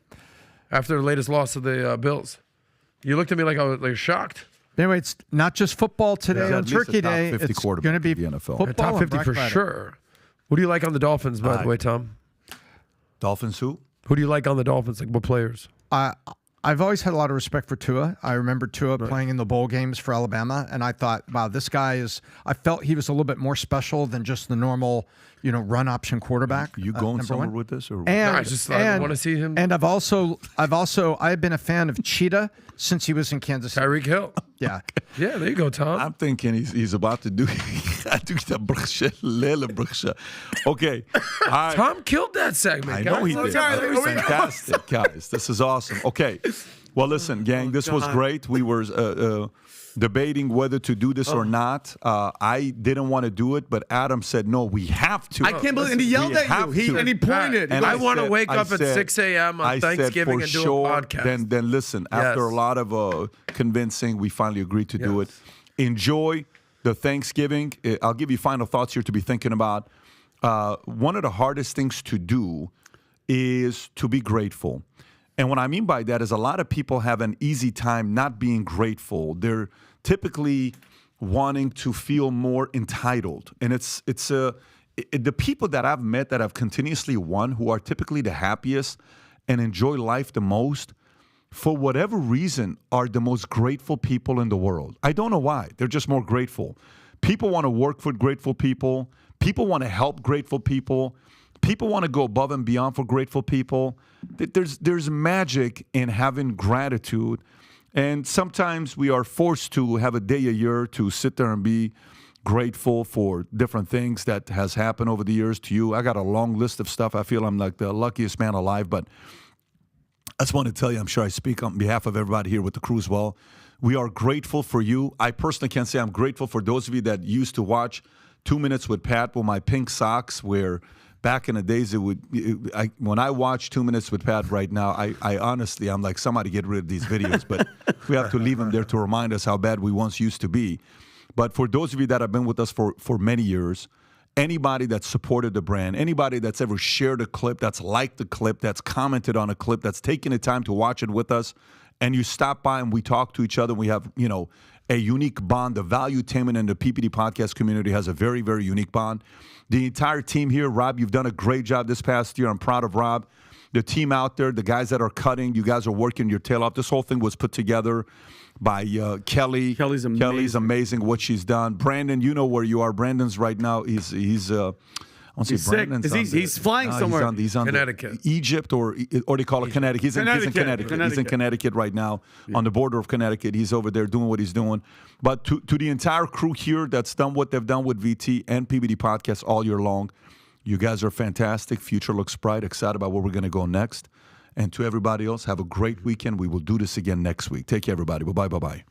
after the latest loss of the Bills. You looked at me like I was shocked. Anyway, it's not just football today He's on at least a Turkey top Day. 50 It's quarterback going to be in the NFL. football Top and 50 Black for Friday. sure. What do you like on the Dolphins, by the way, Tom? Dolphins who? Who do you like on the Dolphins? Like what players? I've always had a lot of respect for Tua. I remember Tua playing in the bowl games for Alabama, and I thought, wow, this guy is. I felt he was a little bit more special than just the normal, run option quarterback. You going number somewhere one. with this, or And, I want to see him. And I've been a fan of Cheetah since he was in Kansas City. Tyreek Hill. Yeah. Yeah, there you go, Tom. I'm thinking he's about to do. Okay. All right. Tom killed that segment. I guys. know he did. That was fantastic, guys. This is awesome. Okay. Well, listen, gang, this was great. We were debating whether to do this or not. I didn't want to do it, but Adam said, no, we have to. I can't believe, and he yelled at you. And he pointed. And I want to said- wake up at said- 6 a.m. on I said, Thanksgiving for and do sure, a podcast. Then listen, after Yes. a lot of convincing, we finally agreed to do it. Enjoy the Thanksgiving. I'll give you final thoughts here to be thinking about. One of the hardest things to do is to be grateful. And what I mean by that is a lot of people have an easy time not being grateful. They're typically wanting to feel more entitled. And the people that I've met that have continuously won, who are typically the happiest and enjoy life the most, for whatever reason, are the most grateful people in the world. I don't know why. They're just more grateful. People want to work for grateful people. People want to help grateful people. People want to go above and beyond for grateful people. There's magic in having gratitude. And sometimes we are forced to have a day a year to sit there and be grateful for different things that has happened over the years to you. I got a long list of stuff. I feel I'm like the luckiest man alive, but I just want to tell you, I'm sure I speak on behalf of everybody here with the crew as well. We are grateful for you. I personally can say I'm grateful for those of you that used to watch 2 Minutes with Pat with my pink socks, where back in the days when I watch 2 Minutes with Pat right now, I honestly, I'm like, somebody get rid of these videos, but we have to leave them there to remind us how bad we once used to be. But for those of you that have been with us for many years, anybody that's supported the brand, anybody that's ever shared a clip, that's liked the clip, that's commented on a clip, that's taken the time to watch it with us, and you stop by and we talk to each other, and we have, a unique bond. The Valuetainment and the PBD podcast community has a very, very unique bond. The entire team here, Rob, you've done a great job this past year. I'm proud of Rob. The team out there, the guys that are cutting, you guys are working your tail off. This whole thing was put together by Kelly. Kelly's amazing. Kelly's amazing what she's done. Brandon, you know where you are. Brandon's right now. He's sick. He's flying somewhere. He's on Connecticut. Egypt or they call it Connecticut. He's in Connecticut. He's in Connecticut right now, on the border of Connecticut. He's over there doing what he's doing. But to the entire crew here that's done what they've done with VT and PBD podcasts all year long, you guys are fantastic. Future looks bright. Excited about where we're going to go next. And to everybody else, have a great weekend. We will do this again next week. Take care, everybody. Bye-bye. Bye-bye.